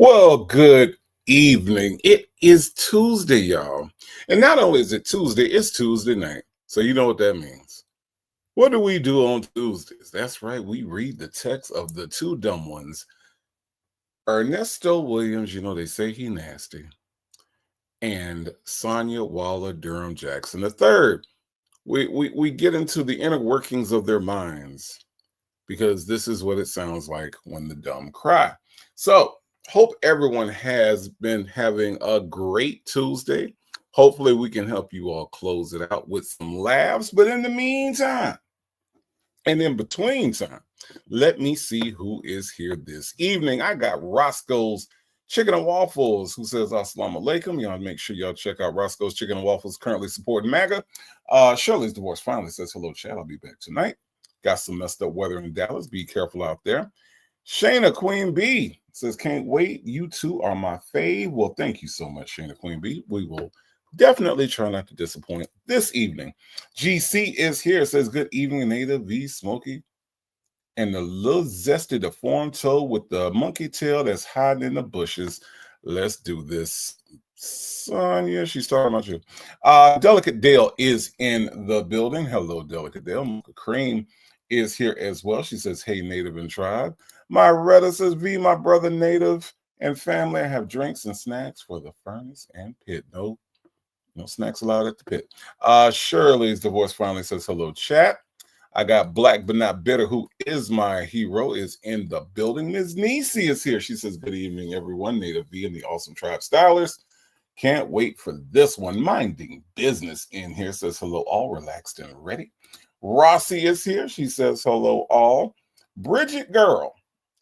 Well, good evening. It is Tuesday, y'all. And not only is it Tuesday, it's Tuesday night. So you know what that means. What do we do on Tuesdays? That's right, we read the text of the two dumb ones. Ernesto Williams, you know, they say he nasty, and Sonia Waller Durham Jackson the third. We get into the inner workings of their minds because this is what it sounds like when the dumb cry. So, hope everyone has been having a great Tuesday. Hopefully, we can help you all close it out with some laughs. But in the meantime, and in between time, let me see who is here this evening. I got Roscoe's Chicken and Waffles, who says Assalamu alaikum. Y'all make sure y'all check out Roscoe's Chicken and Waffles, currently supporting MAGA. Shirley's Divorce finally says hello, chat. I'll be back tonight. Got some messed up weather in Dallas. Be careful out there. Shayna Queen B says, can't wait. You two are my fave. Well, thank you so much, Shayna Queen B. We will definitely try not to disappoint this evening. GC is here. Says, good evening, Native V Smokey. And the little zesty deformed toe with the monkey tail that's hiding in the bushes. Let's do this. Sonia, she's talking about you. Delicate Dale is in the building. Hello, Delicate Dale. Mocha Cream is here as well. She says, hey, Native and Tribe. My Retta says, V, my brother, Native and family. I have drinks and snacks for the furnace and pit. No snacks allowed at the pit. Shirley's Divorce finally says, hello, chat. I got Black but Not Bitter, who is my hero, is in the building. Ms. Nisi is here. She says, good evening, everyone. Native V and the Awesome Tribe Stylers. Can't wait for this one. Minding Business in here says, hello, all relaxed and ready. Rossi is here. She says, hello, all. Bridget Girl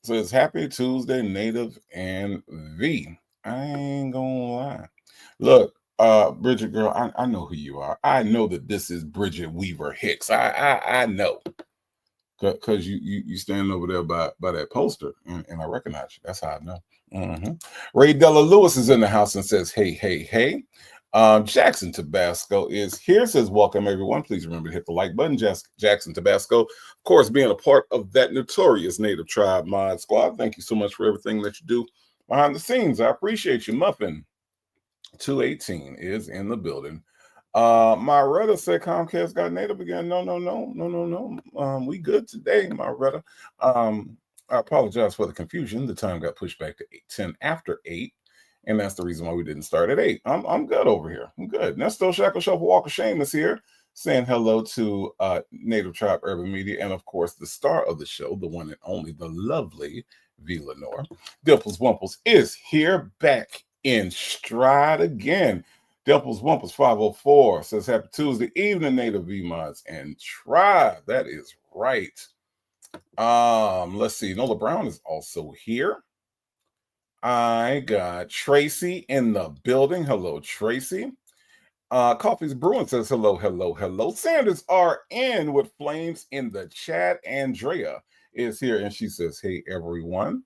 says, happy Tuesday, Native and V. I ain't gonna lie. Look, Bridget Girl, I know who you are. I know that this is Bridget Weaver Hicks. I know. Because you stand over there by that poster, and I recognize you. That's how I know. Ray Della Lewis is in the house and says, hey, hey, hey. Jackson Tabasco is here, says, welcome, everyone. Please remember to hit the like button. Jackson Tabasco, of course, being a part of that notorious Native Tribe Mod Squad. Thank you so much for everything that you do behind the scenes. I appreciate you. Muffin 218 is in the building. My Retta said Comcast got Native again. No. We good today, my Retta. I apologize for the confusion. The time got pushed back to 10 after 8, and that's the reason why we didn't start at 8. I'm good over here. I'm good. Nesto Shackle Shuffle Walk of Shame is here, saying hello to Native Tribe Urban Media, and of course the star of the show, the one and only, the lovely V. Lenore. Dimples Wumples is here, back in stride again. Dimples Wumples 504 says, happy Tuesday evening, Native V Mods and Tribe. That is right. Let's see. Nola Brown is also here. I got Tracy in the building. Hello, Tracy. Coffee's Brewing says, hello, hello, hello. Sanders RN with flames in the chat. Andrea is here, and she says, hey, everyone.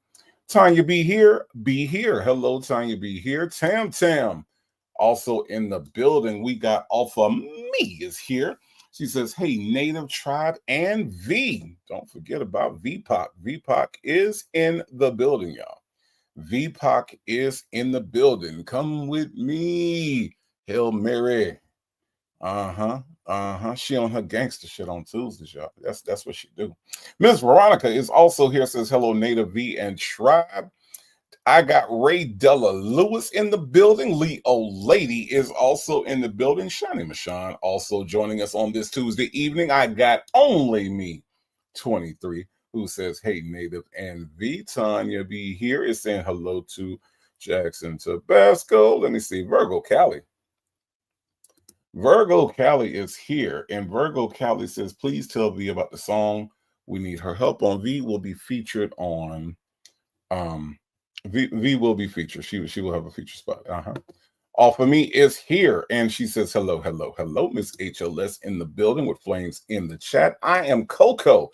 Tanya be here. Be here. Hello, Tanya be here. Tam also in the building. We got Alpha Me is here. She says, hey, Native Tribe and V. Don't forget about VPOC. VPOC is in the building, y'all. VPOC is in the building. Come with me. Hail Mary. She on her gangster shit on Tuesdays, y'all. That's what she do. Miss Veronica is also here, says, hello, Native V and Tribe. I got Ray Della Lewis in the building. Leo Lady is also in the building. Shani Mashan also joining us on this Tuesday evening. I got Only Me 23, who says, hey, Native and V. Tanya be here is saying hello to Jackson Tabasco. Let me see. Virgo Cali. Virgo Cali is here, and Virgo Cali says, please tell V about the song we need her help on. V will be featured on V will be featured. She will have a feature spot. Off of Me is here, and she says, hello, hello, hello. Miss HLS in the building with flames in the chat. I am Coco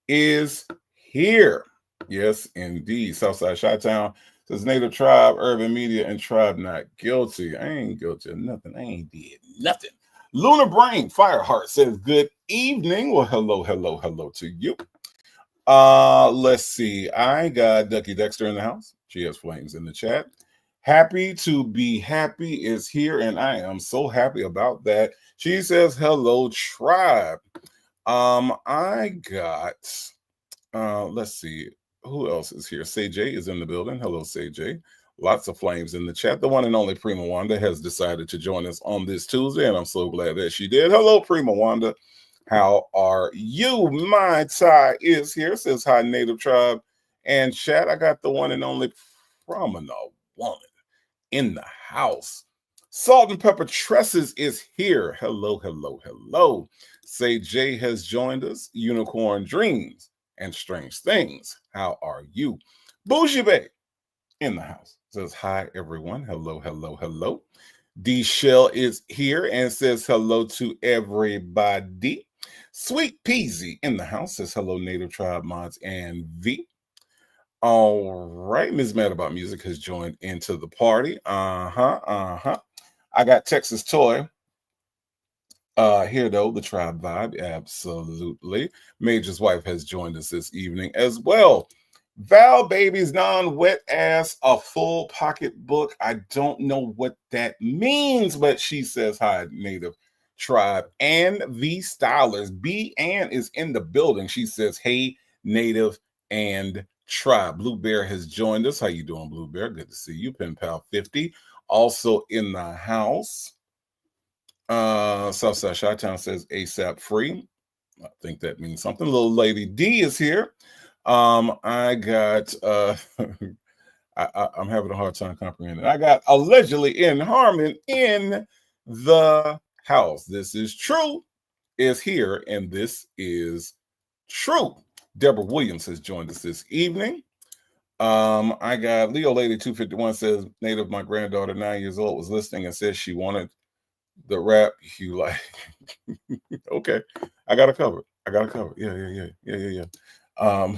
is here. Yes, indeed. Southside Chi-Town says, Native Tribe, Urban Media, and Tribe not guilty. I ain't guilty of nothing. I ain't did nothing. Lunar Brain Fireheart says, good evening. Well, hello, hello, hello to you. Let's see. I got Ducky Dexter in the house. She has flames in the chat. Happy to be happy is here, and I am so happy about that. She says, "Hello, tribe." I got. Let's see who else is here. Say J is in the building. Hello, Say J. Lots of flames in the chat. The one and only Prima Wanda has decided to join us on this Tuesday, and I'm so glad that she did. Hello, Prima Wanda. How are you? My Ty is here. Says hi, Native Tribe. And chat, I got the one and only Pramana woman in the house. Salt and Pepper Tresses is here. Hello, hello, hello. Say Jay has joined us. Unicorn Dreams and Strange Things. How are you? Bougie Bay in the house says hi, everyone. Hello, hello, hello. D Shell is here and says hello to everybody. Sweet Peasy in the house says hello, Native Tribe Mods and V. All right, Ms. Mad About Music has joined into the party. I got Texas Toy here, though, the Tribe Vibe, absolutely. Major's wife has joined us this evening as well. Val Baby's non-wet ass, a full pocketbook. I don't know what that means, but she says hi, Native Tribe. And V Stylers, B Ann is in the building. She says, hey, Native and Tribe. Blue Bear has joined us. How you doing, Blue Bear? Good to see you. Pen Pal 50 also in the house. Southside Chi-Town says ASAP free. I think that means something. Little Lady D is here. I got I'm having a hard time comprehending. I got allegedly in Harmon in the house. This is true is here, and this is true. Deborah Williams has joined us this evening. I got Leo Lady 251 says, Native, my granddaughter, 9 years old, was listening and says she wanted the rap you like. Okay, I got a cover. Yeah.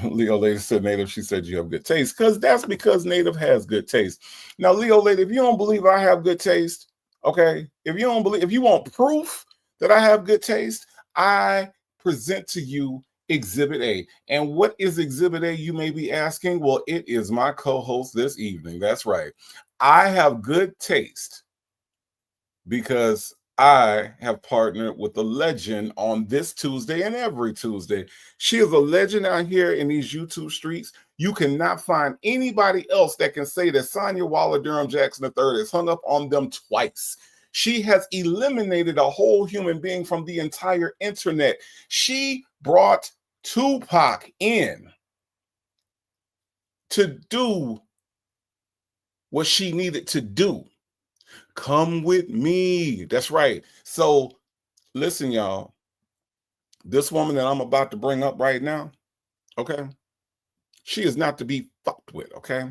Leo Lady said, Native, she said you have good taste. That's because Native has good taste. Now, Leo Lady, if you don't believe I have good taste, okay, if you want proof that I have good taste, I present to you Exhibit A. And what is Exhibit A, you may be asking? Well, it is my co-host this evening. That's right. I have good taste because I have partnered with a legend on this Tuesday and every Tuesday. She is a legend out here in these YouTube streets. You cannot find anybody else that can say that Sonia Waller Durham Jackson III has hung up on them twice. She has eliminated a whole human being from the entire internet. She brought Tupac in to do what she needed to do. Come with me. That's right. So listen, y'all. This woman that I'm about to bring up right now, okay, she is not to be fucked with, okay?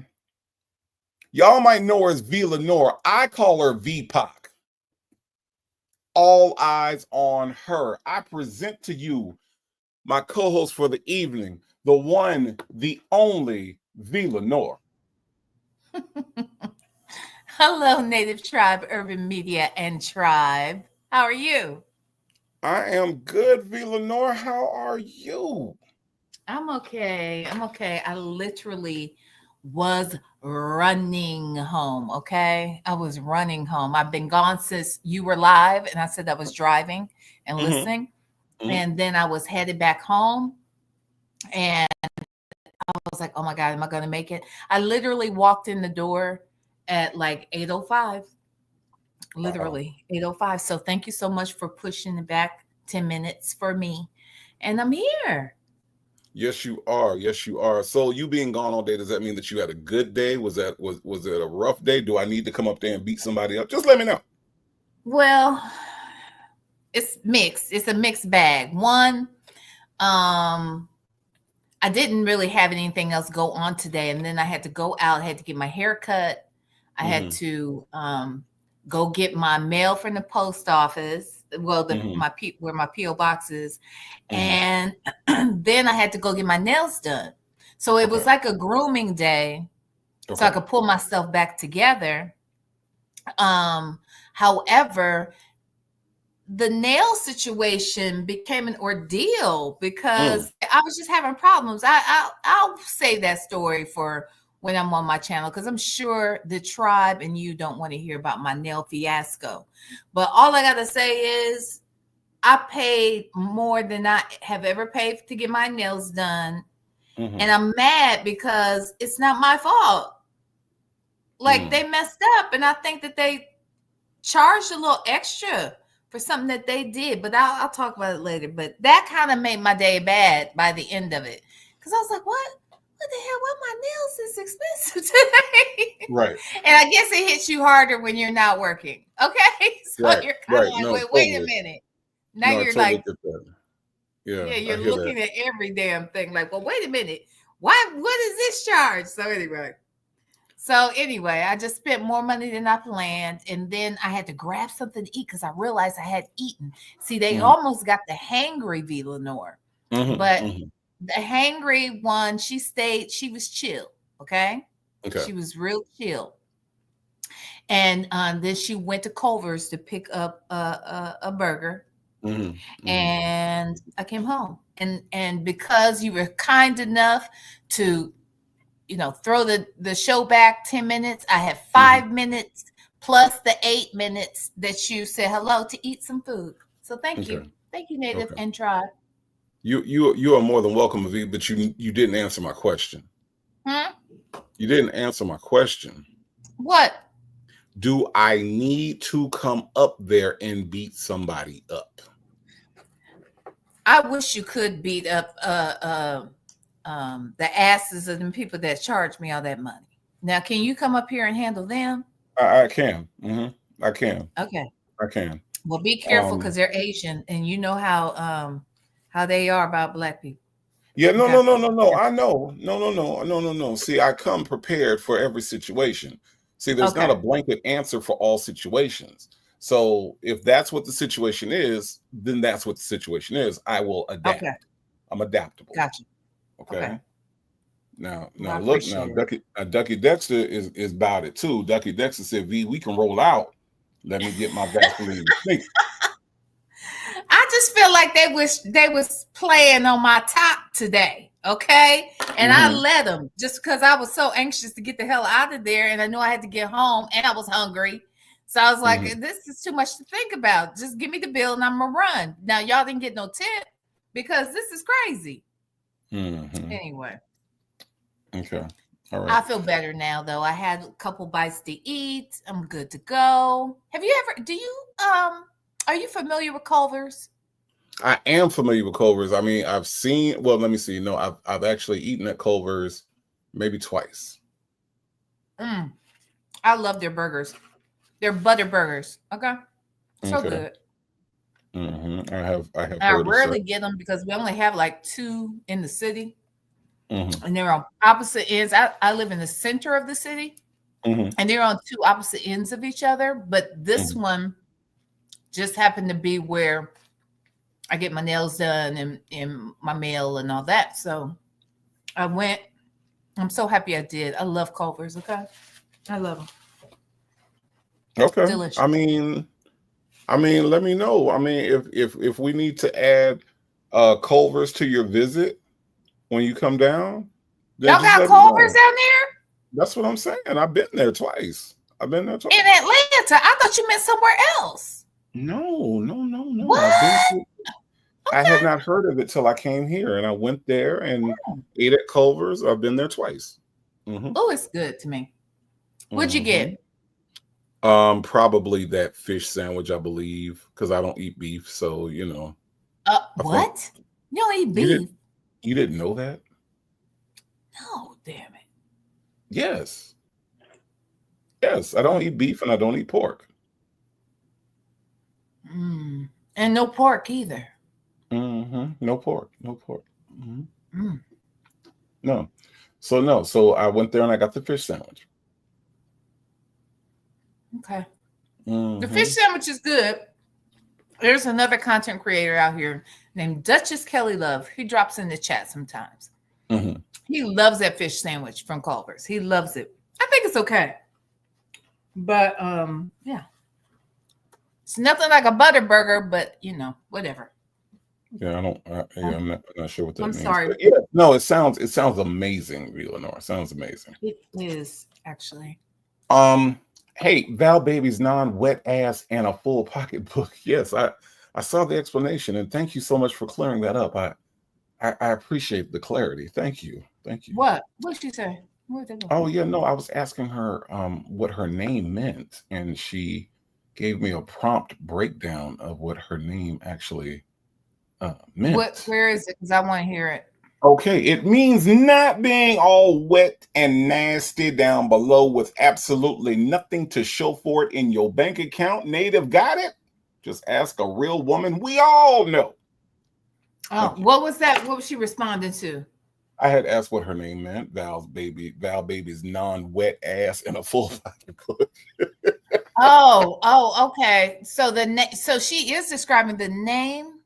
Y'all might know her as V Lenore. I call her V-Pac. All eyes on her. I present to you my co-host for the evening, the one, the only V Lenore. Hello, Native Tribe, Urban Media, and Tribe. How are you? I am good, V Lenore. How are you? I'm okay. I literally was running home, okay? I was running home. I've been gone since you were live, and I said I was driving and listening. And then I was headed back home, and I was like, oh my God, am I going to make it? I literally walked in the door at like 8:05. Literally 8:05. So thank you so much for pushing it back 10 minutes for me. And I'm here. Yes, you are. Yes, you are. So you being gone all day, does that mean that you had a good day? Was it a rough day? Do I need to come up there and beat somebody up? Just let me know. Well, it's mixed. It's a mixed bag. One, I didn't really have anything else go on today. And then I had to go out, I had to get my hair cut. I had to go get my mail from the post office. Well, where my PO box is. And then I had to go get my nails done. So it was like a grooming day. So I could pull myself back together. However, the nail situation became an ordeal because I was just having problems. I'll save that story for when I'm on my channel, because I'm sure the tribe and you don't want to hear about my nail fiasco. But all I gotta say is I paid more than I have ever paid to get my nails done. And I'm mad because it's not my fault. Like they messed up, and I think that they charged a little extra for something that they did, but I'll talk about it later. But that kind of made my day bad by the end of it, because I was like, what the hell, why my nails is expensive today? Right. And I guess it hits you harder when you're not working. Okay. So Right. you're kind of Right. like, No, wait a totally. minute. Now No, I you're totally like, get that. Yeah, yeah, I you're hear that. looking at every damn thing like, well, wait a minute. What is this charge? So anyway, I just spent more money than I planned. And then I had to grab something to eat because I realized I had eaten. See, they almost got the hangry V. Lenore. But the hangry one, she was chill. Okay. She was real chill. And then she went to Culver's to pick up a burger. And I came home. And because you were kind enough to throw the show back 10 minutes, I had 5 minutes plus the 8 minutes that you said hello to eat some food. So thank you. Thank you, Native and Tribe. You are more than welcome, Avi, but you didn't answer my question. You didn't answer my question. What? Do I need to come up there and beat somebody up? I wish you could beat up the asses of them people that charge me all that money. Now, can you come up here and handle them? I can. I can. Okay. I can. Well, be careful because they're Asian, and you know how they are about Black people. Yeah, no. I know. No. See, I come prepared for every situation. See, there's not a blanket answer for all situations. So if that's what the situation is, then that's what the situation is. I will adapt. Okay. I'm adaptable. Gotcha. Okay. Now look, Ducky Dexter is about it too. Ducky Dexter said, "V, we can roll out. Let me get my Vaseline." I just feel like they was playing on my top today, okay? And I let them just because I was so anxious to get the hell out of there, and I knew I had to get home, and I was hungry. So I was like, this is too much to think about. Just give me the bill, and I'm gonna run. Now y'all didn't get no tip because this is crazy. Anyway. Okay. All right. I feel better now, though. I had a couple bites to eat. I'm good to go. Have you ever? Are you familiar with Culver's? I am familiar with Culver's. I mean, I've seen. Well, let me see. No, I've actually eaten at Culver's maybe twice. I love their burgers. They're butter burgers. Okay, so good. I have. I rarely get them because we only have like 2 in the city, and they're on opposite ends. I live in the center of the city, and they're on 2 opposite ends of each other. But this one just happened to be where I get my nails done and my mail and all that. So I went. I'm so happy I did. I love Culver's. Okay, I love them. Okay. Delicious. I mean, let me know. I mean, if we need to add Culver's to your visit when you come down, y'all got Culver's down there? That's what I'm saying. I've been there twice. In Atlanta. I thought you meant somewhere else. No. What? I had not heard of it till I came here, and I went there and ate at Culver's. I've been there twice. Oh, it's good to me. What'd you get? Probably that fish sandwich, I believe, because I don't eat beef. So what? You don't eat beef? You didn't know that? No, damn it. Yes, I don't eat beef and I don't eat pork. And no pork either. No pork. No. So I went there and I got the fish sandwich. Okay. The fish sandwich is good. There's another content creator out here named Duchess Kelly Love. He drops in the chat sometimes. He loves that fish sandwich from Culver's. He loves it. I think it's okay. But yeah. It's nothing like a butter burger, but whatever. Yeah, I don't. Yeah, Um, I'm not sure what that I'm means, sorry. but yeah, no, it sounds amazing, Eleanor. It sounds amazing. It is actually. Um, hey, Val Baby's non-wet ass and a full pocketbook. Yes, I saw the explanation, and thank you so much for clearing that up. I appreciate the clarity. Thank you, thank you. What? What'd she say? Where'd they go? Oh yeah, no, I was asking her what her name meant, and she gave me a prompt breakdown of what her name actually What? meant. Where is it? Because I want to hear it. Okay, it means not being all wet and nasty down below with absolutely nothing to show for it in your bank account. Native got it? Just ask a real woman. We all know. Oh, Thank you. what was that? What was she responding to? I had asked what her name meant. Val Baby's non-wet ass in a full pocketbook. Oh, okay. So so she is describing the name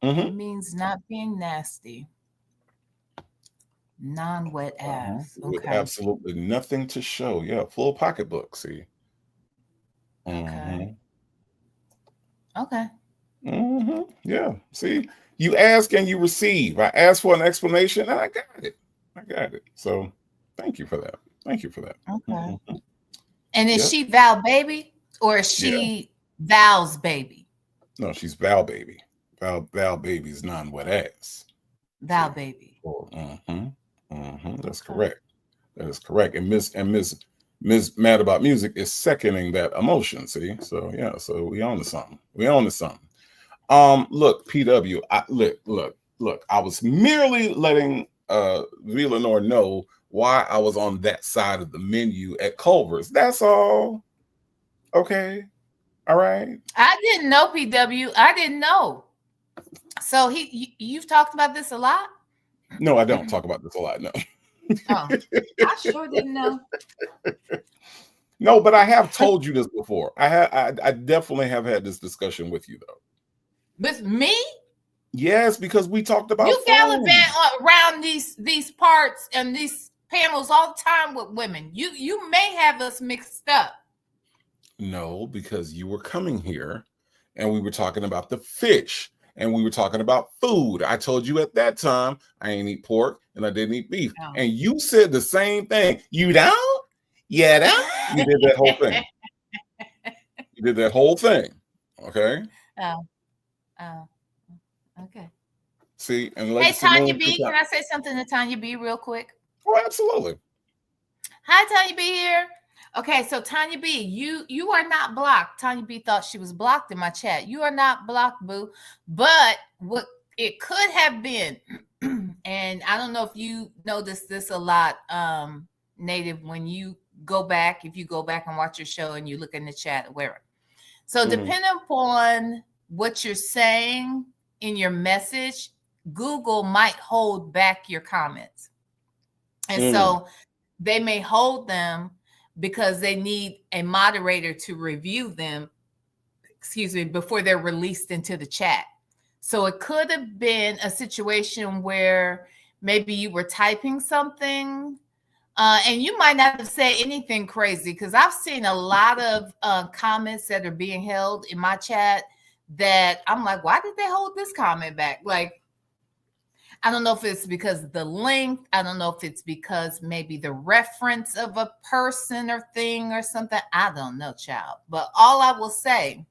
Mm-hmm. means not being nasty, non-wet ass. With Okay, absolutely nothing to show. Yeah, full pocketbook. See. okay, Mm-hmm. okay. Mm-hmm. Yeah. See, you ask and you receive. I asked for an explanation and I got it. I got it. So thank you for that. Thank you for that. Okay. Mhm. And is Yep. she Val baby or is Yeah. she Val's baby? No, she's Val Baby. Val Baby's non-wet ass. Val See. baby. Oh, that's Okay. correct. That is correct. And Miss Mad About Music is seconding that emotion. See. So yeah. So we on to something. We on to something. Look, PW, look. I was merely letting Villanor know why I was on that side of the menu at Culver's. That's all. Okay. All right. I didn't know PW. I didn't know. So you've talked about this a lot. No, I don't talk about this a lot. No. Oh, I sure didn't know. No, but I have told you this before. I definitely have had this discussion with you though. With me, Yes, because we talked about you food. gallivant around these parts and these panels all the time with women. You may have us mixed up. No, because you were coming here and we were talking about the fish and we were talking about food. I told you at that time I ain't eat pork and I didn't eat beef. Oh. And you said the same thing. You don't? Yeah, don't? You did that whole thing. You did that whole thing. Okay. Oh, oh, okay. See, and Hey, Legacy Tanya Moon. B, can I say something to Tanya B real quick? Oh, absolutely. Hi, Tanya B here. Okay, so Tanya B, you are not blocked. Tanya B thought she was blocked in my chat. You are not blocked, boo. But what it could have been, and I don't know if you notice this a lot, Native, when you go back, if you go back and watch your show and you look in the chat, where. So depending upon what you're saying in your message, Google might hold back your comments. And so they may hold them because they need a moderator to review them, excuse me, before they're released into the chat. So it could have been a situation where maybe you were typing something and you might not have said anything crazy, because I've seen a lot of comments that are being held in my chat that I'm like, why did they hold this comment back? Like, I don't know if it's because of the length. I don't know if it's because maybe the reference of a person or thing or something. I don't know, child. But all I will say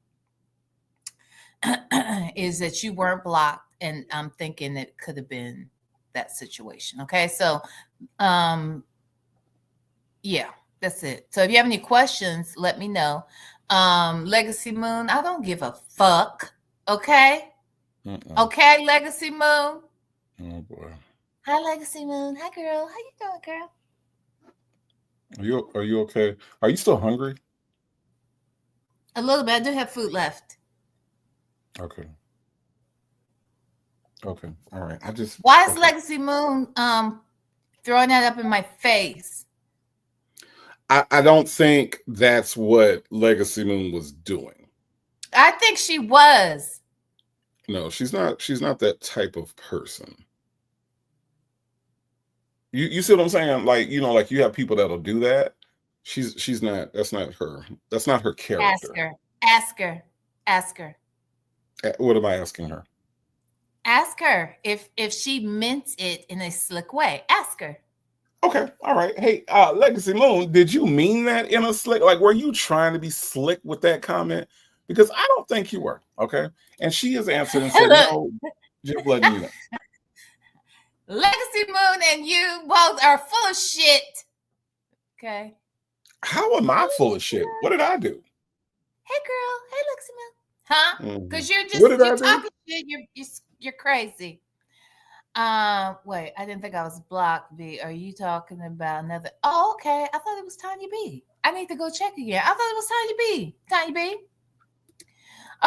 is that you weren't blocked, and I'm thinking it could have been that situation. Okay, so yeah, that's it. So if you have any questions, let me know. Legacy Moon, I don't give a fuck. Okay. Okay, Legacy Moon. Oh boy. Hi, Legacy Moon. Hi, girl. How you doing, girl? Are you okay? Are you still hungry? A little bit. I do have food left. Okay. Okay. All right. Why is Legacy Moon throwing that up in my face? I don't think that's what Legacy Moon was doing. I think she was. No, she's not. She's not that type of person. You see what I'm saying? Like, like you have people that'll do that. She's not. That's not her. That's not her character. Ask her. Ask her. Ask her. What am I asking her? Ask her if she meant it in a slick way. Ask her. Okay, all right. Hey, Legacy Moon, did you mean that in a slick? Like, were you trying to be slick with that comment? Because I don't think you were. Okay, and she has answered and said, Look, no, just letting you know. Legacy Moon and you both are full of shit. Okay. How am I full of shit? What did I do? Hey girl. Hey Legacy Moon. Huh? Mhm. Because What did you're I do? talking shit. You're crazy. Wait, I didn't think I was blocked. B, are you talking about another? Oh, okay. I thought it was Tanya B. I need to go check again. I thought it was Tanya B. Tanya B.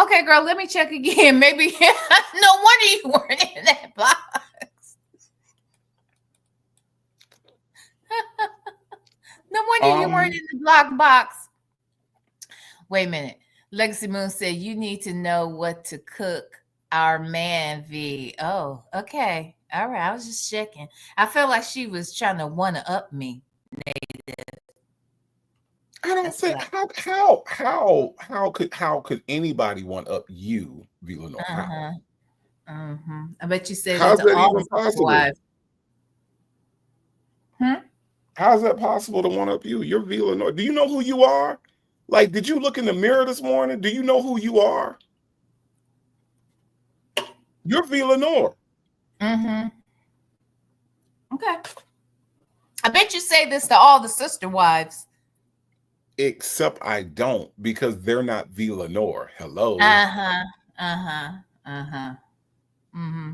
Okay, girl, let me check again. Maybe no wonder you weren't in that box. No wonder you weren't in the block box. Wait a minute. Legacy Moon said you need to know what to cook our man V. Oh, okay. All right. I was just checking. I felt like she was trying to one up me. I don't That's think what how could anybody one up you, Villanova? How? I bet you say that How's to that all even the possible? wives. Hmm? How's that possible to one up you? You're Villanova. Do you know who you are? Like, did you look in the mirror this morning? Do you know who you are? You're Villanova. Mm-hmm. Okay. I bet you say this to all the sister wives. Except I don't, because they're not Villanova. Hello. Uh-huh. Uh-huh. Uh-huh. Mm-hmm.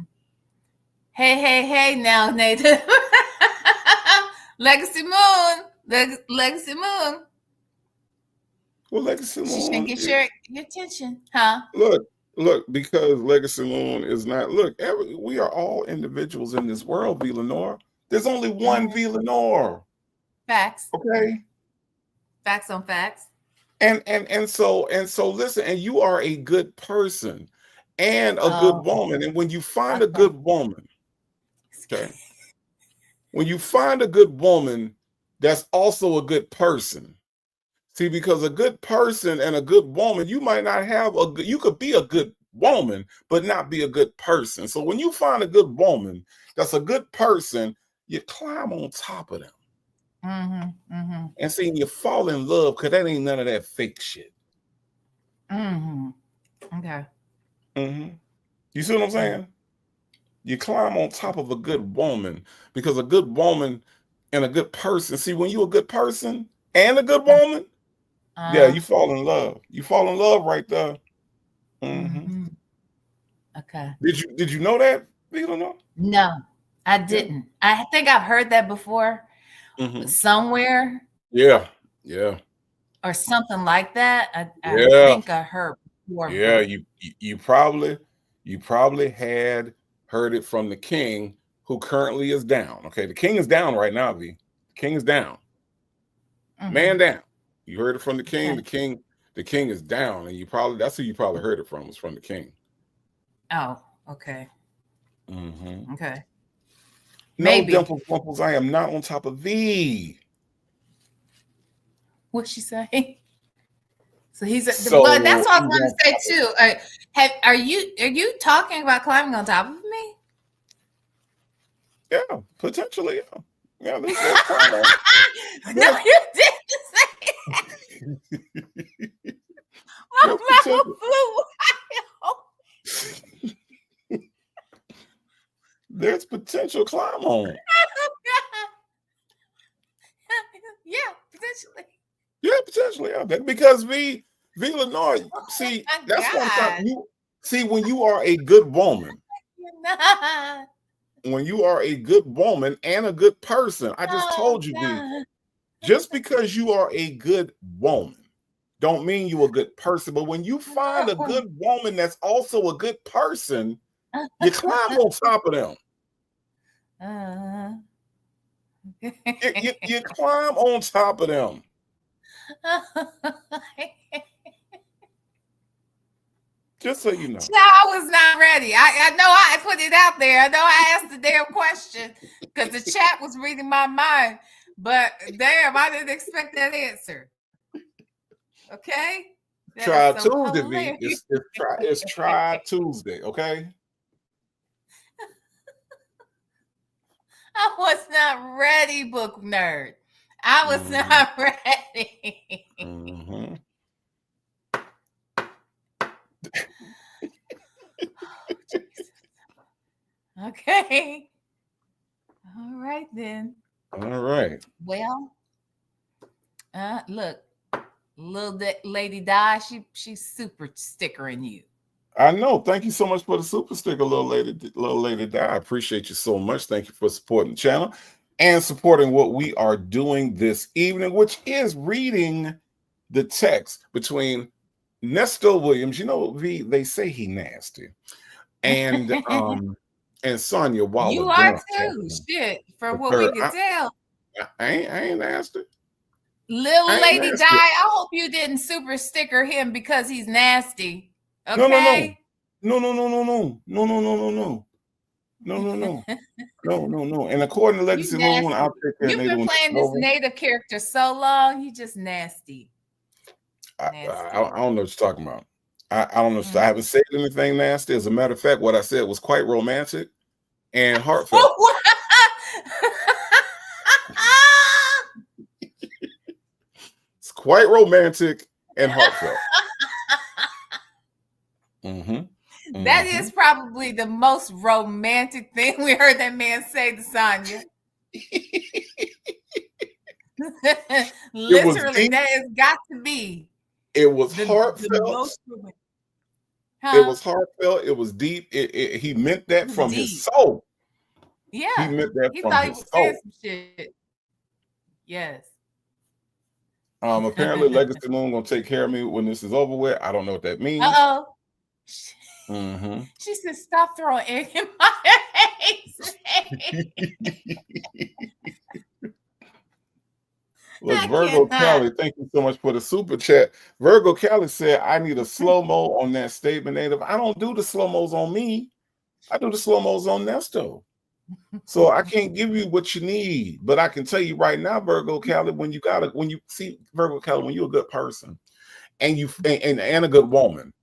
Hey now, Nathan. Legacy Moon. Legacy Moon. Well, Legacy She should Moon, get your attention. Huh? look, because Legacy Moon is not, we are all individuals in this world, Villanova. There's only one Villanova. Facts. Okay. Facts on facts. And so listen, and you are a good person and a good Oh, woman. And when you find a okay. good woman, okay, when you find a good woman that's also a good person. See, because a good person and a good woman, you might not have you could be a good woman, but not be a good person. So when you find a good woman that's a good person, you climb on top of them. Mm-hmm. Mm-hmm. And see, you fall in love because that ain't none of that fake shit. Mm-hmm. Okay. Mm-hmm. You see what I'm saying? You climb on top of a good woman because a good woman and a good person. See, when you're a good person and a good woman, yeah, Uh, you fall in love. You fall in love right there. Mm-hmm. mm-hmm. Okay. Did you know that? You don't know? No, I Yeah. didn't. I think I've heard that before Mm-hmm. somewhere Yeah. Yeah. or something like that. I Yeah. think I heard before, Yeah. but You probably had heard it from the king who currently is down. Okay, the king is down right now, V. The king is down. Man mm-hmm. down. You heard it from the king. Okay. The king is down, and that's who you probably heard it from, was from the king. Oh, okay. Mm-hmm. Okay. No Maybe. dimples, dimples. I am not on top of thee. What's she saying? So but that's So what I was he's going on to say top of too. Are you talking about climbing on top of me? yeah, potentially, yeah. Yeah, there's climb on. No, There's you didn't say my there's mouth potential. flew wild. There's potential climb on. Yeah, potentially. Yeah, potentially, yeah. Because V Lenore, see, My that's what I'm trying. God. You see, when you are a good woman, You're not. when you are a good woman and a good person, I just Oh, told you, V, God. just because you are a good woman, don't mean you a good person. But when you find a good woman that's also a good person, you climb on top of them. Uh, You climb on top of them. Just so you know. I was not ready. I know I put it out there. I know I asked the damn question because the chat was reading my mind. But damn, I didn't expect that answer. Okay? That is Try so Tuesday, V. hilarious. It's try Tuesday, okay? I was not ready, book nerd. I was Mm-hmm. not ready. Mm-hmm. Oh, Jesus. Okay. All right then. All right. Well, look, lady Di, she's super stickering you. I know. Thank you so much for the super sticker, little lady. Di. I appreciate you so much. Thank you for supporting the channel and supporting what we are doing this evening, which is reading the text between Nesto Williams. You know, they say he nasty, and Sonia You Waller are Graham too. talking Shit, from with what we her. could tell. I ain't nasty. Little I ain't lady Di, nasty. I hope you didn't super sticker him because he's nasty. No, no, no, Okay? no, no, no, no, no, no, no, no, no, no, no, no, no. No, no, no. And according to You Legacy Moon, nasty. I'll take care of You've Native been when it's playing this over. native character so long, you just nasty. I Nasty. don't know what you're talking about. I don't know. I Mm. haven't said anything nasty. As a matter of fact, what I said was quite romantic and heartfelt. It's quite romantic and heartfelt. Mm-hmm. That Mm-hmm. is probably the most romantic thing we heard that man say to Sonya. It was Literally, deep. that has got to be It was the heartfelt. most romantic. It Huh? was heartfelt. It was deep. He meant that It was from his deep. soul. He Yeah. meant that He from thought he his was saying soul. some shit. Yes. Apparently Legacy Moon gonna take care of me when this is over with. I don't know what that means. Uh-oh. Mm-hmm. She said, stop throwing egg in my face. Look, I Virgo cannot. Cali, thank you so much for the super chat. Virgo Cali said, I need a slow-mo on that statement native. I don't do the slow-mos on me. I do the slow-mos on Nesto. So I can't give you what you need, but I can tell you right now, Virgo Cali, when you see Virgo Cali, when you're a good person and and a good woman,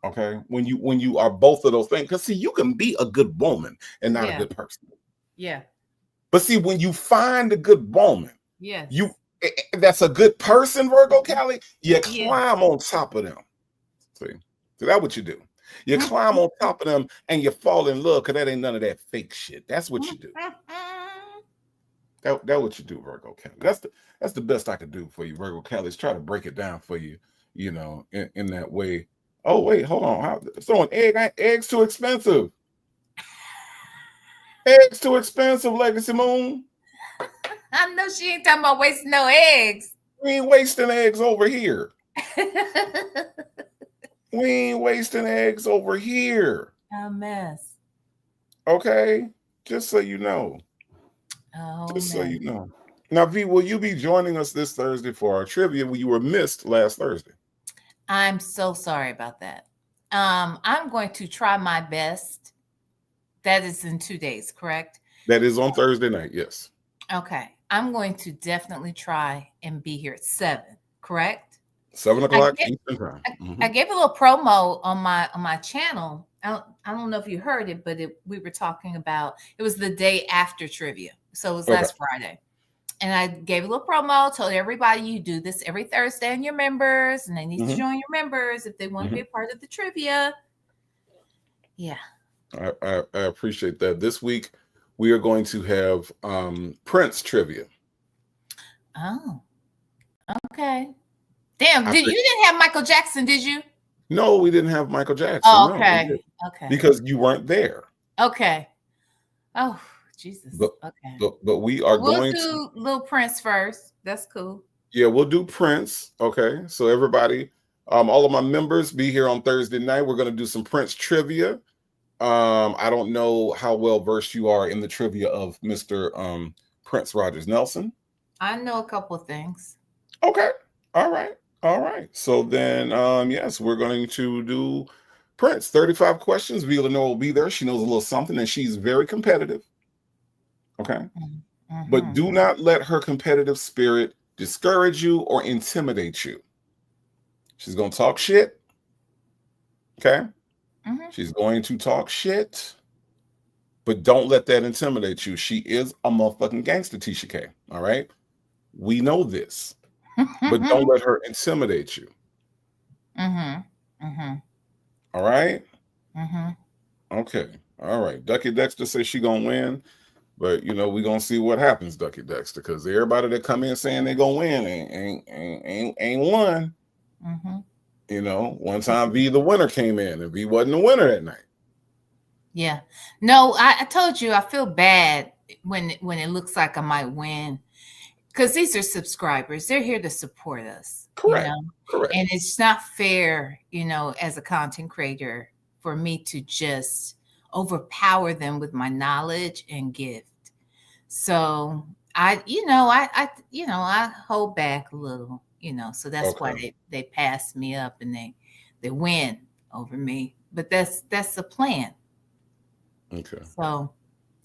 okay, when you are both of those things, because see, you can be a good woman and not a Yeah. good person. Yeah. But see, when you find a good woman, you Yes. that's a good person, Virgo Cali, you Yeah. climb on top of them. See, that's what you do. You climb on top of them and you fall in love because that ain't none of that fake shit. That's what you do. That what you do, Virgo Cali. That's the best I could do for you, Virgo Cali, is try to break it down for you, in that way. Oh, wait, hold on. Throwing eggs too expensive. Eggs too expensive, Legacy Moon. I know she ain't talking about wasting no eggs. We ain't wasting eggs over here. We ain't wasting eggs over here. A mess. Okay? Just so you know. Oh Just so man. you know. Now, V, will you be joining us this Thursday for our trivia? You were missed last Thursday. I'm so sorry about that. I'm going to try my best. That is in 2 days, correct? That is on Thursday night, yes. Okay. I'm going to definitely try and be here at 7, correct? 7 I o'clock gave, Eastern time. I gave a little promo on my channel. I don't know if you heard it, but we were talking about it was the day after trivia. So it was Okay. last Friday. And I gave a little promo, told everybody you do this every Thursday and your members, and they need to join your members if they want to be a part of the trivia. Yeah. I appreciate that. This week we are going to have Prince trivia. Oh, okay. Damn, I you think didn't have Michael Jackson, did you? no, we didn't have Michael Jackson. Oh, No, we okay. didn't. Okay. Because you weren't there. Okay. Oh, Jesus. But Okay. but we are We'll going to do Little Prince first. That's cool. yeah, we'll do Prince. Okay. So everybody, all of my members be here on Thursday night. We're gonna do some Prince trivia. I don't know how well versed you are in the trivia of Mr. Prince Rogers Nelson. I know a couple of things. Okay. All right. All right. So then yes, we're going to do Prince. 35 questions. V Lenore will be there. She knows a little something and she's very competitive. Okay. But do not let her competitive spirit discourage you or intimidate you. She's going to talk shit. Okay. She's going to talk shit. But don't let that intimidate you. She is a motherfucking gangster, Tisha K. All right? We know this. But don't let her intimidate you. Mm-hmm. Mm-hmm. All right? Mm-hmm. Okay. All right. Ducky Dexter says she gonna win. But we're gonna see what happens, Ducky Dexter, because everybody that come in saying they're gonna win ain't won. Mm-hmm. One time V the winner came in and V wasn't the winner that night. Yeah. No, I told you I feel bad when it looks like I might win. Because these are subscribers. They're here to support us, Correct. Correct. and it's not fair, as a content creator for me to just overpower them with my knowledge and gift. So I hold back a little, so that's why Okay. they pass me up and they win over me. But that's the plan. Okay. So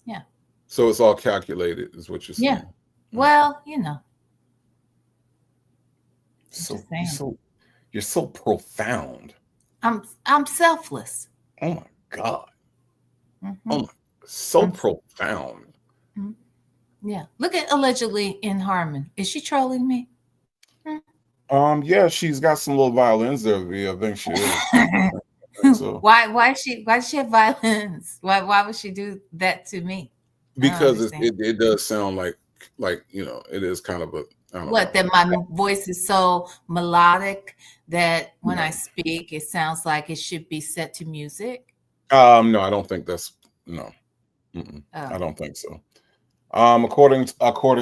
yeah. So it's all calculated, is what you're Yeah. saying. Well, I'm So just saying. you're so profound. I'm selfless. Oh my God. Mm-hmm. Oh my, so I'm, profound. mhm. Yeah. Look at allegedly in Harmon. Is she trolling me? Yeah, she's got some little violins there, V. I think she is. So Why does she have violence? Why would she do that to me? I don't because understand. it does sound like it is kind of a, I don't What, know. that my voice is so melodic that when I No. speak it sounds like it should be set to music? No, I don't think that's no. I Oh. don't think so. According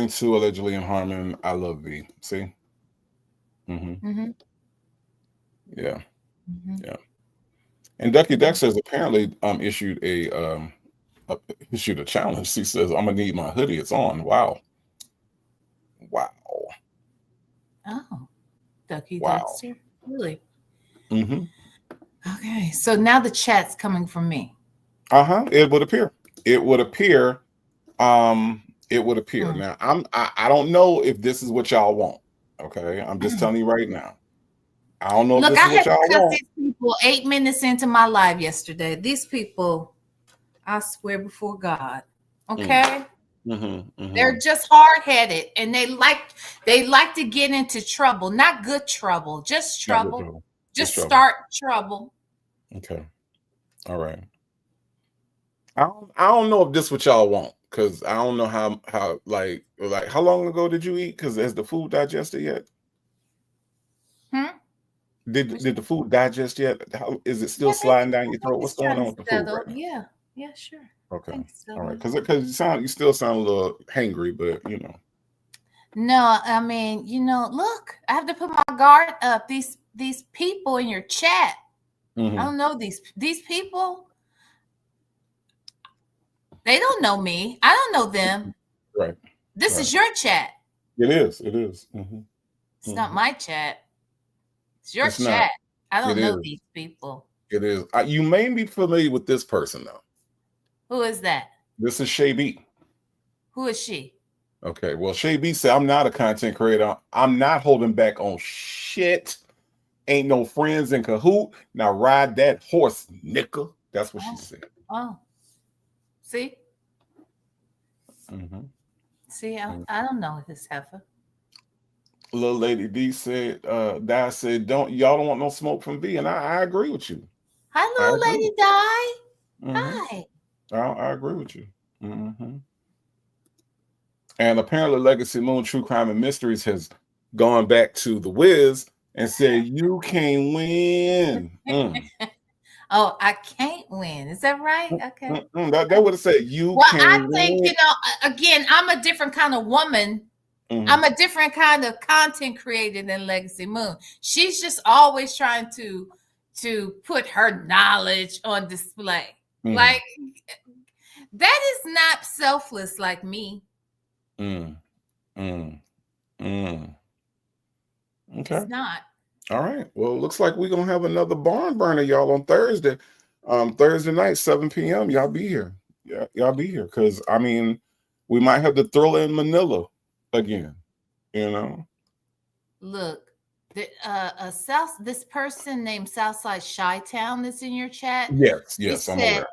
to allegedly in Harmon, I love V. See? Hmm. Mm-hmm. Yeah, Mm-hmm. yeah. And Ducky Yeah. Dex has apparently issued a challenge. She says, "I'm gonna need my hoodie. It's on." Wow, wow, Oh, Ducky wow. Dexter. Really? Hmm. Okay. So now the chat's coming from me. It would appear. It would appear. It would appear. Mm. Now, I don't know if this is what y'all want. Okay, I'm just telling you right now. I don't know if Look, this I is what had to y'all cut want. these people 8 minutes into my live yesterday. These people, I swear before God, Mm, okay? mm-hmm. They're just hard-headed and they like to get into trouble, not good trouble, just Not good trouble. trouble. Just Just trouble. start trouble. Okay. All right. I don't know if this what y'all want, because I don't know how like how long ago did you eat? Because has the food digested yet? Hmm? Did the food digest yet? How is it still Yeah, sliding down your I think throat? What's it's going trying on to with the food settle. right now? Yeah, yeah, sure. I Okay. think All right. so. Because you still sound a little hangry, but No, I mean, look, I have to put my guard up. These people in your chat, I Mm-hmm. don't know these people. They don't know me. I don't know them. Right. This Right. is your chat. It is. It is. Mm-hmm. It's not Mm-hmm. my chat. It's your It's not. chat. I It don't know is. these people. It is. You may be familiar with this person though. Who is that? This is Shay B. Who is she? Okay, well, Shay B said, I'm not a content creator. I'm not holding back on shit. Ain't no friends in cahoot. Now ride that horse, nigga. That's what she Oh, said. oh. See, Mm-hmm. see, I don't know this heifer. Little lady D said, Di said, y'all don't want no smoke from V. And I agree with you. I Hello, agree. Lady Di. Mm-hmm. Hi. I agree with you. Mm-hmm. And apparently Legacy Moon True Crime and Mysteries has gone back to the Wiz and said, you can't win. Oh, I can't win. Is that right? Okay. That would have said you Well, I can think, win. again, I'm a different kind of woman. I'm a different kind of content creator than Legacy Moon. She's just always trying to put her knowledge on display. Like, that is not selfless like me. Mm, mm, mm. Okay. It's not. All right. Well, it looks like we're gonna have another barn burner, y'all, on Thursday. Thursday night, 7 p.m. Y'all be here. Yeah, y'all be here. Cause I mean, we might have the Thriller in Manila again, you know. Look, this person named Southside Chi Town that's in your chat. Yes, He yes, I'm said, aware.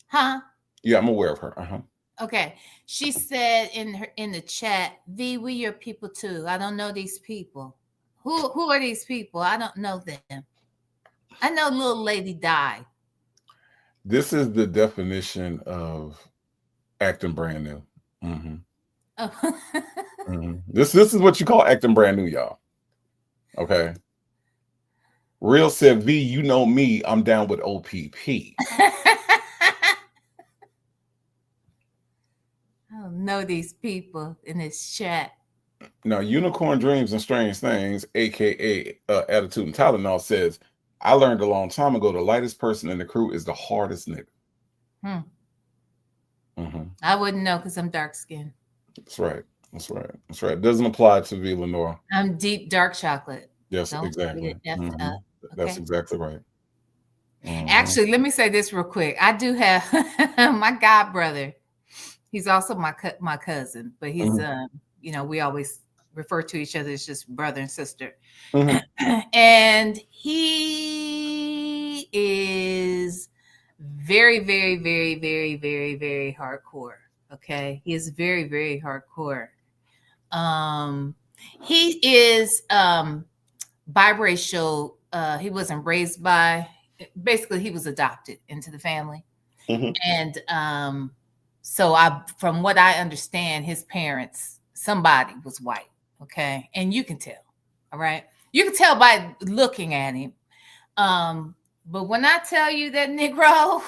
huh? Yeah, I'm aware of her. Uh-huh. Okay. She said in the chat, V, we your people too. I don't know these people. Who are these people? I don't know them. I know little lady died. This is the definition of acting brand new. Hmm. Oh. This is what you call acting brand new, y'all. Okay. Real said, V, you know me, I'm down with OPP. I don't know these people in this chat. Now, Unicorn Dreams and Strange Things, aka Attitude and Tylenol, says, I learned a long time ago the lightest person in the crew is the hardest nigga. Hmm. Hmm. I wouldn't know because I'm dark skinned. That's right. That's right. That's right. It doesn't apply to V. Lenore. I'm deep dark chocolate. Yes, Don't get exactly. it effed up. That's Okay. exactly right. Hmm. Actually, let me say this real quick. I do have my god brother. He's also my cousin, but he's Hmm. we always refer to each other as just brother and sister. Hmm. And he is very, very, very, very, very, very hardcore. Okay. He is very, very hardcore. Um, he is biracial. He wasn't raised by, basically, he was adopted into the family. Hmm. And so from what I understand, his parents, somebody was white. Okay. And you can tell. All right. You can tell by looking at him. But when I tell you that Negro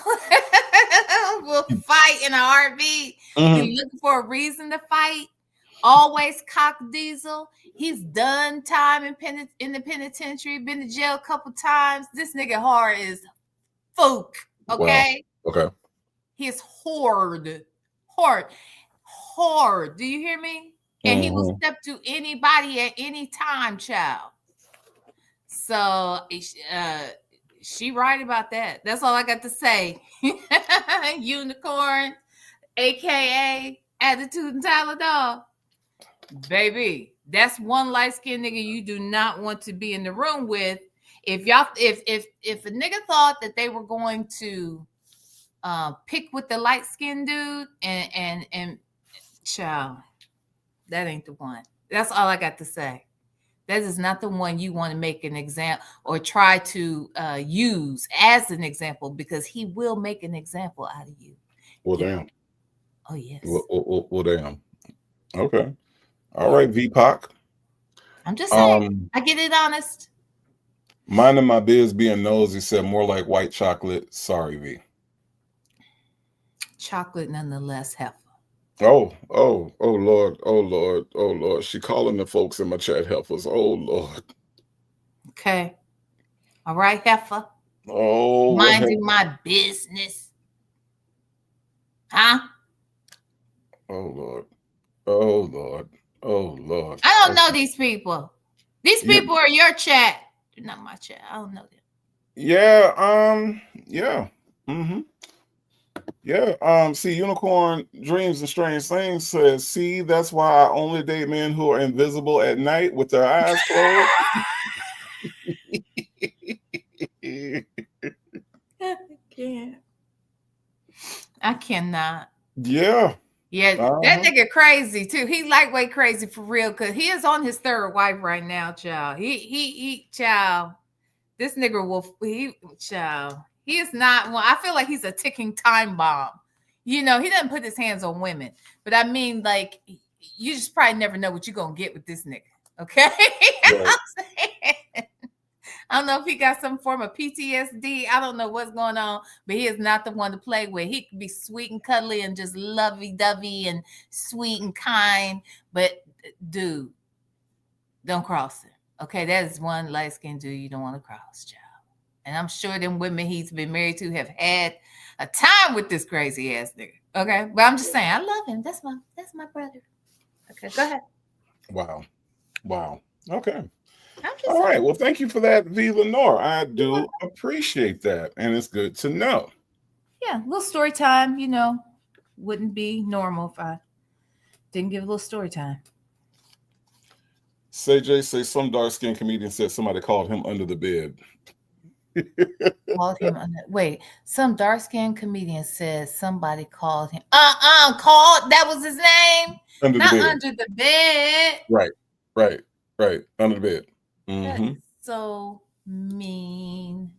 will fight in a heartbeat, Hmm. he's looking for a reason to fight. Always cock diesel. He's done time in the penitentiary, been to jail a couple times. This nigga hard is folk. Wow. Okay, Okay. he's hard, hard, hard. Do you hear me? And he will Hmm. step to anybody at any time, child. So she right about that. That's all I got to say. Unicorn, aka Attitude and Tylenol. Baby, that's one light skinned nigga you do not want to be in the room with. If a nigga thought that they were going to pick with the light skinned dude and child, that ain't the one. That's all I got to say. That is not the one you want to make an example or try to use as an example because he will make an example out of you. Well, You, damn. oh yes. Well, damn. Okay. All Yeah. right, VPOC. I'm just saying. Um, I get it honest. Minding my biz being nosy said more like white chocolate. Sorry, V. Chocolate nonetheless heifer. Oh, Lord, oh, Lord, oh, Lord. She calling the folks in my chat heifers. Oh, Lord. Okay. All right, heifer. Oh, Minding my business. Huh? oh, Lord. Oh, Lord. Oh, Lord. I don't know Okay. these people. These Yeah, people are your chat. They're not my chat. I don't know them. yeah, yeah. Mm-hmm. Yeah. See, Unicorn Dreams and Strange Things says, see, that's why I only date men who are invisible at night with their eyes closed. I can't. I cannot. Yeah. Yeah, that Uh-huh. nigga crazy too. He lightweight crazy for real because he is on his third wife right now, child. He child. This nigga will child. He is not one. I feel like he's a ticking time bomb. You know, he doesn't put his hands on women, but I mean, like, you just probably never know what you're gonna get with this nigga. Okay, Right. I'm saying? I don't know if he got some form of PTSD. I don't know what's going on, but he is not the one to play with. He can be sweet and cuddly and just lovey dovey and sweet and kind, but dude, don't cross it. Okay, that is one light skinned dude you don't want to cross, child. And I'm sure them women he's been married to have had a time with this crazy ass nigga. Okay, but I'm just saying, I love him. That's my brother. Okay, go ahead. Wow. Wow. Okay. I'm just All saying. right. Well, thank you for that, V. Lenore. I You're do welcome. appreciate that. And it's good to know. Yeah, a little story time. Wouldn't be normal if I didn't give a little story time. Say Jay say some dark skinned comedian said somebody called him under the bed. Called him. Wait, some dark skinned comedian said somebody called him. Called. That was his name. Under the Not bed. under the bed. Right, right, right. Under the bed. That Mm-hmm. is so mean.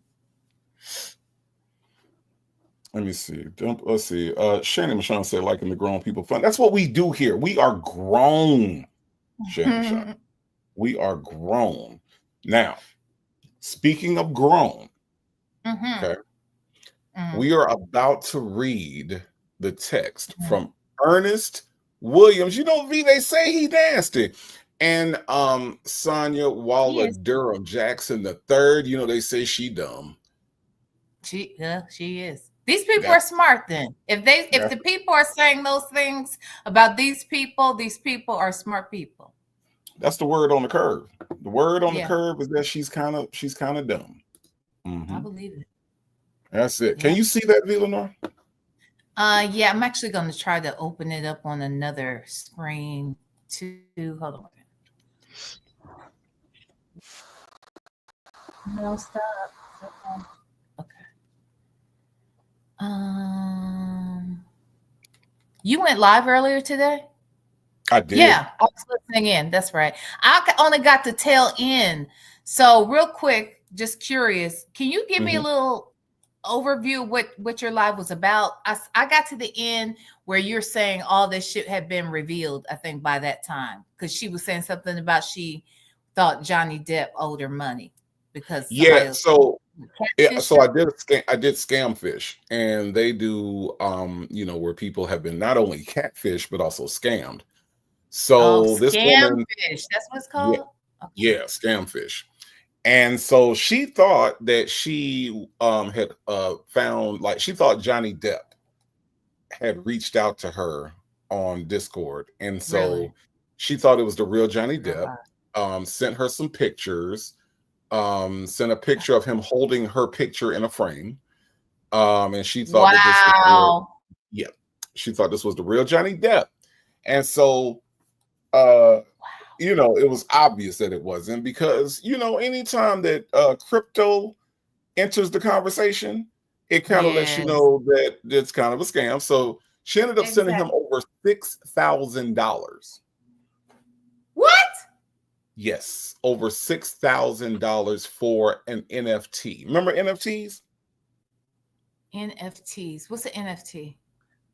Let me see. Let's see. Shannon Michon said, liking the grown people fun. That's what we do here. We are grown, Shannon Michon. We are grown. Now, speaking of grown, Mm-hmm. okay, Mm-hmm. we are about to read the text from Ernest Williams. You know, V, they say he nasty. And Sonia He Waller is. Durham Jackson the third, you know, they say she dumb. She is. These people are That, smart then. If that's the people are saying those things about these people are smart people. that's the word on the curve. The word on the Yeah, curve is that she's kind of dumb. I Hmm. believe it. That's it. Can Yeah. you see that, Villanor? Yeah, I'm actually going to try to open it up on another screen too. Hold on. No, stop. Okay. Um, you went live earlier today? I did. Yeah, I was listening in. That's right. Only got the tail end. So, real quick, just curious, can you give me a Hmm. little overview of what your live was about? I got to the end where you're saying all this shit had been revealed, I think, by that time, because she was saying something about she thought Johnny Depp owed her money because Yeah. somebody else So yeah, catfished so her. I did Scamfish, and they do where people have been not only catfish but also scammed. Oh, So this scam woman, fish. That's what it's yeah, called? Okay. yeah, Scamfish. And so she thought that she had found, like, she thought Johnny Depp had reached out to her on Discord. And Really? so she thought it was the real Johnny Girl, Depp, bye. sent her some pictures, sent a picture of him holding her picture in a frame. And she thought that this was the real, Wow. yeah, she thought this was the real Johnny Depp. And so, uh, it was obvious that it wasn't, because, anytime that crypto enters the conversation, it kind of lets you Yes. know that it's kind of a scam. So she ended up sending him Exactly. over $6,000. What? Yes, over $6,000 for an NFT. Remember NFTs? NFTs. What's an NFT?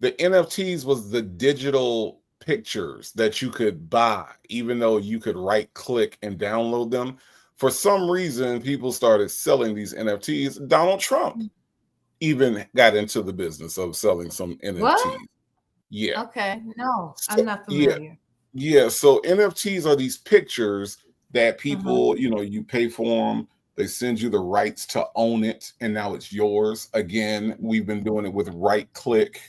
The NFTs was the digital pictures that you could buy, even though you could right click and download them. For some reason, people started selling these NFTs. Donald Trump even got into the business of selling some What? NFTs. Yeah. Okay. No, So, I'm not yeah. familiar. Yeah. So NFTs are these pictures that Uh-huh. people, you pay for them. They send you the rights to own it, and now it's yours. Again, we've been doing it with right click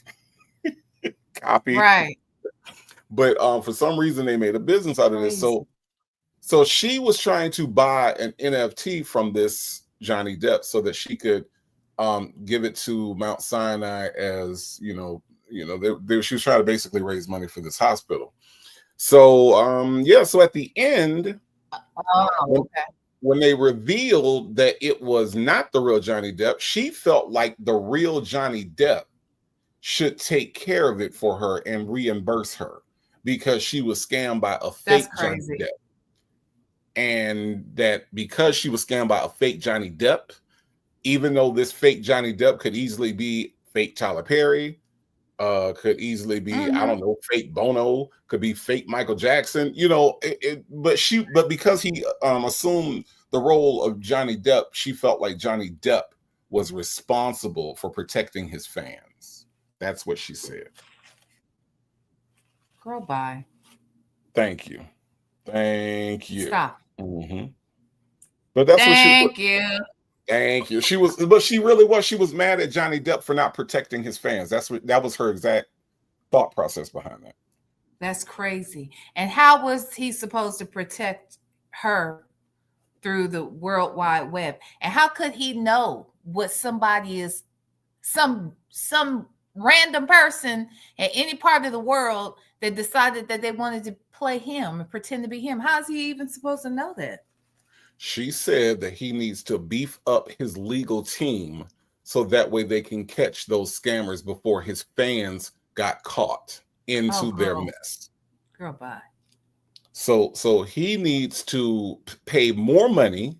copy, Right. but for some reason they made a business out of this. Crazy. So she was trying to buy an NFT from this Johnny Depp so that she could give it to Mount Sinai, as she was trying to basically raise money for this hospital. So yeah, so at the end, Oh, when okay. when they revealed that it was not the real Johnny Depp, she felt like the real Johnny Depp should take care of it for her and reimburse her, because she was scammed by a That's fake Johnny crazy. Depp. And that because she was scammed by a fake Johnny Depp, even though this fake Johnny Depp could easily be fake Tyler Perry, could easily be, I Mm-hmm. don't know, fake Bono, could be fake Michael Jackson, but because he assumed the role of Johnny Depp, she felt like Johnny Depp was responsible for protecting his fans. That's what she said. Girl, bye. Thank you. Thank you. Stop. Hmm. But that's what she. Thank you. Thank you. She was, but she really was. She was mad at Johnny Depp for not protecting his fans. That was her exact thought process behind that. That's crazy. And how was he supposed to protect her through the World Wide Web? And how could he know what somebody is, some random person at any part of the world that decided that they wanted to play him and pretend to be him? How is he even supposed to know that? She said that he needs to beef up his legal team so that way they can catch those scammers before his fans got caught Oh, into their girl, mess. girl, bye. So he needs to pay more money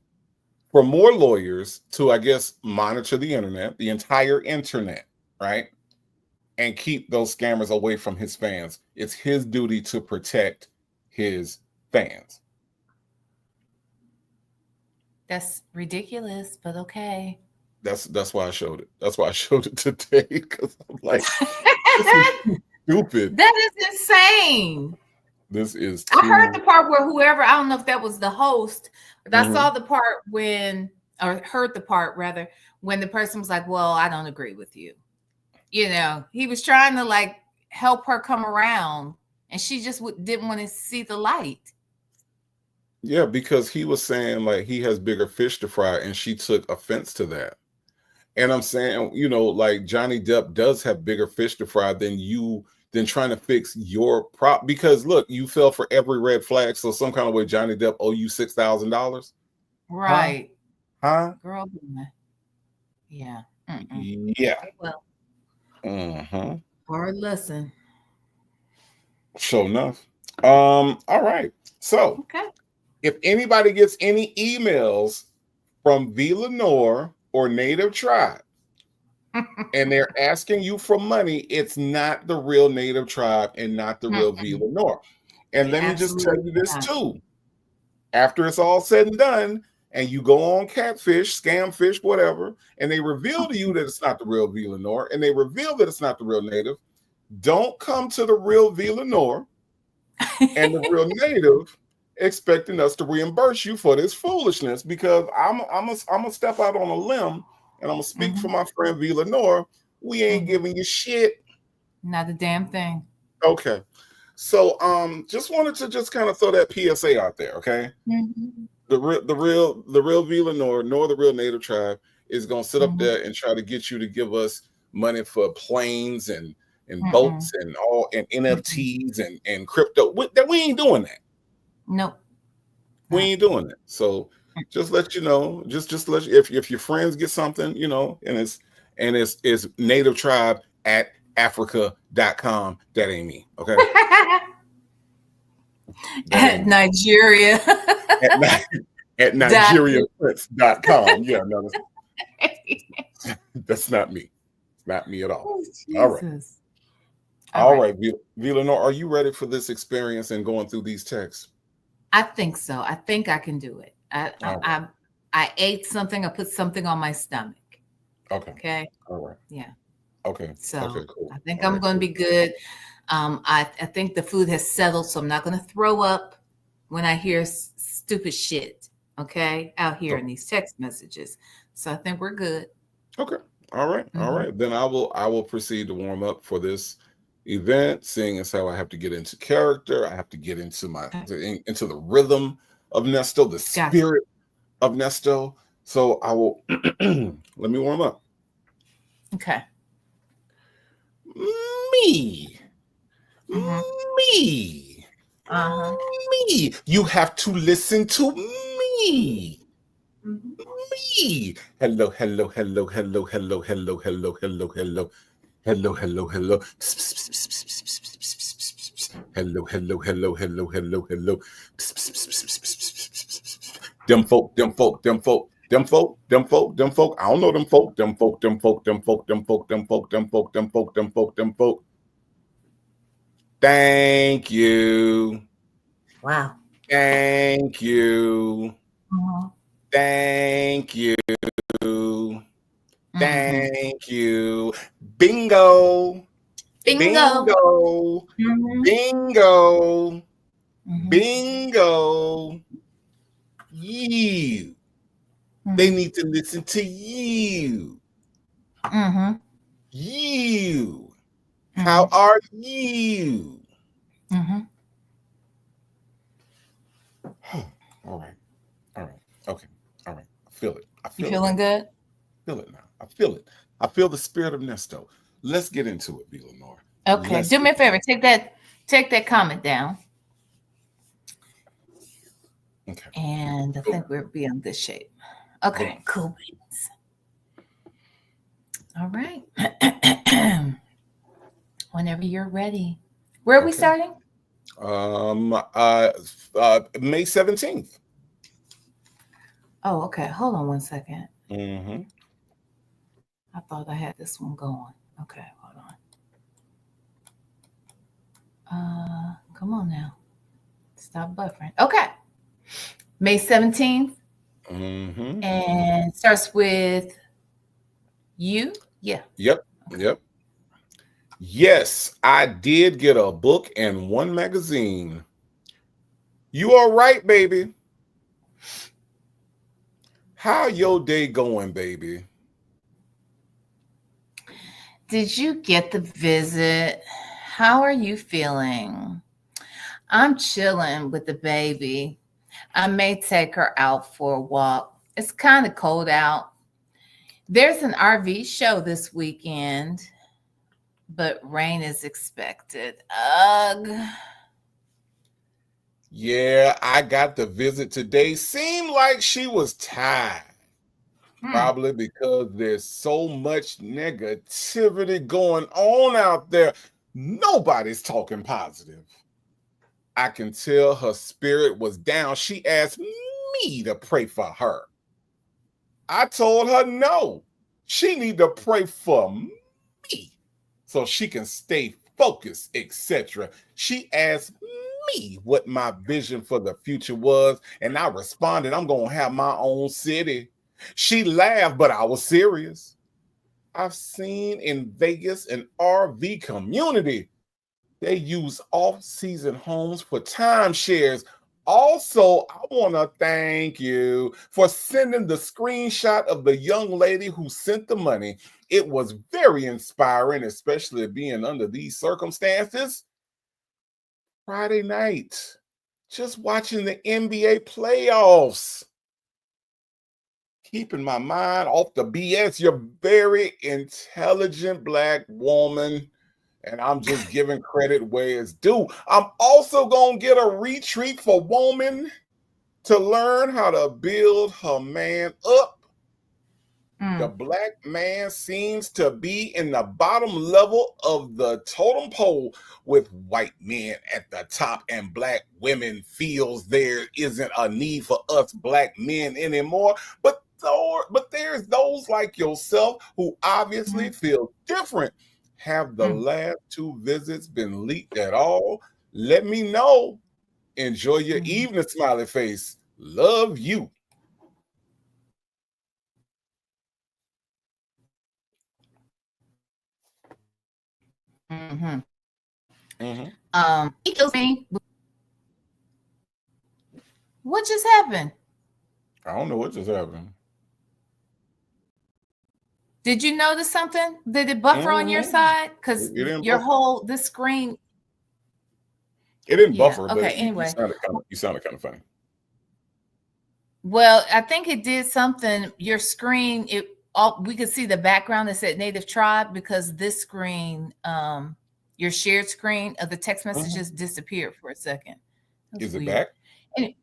for more lawyers to, I guess, monitor the internet, the entire internet, right? And keep those scammers away from his fans. It's his duty to protect his fans. That's ridiculous, but okay. That's why I showed it. That's why I showed it today because I'm like, this is stupid. That is insane. This is I heard too. the part where whoever, I don't know if that was the host, but I saw Mhm. the part when, or heard the part rather, when the person was like, well, I don't agree with you. You know, he was trying to like help her come around and she just didn't want to see the light. Yeah, because he was saying like he has bigger fish to fry, and she took offense to that. And I'm saying, like Johnny Depp does have bigger fish to fry than trying to fix your prop. Because look, you fell for every red flag, so some kind of way Johnny Depp owe you $6,000. Huh? Right. Huh? Girl. Yeah. Mm-mm. Yeah. Okay, well, Uh-huh. or listen. Sure enough. All right. So Okay. if anybody gets any emails from V. Lenore or Native Tribe and they're asking you for money, it's not the real Native Tribe and not the real V. Mm-mm. Lenore. And let me just tell Absolutely you this not. too. After it's all said and done, and you go on Catfish, Scamfish, whatever, and they reveal to you that it's not the real V. Lenore, and they reveal that it's not the real Native, don't come to the real V. Lenore and the real Native expecting us to reimburse you for this foolishness, because I'm gonna step out on a limb and I'm gonna speak for Mhm. my friend V. Lenore. We ain't Mhm. giving you shit. Not a damn thing. Okay. So just wanted to just kind of throw that PSA out there, okay? Mhm. The real V. Lenore, nor the real Native Tribe, is gonna sit up Mhm. there and try to get you to give us money for planes and boats Mm-mm. and all and Mm-mm. NFTs and crypto. We ain't doing that. Nope. We Not. ain't doing it. So just let you know, just let you, if your friends get something, and it's native tribe at africa.com, that ain't me. Okay. That At ain't me. Nigeria. At, at Dot. nigerianprince.com. Yeah, no, that's not me. It's not me at all. Oh, All right. Jesus. All All right. right, Villanor, are you ready for this experience and going through these texts? I think so. I think I can do it. I I All right. I, I ate something. I put something on my stomach. Okay. Okay. All right. Yeah. Okay. So Okay, cool. I think All I'm right, going to cool. be good. I think the food has settled, so I'm not going to throw up when I hear stupid shit. Okay, out here in So, these text messages. So I think we're good. okay. All right. All Hmm. right. Then I will proceed to warm up for this event, seeing as how I have to get into character. I have to get into into the rhythm of Nesto, the Gotcha. spirit of Nesto. So I will let me warm up. Okay. Me, Hmm. me, Uh-huh. me. You have to listen to me. Hmm. Me. Hello, hello, hello, hello, hello, hello, hello, hello, hello. Hello, hello, hello. Hello, hello, hello, hello, hello, hello. Them folk, them folk, them folk, them folk, them folk, them folk. I don't know them folk, them folk, them folk, them folk, them folk, them folk, them folk, them folk, them folk, them folk. Thank you. Wow. Thank you. Uh-huh. Thank you. Hmm. Thank you. Bingo. Bingo. Bingo. Hmm. Bingo. Hmm. Bingo. You. They Hmm. need to listen to you. Hmm. You. How Hmm. are you? Hmm. All right. All right. Okay. All right. I feel it. I You feel it now. feeling good? I feel it now. I feel it. I feel the spirit of Nesto. Let's get into it, B. Lenore. Okay. Let's Do me get a favor. Take that comment down. Okay. And I Go, think we're beyond this shape. go Okay, on. cool beans. All right. Whenever you're ready. Where are we Okay. starting? Um, May 17th. Oh, okay. Hold on one second. Mm-hmm. I thought I had this one going. Okay, hold on. Come on now. Stop buffering. Okay. May 17th Mm-hmm. and starts with you. Yeah. Yep. Okay. Yep. Yes, I did get a book and one magazine. You are right, baby. How your day going, baby? Did you get the visit? How are you feeling? I'm chilling with the baby. I may take her out for a walk. It's kind of cold out. There's an RV show this weekend, but rain is expected. Ugh. Yeah, I got the visit today. Seemed like she was tired. Hmm. Probably because there's so much negativity going on out there. Nobody's talking positive. I can tell her spirit was down. She asked me to pray for her. I told her no. She need to pray for me so she can stay focused, etc. She asked me what my vision for the future was, and I responded, I'm going to have my own city. She laughed, but I was serious. I've seen in Vegas an RV community. They use off-season homes for timeshares. Also, I want to thank you for sending the screenshot of the young lady who sent the money. It was very inspiring, especially being under these circumstances. Friday night, just watching the NBA playoffs, keeping my mind off the BS. You're very intelligent black woman, and I'm just giving credit where it's due. I'm also going to get a retreat for woman to learn how to build her man up. The Mm, black man seems to be in the bottom level of the totem pole, with white men at the top, and black women feels there isn't a need for us black men anymore. But there's those like yourself who obviously mm, feel different. Have the mm, last two visits been leaked at all? Let me know. Enjoy your mm, evening, smiley face. Love you. mhm. Mhm. He kills me. What just happened? I don't know what just happened. Did you notice something? Did it buffer on your Mhm. side? Because It didn't your buffer. whole this screen. It didn't Yeah. buffer, Okay. but you Anyway, sounded kind of funny. well, I think it did something. Your screen, it all we could see the background that said Native Tribe because this screen, your shared screen of the text Mhm. messages disappeared for a second. That's Is it weird. back?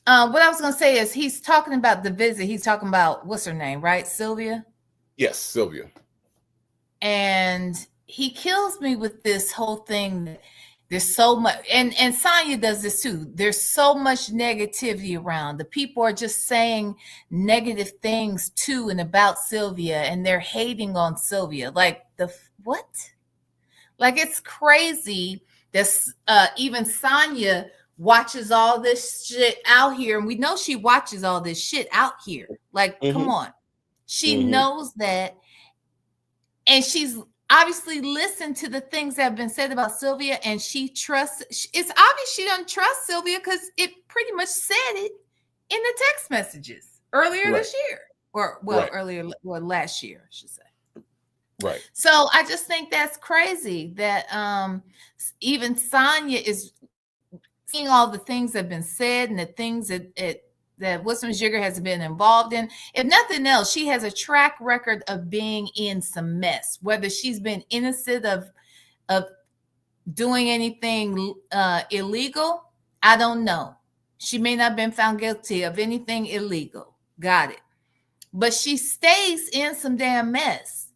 And what I was gonna say is he's talking about the visit. He's talking about what's her name, right? Sylvia. Yes, Sylvia. And he kills me with this whole thing that there's so much and Sonia does this too. There's so much negativity around. The people are just saying negative things to and about Sylvia and they're hating on Sylvia. Like the what? Like it's crazy that even Sonia watches all this shit out here and we know she watches all this shit out here. Like come Mhm. on. She Mhm. knows that and she's obviously listened to the things that have been said about Sylvia, and she trusts. It's obvious she doesn't trust Sylvia because it pretty much said it in the text messages earlier Right. this year, or well, Right. earlier, well, last year, I should say. Right. So I just think that's crazy that even Sonya is seeing all the things that have been said and the things that Wisdom Jigger has been involved in. If nothing else, she has a track record of being in some mess, whether she's been innocent of doing anything illegal. I don't know. She may not have been found guilty of anything illegal. Got it. But she stays in some damn mess.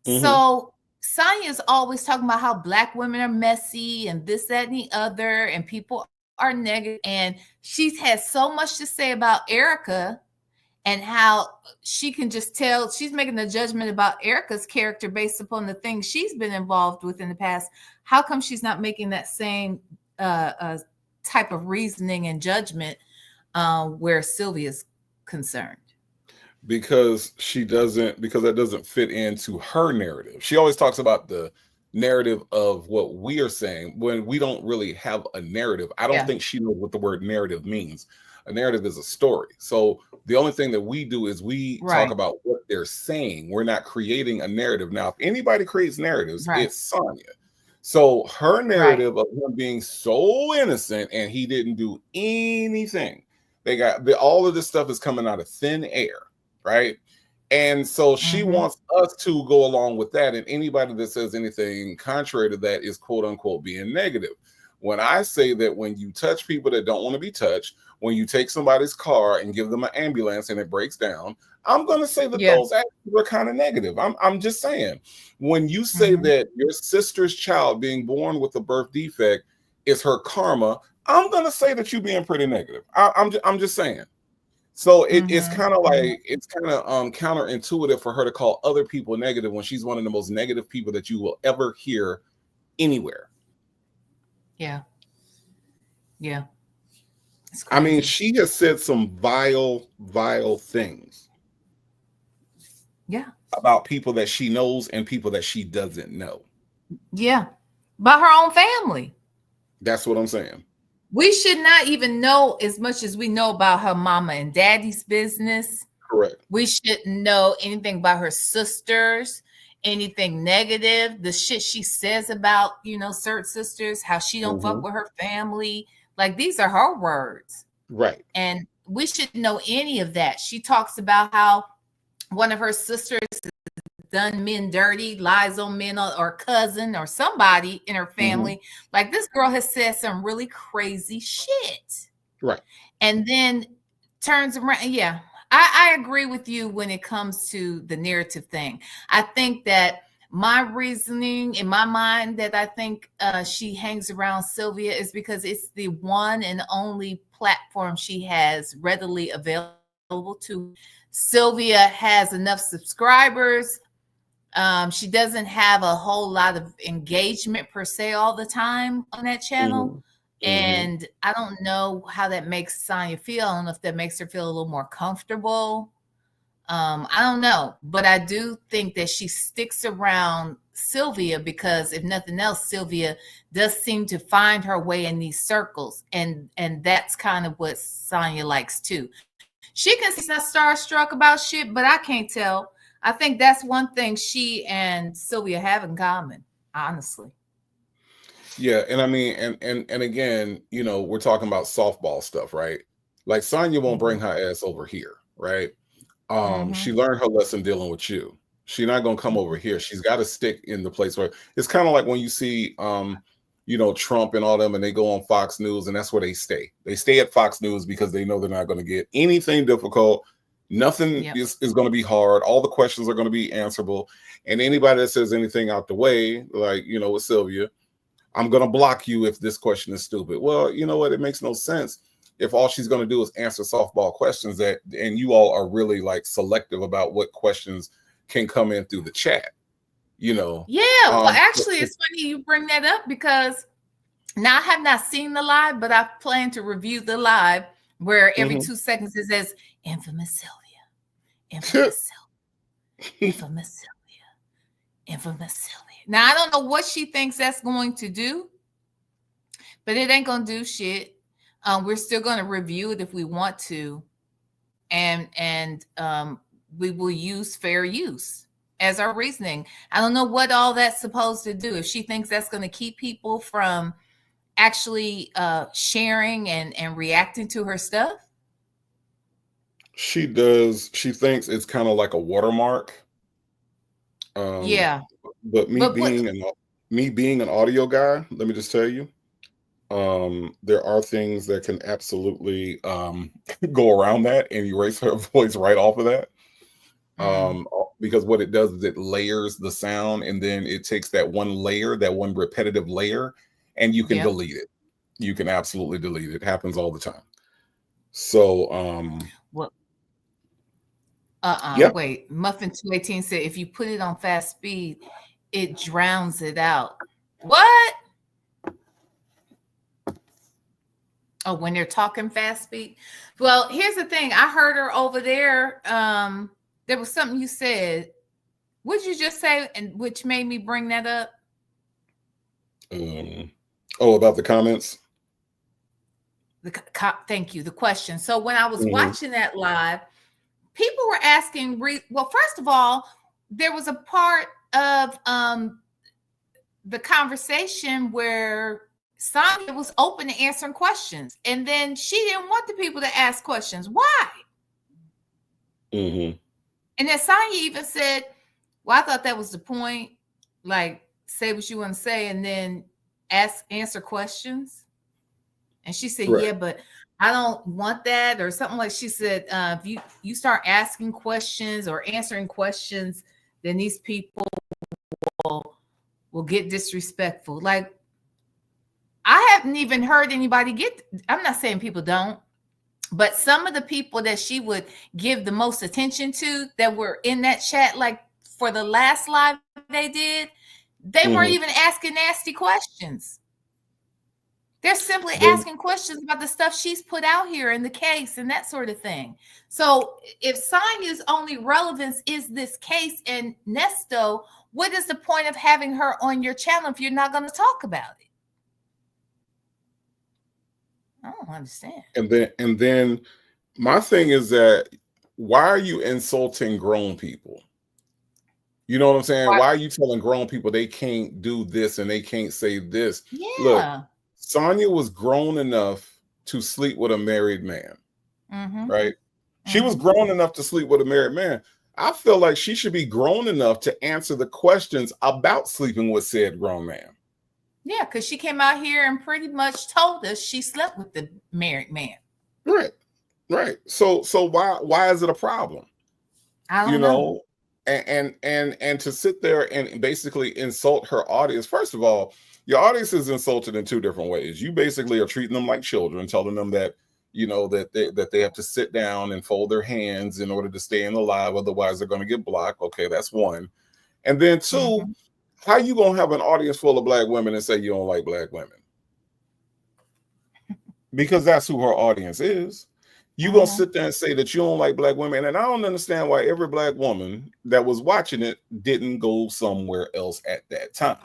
Mm-hmm. So Sonia's always talking about how black women are messy and this, that, and the other, and people are negative. And she's had so much to say about Erica and how she can just tell she's making a judgment about Erica's character based upon the things she's been involved with in the past. How come she's not making that same type of reasoning and judgment where Sylvia's concerned? Because because that doesn't fit into her narrative. She always talks about the narrative of what we are saying when we don't really have a narrative. I don't Yeah. think she knows what the word narrative means. A narrative is a story. So the only thing that we do is we talk Right. about what they're saying. We're not creating a narrative. Now, if anybody creates narratives, Right. it's Sonya. So her Right. narrative of him being so innocent and he didn't do anything. All of this stuff is coming out of thin air, right? And so she Mm-hmm. wants us to go along with that. And anybody that says anything contrary to that is quote unquote being negative. When I say that when you touch people that don't want to be touched, when you take somebody's car and give them an ambulance and it breaks down, I'm going to say that Yeah. those actions are kind of negative. I'm just saying, when you say Mm-hmm. that your sister's child being born with a birth defect is her karma, I'm going to say that you're being pretty negative. I'm just saying. So it's Mm-hmm. kind of Mm-hmm. like it's kind of counterintuitive for her to call other people negative when she's one of the most negative people that you will ever hear anywhere. Yeah. Yeah. It's I mean, crazy. she has said some vile things Yeah. about people that she knows and people that she doesn't know. Yeah. By her own family. That's what I'm saying. We should not even know as much as we know about her mama and daddy's business. Correct. We shouldn't know anything about her sisters, anything negative, the shit she says about, certain sisters, how she don't Hmm. fuck with her family. Like these are her words. Right. And we shouldn't know any of that. She talks about how one of her sisters done men dirty, lies on men or cousin or somebody in her Hmm. family. Like this girl has said some really crazy shit. Right. And then turns around. Yeah, I agree with you when it comes to the narrative thing. I think that my reasoning in my mind that I think she hangs around Sylvia is because it's the one and only platform she has readily available to her. Sylvia has enough subscribers. She doesn't have a whole lot of engagement per se all the time on that channel. Hmm. Hmm. And I don't know how that makes Sonya feel. I don't know if that makes her feel a little more comfortable. I don't know. But I do think that she sticks around Sylvia because if nothing else, Sylvia does seem to find her way in these circles. And that's kind of what Sonya likes too. She can say she's not starstruck about shit, but I can't tell. I think that's one thing she and Sylvia have in common, honestly. Yeah, and I mean, and again, we're talking about softball stuff, right? Like Sonya won't Mm-hmm. bring her ass over here, right? Mm-hmm. She learned her lesson dealing with you. She's not gonna come over Mm-hmm. here. She's got to stick in the place where it's kind of like when you see Trump and all them and they go on Fox News and that's where they stay. They stay at Fox News because they know they're not gonna get anything difficult. Nothing Yep. is going to be hard. All the questions are going to be answerable. And anybody that says anything out the way, like, with Sylvia, I'm going to block you if this question is stupid. Well, you know what? It makes no sense if all she's going to do is answer softball questions and you all are really like selective about what questions can come in through the chat, you know. Yeah. Well, actually, it's funny you bring that up because now I have not seen the live, but I plan to review the live where every Mhm. 2 seconds it says infamous Sylvia, infamous Sylvia, infamous Sylvia, infamous Sylvia. Now I don't know what she thinks that's going to do, but it ain't gonna do shit. We're still gonna review it if we want to, and we will use fair use as our reasoning. I don't know what all that's supposed to do. If she thinks that's going to keep people from actually sharing and reacting to her stuff. She does. She thinks it's kind of like a watermark. Um, Yeah, but but what? me being an audio guy, let me just tell you, There are things that can absolutely go around that and erase her voice right off of that. Mm, Because what it does is it layers the sound, and then it takes that one layer, that one repetitive layer, and you can yep. delete it. You can absolutely delete it. It happens all the time. So Well, yeah. wait. Muffin 218 said if you put it on fast speed, it drowns it out. What? Oh, when they're talking fast speed. Well, here's the thing. I heard her over there. There was something you said. What did you just say? And which made me bring that up. Um, oh, about the comments. Thank you. The question. So when I was Hmm. watching that live, people were asking. Well, first of all, there was a part of the conversation where Sonia was open to answering questions, and then she didn't want the people to ask questions. Why? Hmm. And then Sonya even said, "Well, I thought that was the point. Like, say what you want to say, and then answer questions." And she said, Right. "Yeah, but I don't want that," or something like. She said, "If you start asking questions or answering questions, then these people will get disrespectful." Like, I haven't even heard anybody get. I'm not saying people don't, but some of the people that she would give the most attention to that were in that chat, like for the last live they did, they weren't even Hmm. asking nasty questions. They're simply They, asking questions about the stuff she's put out here in the case and that sort of thing. So if Sonia's only relevance is this case and Nesto, what is the point of having her on your channel if you're not going to talk about it? I don't understand. and then my thing is that, why are you insulting grown people? You know what I'm saying? Why? Why are you telling grown people they can't do this and they can't say this? Look, Yeah. Sonia was grown enough to sleep with a married man, Mm-hmm. right? She was Mm-hmm. grown enough to sleep with a married man. I feel like she should be grown enough to answer the questions about sleeping with said grown man. Yeah, because she came out here and pretty much told us she slept with the married man. Right. Right. So why is it a problem? I You don't know. know, and to sit there and basically insult her audience. First of all, your audience is insulted in two different ways. You basically are treating them like children, telling them that, that they have to sit down and fold their hands in order to stay in the live, otherwise they're going to get blocked. Okay, that's one. And then two, Mm-hmm. how you gonna have an audience full of black women and say you don't like black women? Because that's who her audience is. You gonna Mm-hmm. sit there and say that you don't like black women, and I don't understand why every black woman that was watching it didn't go somewhere else at that time.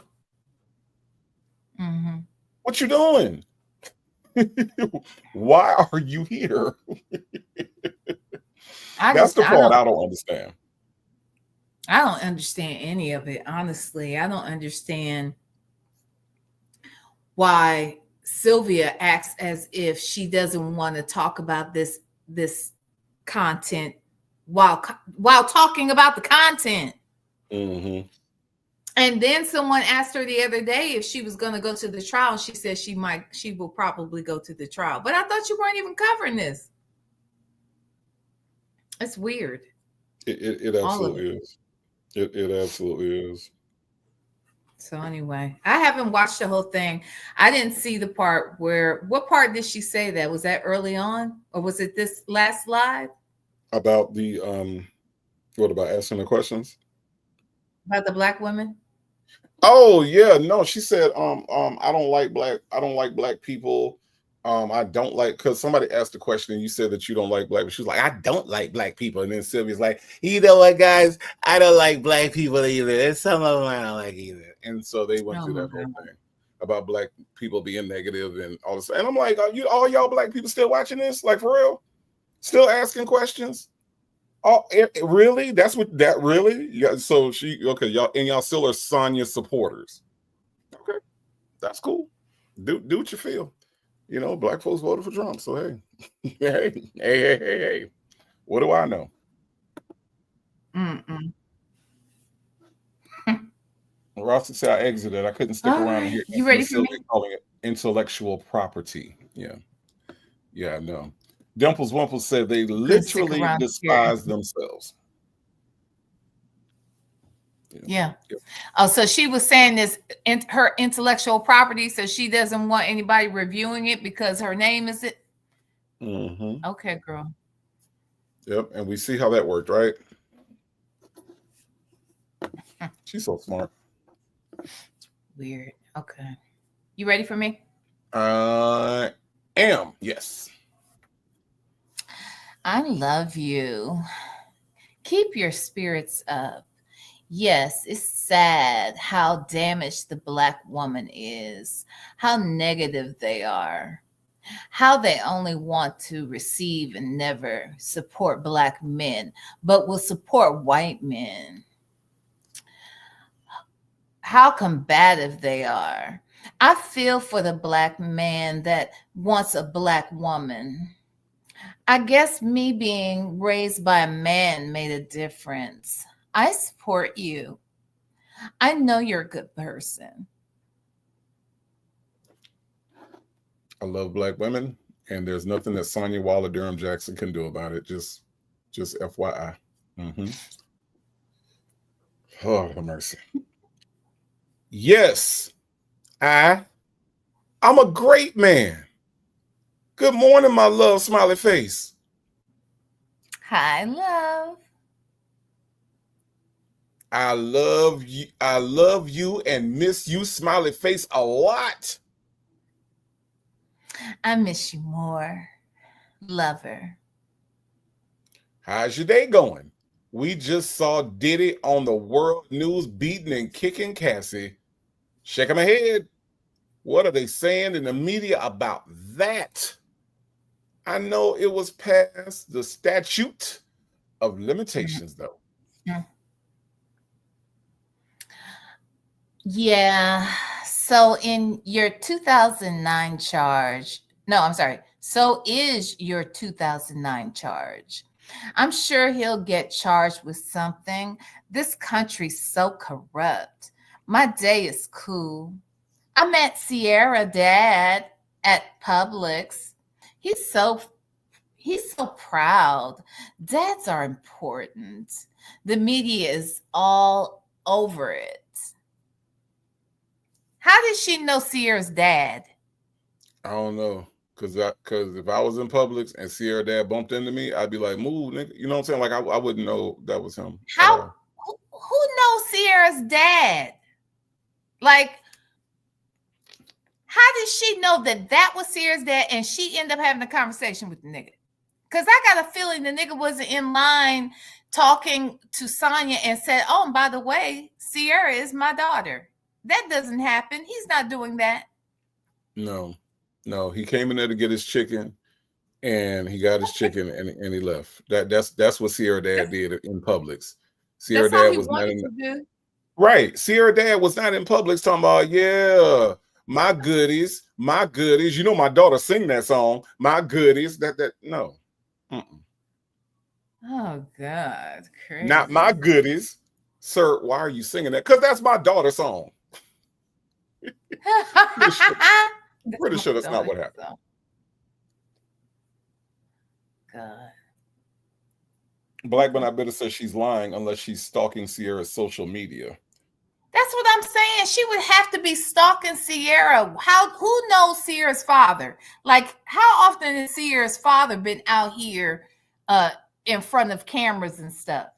Mm-hmm. What you doing? Why are you here? I That's just the part I don't understand. I don't understand any of it, honestly. I don't understand why Sylvia acts as if she doesn't want to talk about this content while talking about the content. Hmm. And then someone asked her the other day if she was going to go to the trial. She said she will probably go to the trial. But I thought you weren't even covering this. It's weird. It All of it. absolutely is. It absolutely is. So anyway, I haven't watched the whole thing. I didn't see the part where what part did she say that? Was that early on? Or was it this last live? About the what about asking the questions? About the black women? Oh yeah, no. She said, I don't like black people. I don't like, because somebody asked the question and you said that you don't like black people. She was like, I don't like black people. And then Sylvia's like, you know what, guys? I don't like black people either. There's some of them I don't like either. And so they went Oh through my that whole God. thing about black people being negative and all this. And I'm like, are you all y'all black people still watching this? Like, for real? Still asking questions? Oh, really? That's what that really? Yeah. So she, okay, y'all still are Sonya supporters. Okay, that's cool. Do what you feel. Black folks voted for Trump, so hey, hey. What do I know? Mm-mm. Rossi said I exited. I couldn't stick All around and right. hear You ready Infamous for me? Sylvia calling it intellectual property. Yeah. Yeah, no. Dimples Wimples said they Couldn't stick literally around here. despise themselves. Yeah. Yeah. Yep. Oh, so she was saying this her intellectual property, so she doesn't want anybody reviewing it because her name is it. Mm-hmm. Okay, girl. Yep. And we see how that worked, right? She's so smart. Weird. Okay. You ready for me? I am. Yes. I love you. Keep your spirits up. Yes, it's sad how damaged the Black woman is, how negative they are, how they only want to receive and never support Black men, but will support white men. How combative they are. I feel for the Black man that wants a Black woman. I guess me being raised by a man made a difference. I support you. I know you're a good person. I love Black women, and there's nothing that Sonia Waller Durham Jackson can do about it. Just FYI. Mm-hmm. Oh, the mercy. Yes, I. I'm a great man. Good morning, my love, smiley face. Hi, love. I love you. I love you and miss you, smiley face, a lot. I miss you more. Lover. How's your day going? We just saw Diddy on the world news beating and kicking Cassie. Shaking my head. What are they saying in the media about that? I know it was past the statute of limitations, though. Mm. Yeah. So in your 2009 charge, no, I'm sorry. So is your 2009 charge. I'm sure he'll get charged with something. This country's so corrupt. My day is cool. I met Sierra dad at Publix. He's so he's so proud. Dads are important. The media is all over it. How did she know Sierra's dad? I don't know. Cause if I was in Publix and Sierra dad bumped into me, I'd be like, move, nigga. You know what I'm saying? Like I wouldn't know that was him at How all. who knows Sierra's dad? Like, how did she know that that was Sierra's dad and she ended up having a conversation with the nigga? Because I got a feeling the nigga wasn't in line talking to Sonia and said, oh, and by the way, Sierra is my daughter. That doesn't happen. He's not doing that. No. No, he came in there to get his chicken and he got his chicken and he left. That's what Sierra dad did in Publix. Sierra That's all dad he was not wanted in to do. right. Sierra dad was not in Publix talking about, yeah, my goodies, my goodies. You know my daughter sing that song, my goodies. That no. Mm-mm. Oh God, Not my crazy. goodies. Sir, why are you singing that? Because that's my daughter's song. Pretty sure, pretty sure that's not what happened. God. Black Man I Better says she's lying unless she's stalking Sierra's social media. That's what I'm saying. She would have to be stalking Sierra. Who knows Sierra's father? Like, how often has Sierra's father been out here in front of cameras and stuff?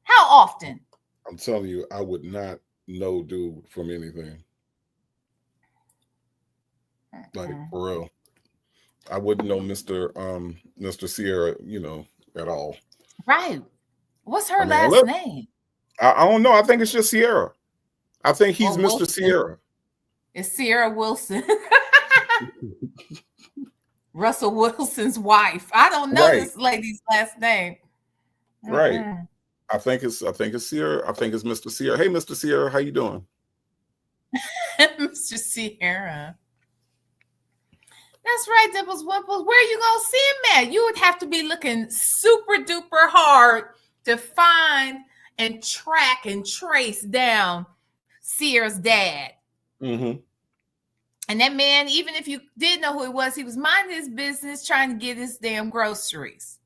How often? I'm telling you, I would not know dude from anything. Like for real. I wouldn't know Mr. Sierra, at all. Right. What's I her mean, last name? I don't know. I think it's just Sierra. I think he's Or Mr. Wilson. Sierra. It's Sierra Wilson. Russell Wilson's wife. I don't know Right. this lady's last name. Right. I think it's Sierra. I think it's Mr. Sierra. Hey, Mr. Sierra, how you doing? Mr. Sierra. That's right, Dimples Wimples. Where are you gonna see him at? You would have to be looking super duper hard to find and track and trace down Sierra's dad. Mm-hmm. And that man, even if you did know who he was minding his business, trying to get his damn groceries.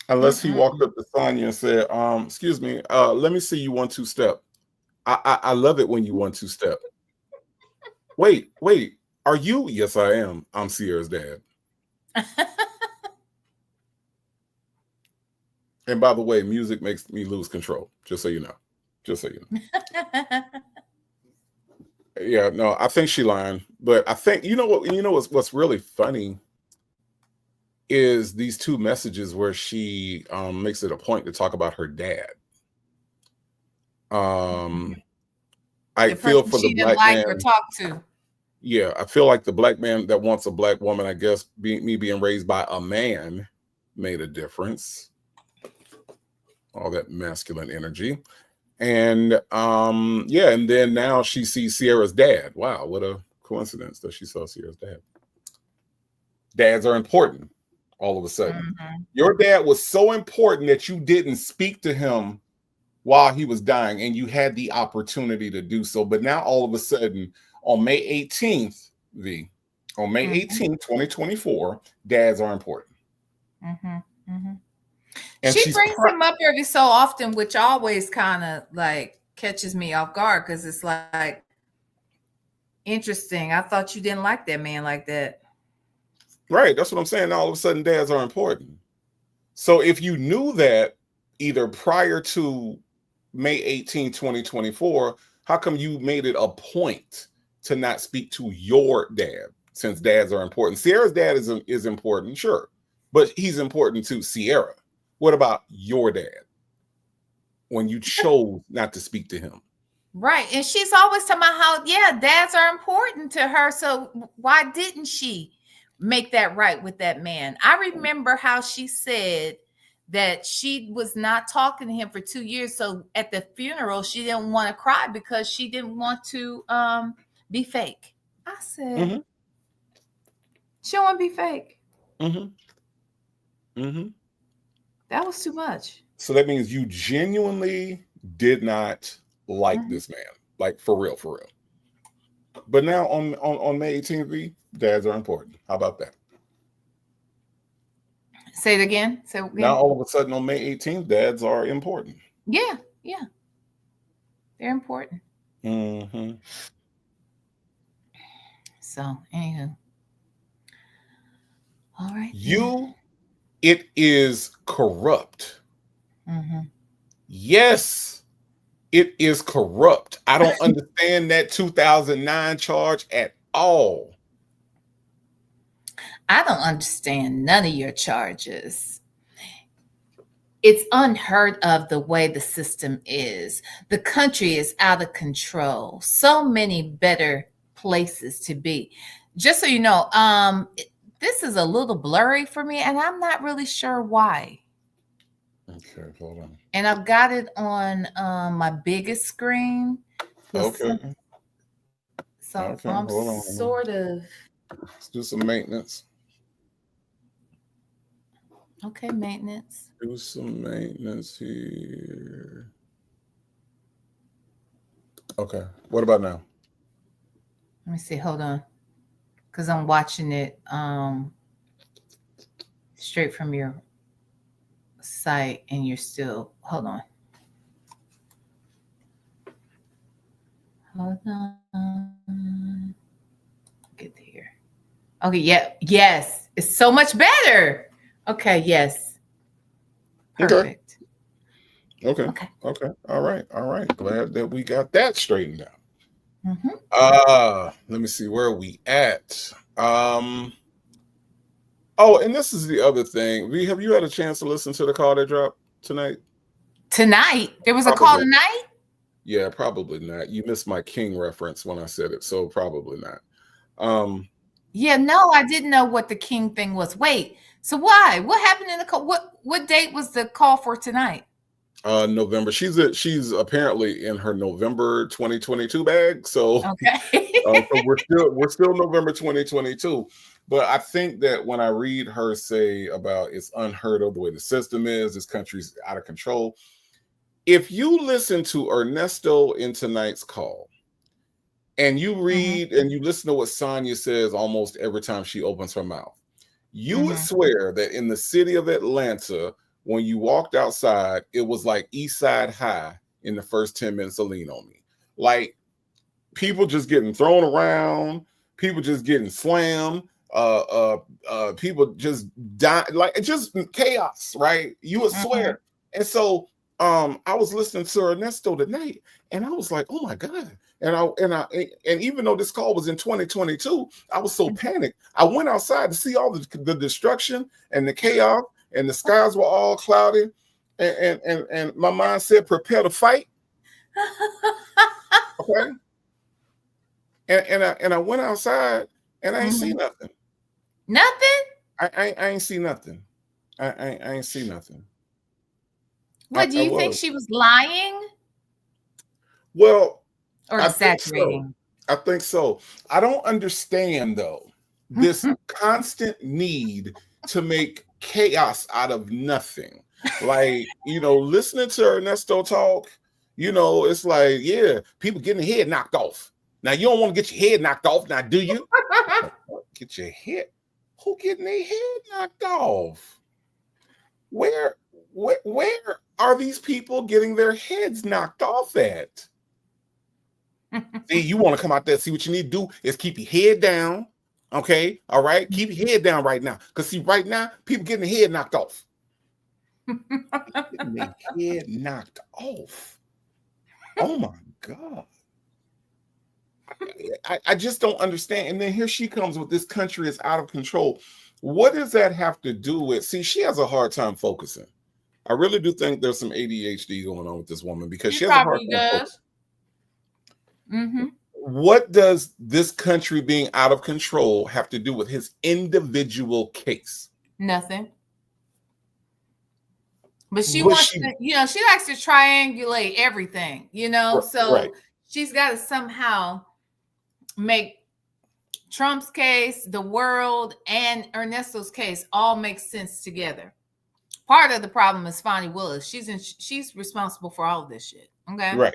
Unless he walked Mm-mm. up to Sonia and said, excuse me, let me see you 1-2 step. I love it when you 1-2 step. Wait, are you? Yes, I am. I'm Sierra's dad. And by the way, music makes me lose control, just so you know. Just so you know. Yeah, no, I think she lying. But I think what's really funny is these two messages where she makes it a point to talk about her dad. I The feel person for the she didn't black like or man. talk to. Yeah, I feel like the black man that wants a black woman, I guess me being raised by a man made a difference. All that masculine energy. And yeah, and then now she sees Sierra's dad. Wow, what a coincidence that she saw Sierra's dad. Dads are important all of a sudden. Mm-hmm. Your dad was so important that you didn't speak to him while he was dying, and you had the opportunity to do so. But now all of a sudden, on May 18th, on May Mm-hmm. 18th, 2024, dads are important. Mm-hmm. Mm-hmm. And She she's brings him up every so often, which always kind of like catches me off guard because it's like interesting. I thought you didn't like that man like that. right. That's what I'm saying. All of a sudden, dads are important. So if you knew that either prior to May 18, 2024, how come you made it a point to not speak to your dad since dads are important? Sierra's dad is important, sure, but he's important to Sierra. What about your dad when you chose not to speak to him? Right. And she's always talking about how, yeah, dads are important to her. So why didn't she make that right with that man? I remember how she said that she was not talking to him for 2 years. So at the funeral, she didn't want to cry because she didn't want to be fake. I said, Mm-hmm. she don't want to be fake. Mm-hmm. Mm-hmm. That was too much. So that means you genuinely did not like Mhm. this man, like for real, for real. But now on May 18th, dads are important. How about that? Say it again. Say it Now again. all of a sudden on May 18th, dads are important. Yeah. Yeah. They're important. Mm-hmm. So, anywho. All right then. It is corrupt. Mm-hmm. Yes, it is corrupt. I don't understand that 2009 charge at all. I don't understand none of your charges. It's unheard of the way the system is. The country is out of control. So many better places to be. Just so you know, this is a little blurry for me, and I'm not really sure why. Okay, hold on. And I've got it on my biggest screen. Okay, So okay, I'm hold on. sort of Let's do some maintenance. okay, maintenance. Do some maintenance here. Okay, what about now? Let me see. Hold on. Because I'm watching it straight from your site and you're still hold on. Hold on. Get here. Okay, yeah, yes. It's so much better. Okay, yes. Okay, Perfect. okay, Okay. okay. All right, all right. Glad that we got that straightened out. Mm-hmm. Let me see where are we at. Oh, and this is the other thing. Have you had a chance to listen to the call that dropped tonight? Tonight. There was a call Probably. tonight? Yeah, probably not. You missed my King reference when I said it, so probably not. Um, Yeah, no, I didn't know what the king thing was. Wait, so why? What happened in the call? What date was the call for tonight? November. She's apparently in her November 2022 bag. So, Okay. so we're still November 2022. But I think that when I read her say about it's unheard of the way the system is, this country's out of control, if you listen to Ernesto in tonight's call, and you Mhm. read and you listen to what Sonia says almost every time she opens her mouth, you would Mhm. swear that in the city of Atlanta, when you walked outside, it was like East Side High in the first 10 minutes of Lean on Me. Like people just getting thrown around, people just getting slammed, people just die, like it's just chaos, right? You would Mhm. swear. And so I was listening to Ernesto tonight, and I was like, oh my God. And even though this call was in 2022, I was so panicked. I went outside to see all the destruction and the chaos, and the skies were all cloudy. And my mind said, prepare to fight. Okay. And I went outside and I ain't see Mhm. nothing. Nothing? I ain't see nothing. I ain't see nothing. What, do I you think was. she was lying Well, or I think so. exaggerating? I think so. I don't understand though this constant need to make chaos out of nothing. Like, listening to Ernesto talk, it's like, yeah, people getting their head knocked off. Now you don't want to get your head knocked off, now do you? Like, what? Get your head? Who getting their head knocked off? Where, where are these people getting their heads knocked off at? See, you want to come out there, see what you need to do is keep your head down. Okay. All right. Keep your head down right now. Because see, right now, people getting their head knocked off. Getting their head knocked off. Oh my God. I just don't understand. And then here she comes with this country is out of control. What does that have to do with? See, she has a hard time focusing. I really do think there's some ADHD going on with this woman because She she has a hard probably time focusing. does. Mhm. What does this country being out of control have to do with his individual case? Nothing. But she Was wants she to, she likes to triangulate everything, right? so she's got to somehow make Trump's case, the world, and Ernesto's case all make sense together. Part of the problem is Fonnie Willis. She's responsible for all of this shit. Okay. Right.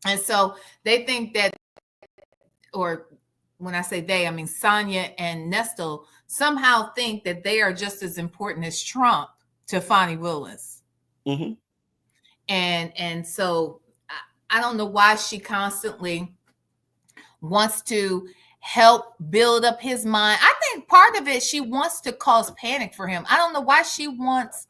And so they think that, or when I say they, I mean Sonia and Nesto somehow think that they are just as important as Trump to Fonnie Willis. Mm-hmm. And so I don't know why she constantly wants to help build up his mind. I think part of it, she wants to cause panic for him. I don't know why she wants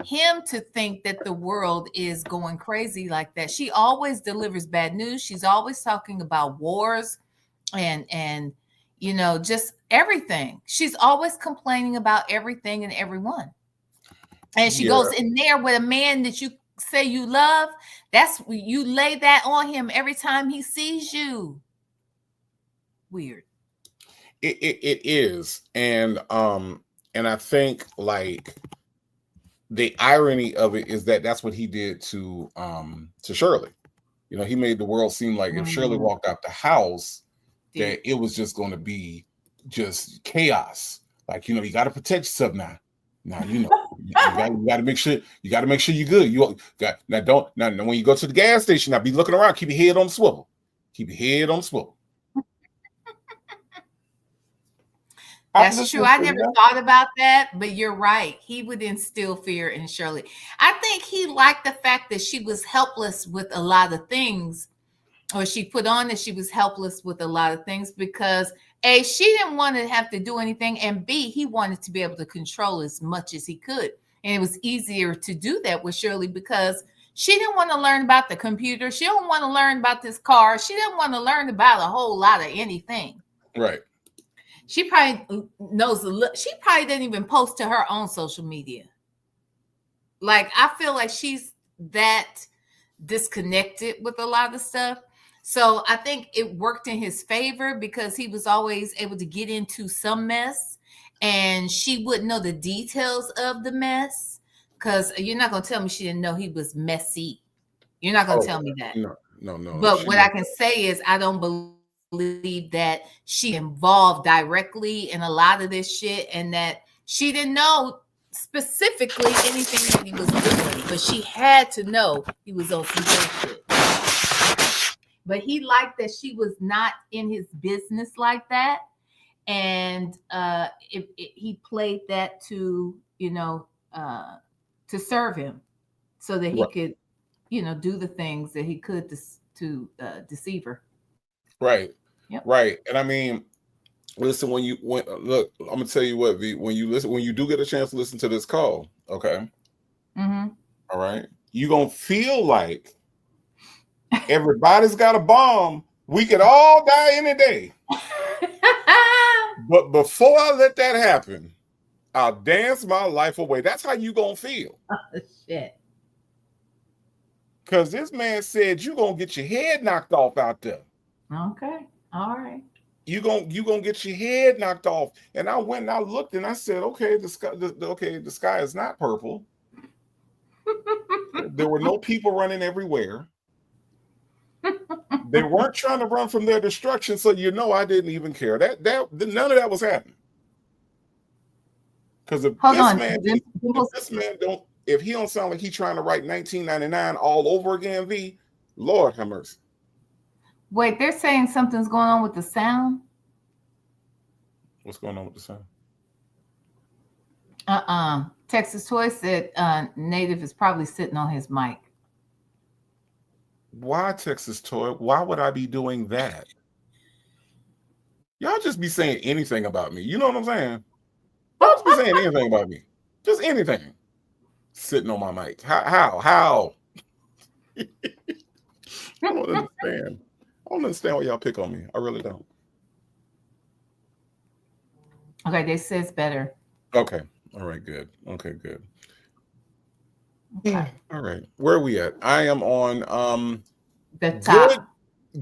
him to think that the world is going crazy like that. She always delivers bad news. She's always talking about wars and just everything. She's always complaining about everything and everyone. And she Yeah. goes in there with a man that you say you love. That's, you lay that on him every time he sees you. Weird. It is, and I think like the irony of it is that that's what he did to Shirley. He made the world seem like if Shirley Mm, walked out the house, did. that it was just going to be just chaos. Like, you got to protect yourself now. Now, you got to make sure you're good. You got now don't now when you go to the gas station, now be looking around, keep your head on the swivel. Keep your head on the swivel. I That's just true. I you never know, thought about that, but you're right. He would instill fear in Shirley. I think he liked the fact that she was helpless with a lot of things, or she put on that she was helpless with a lot of things because A, she didn't want to have to do anything, and B, he wanted to be able to control as much as he could. And it was easier to do that with Shirley because she didn't want to learn about the computer. She didn't want to learn about this car. She didn't want to learn about a whole lot of anything. right. She probably knows she probably didn't even post to her own social media. Like, I feel like she's that disconnected with a lot of stuff. So I think it worked in his favor because he was always able to get into some mess and she wouldn't know the details of the mess. Because you're not going to tell me she didn't know he was messy. You're not going to Oh tell me that. no. But what I can say is I don't believe that she involved directly in a lot of this shit and that she didn't know specifically anything that he was doing, but she had to know he was on some bullshit. But he liked that she was not in his business like that, and he played that to to serve him, so that he Right. could do the things that he could to deceive her. Right. Yep. Right. And I mean, listen, look, I'm gonna tell you what, V, when you do get a chance to listen to this call, okay, Mm-hmm. all right, you gonna feel like everybody's got a bomb. We could all die any day. But before I let that happen, I'll dance my life away. That's how you gonna feel. Oh, shit. Because this man said you gonna get your head knocked off out there. Okay. All right. You gonna get your head knocked off. And I went and I looked and I said, okay, the sky is not purple. There were no people running everywhere. They weren't trying to run from their destruction, so I didn't even care. That none of that was happening. Because Hold on. if he don't sound like he's trying to write 1999 all over again, V, Lord have mercy. Wait, they're saying something's going on with the sound? What's going on with the sound? Texas Toy said Native is probably sitting on his mic. Why, Texas Toy? Why would I be doing that? Y'all just be saying anything about me. You know what I'm saying? Y'all just be saying anything about me. Just anything. Sitting on my mic. How? I don't understand. I don't understand why y'all pick on me. I really don't. Okay, they say it's better. Okay. All right, good. Okay, good. Okay. All right. Where are we at? I am on The top.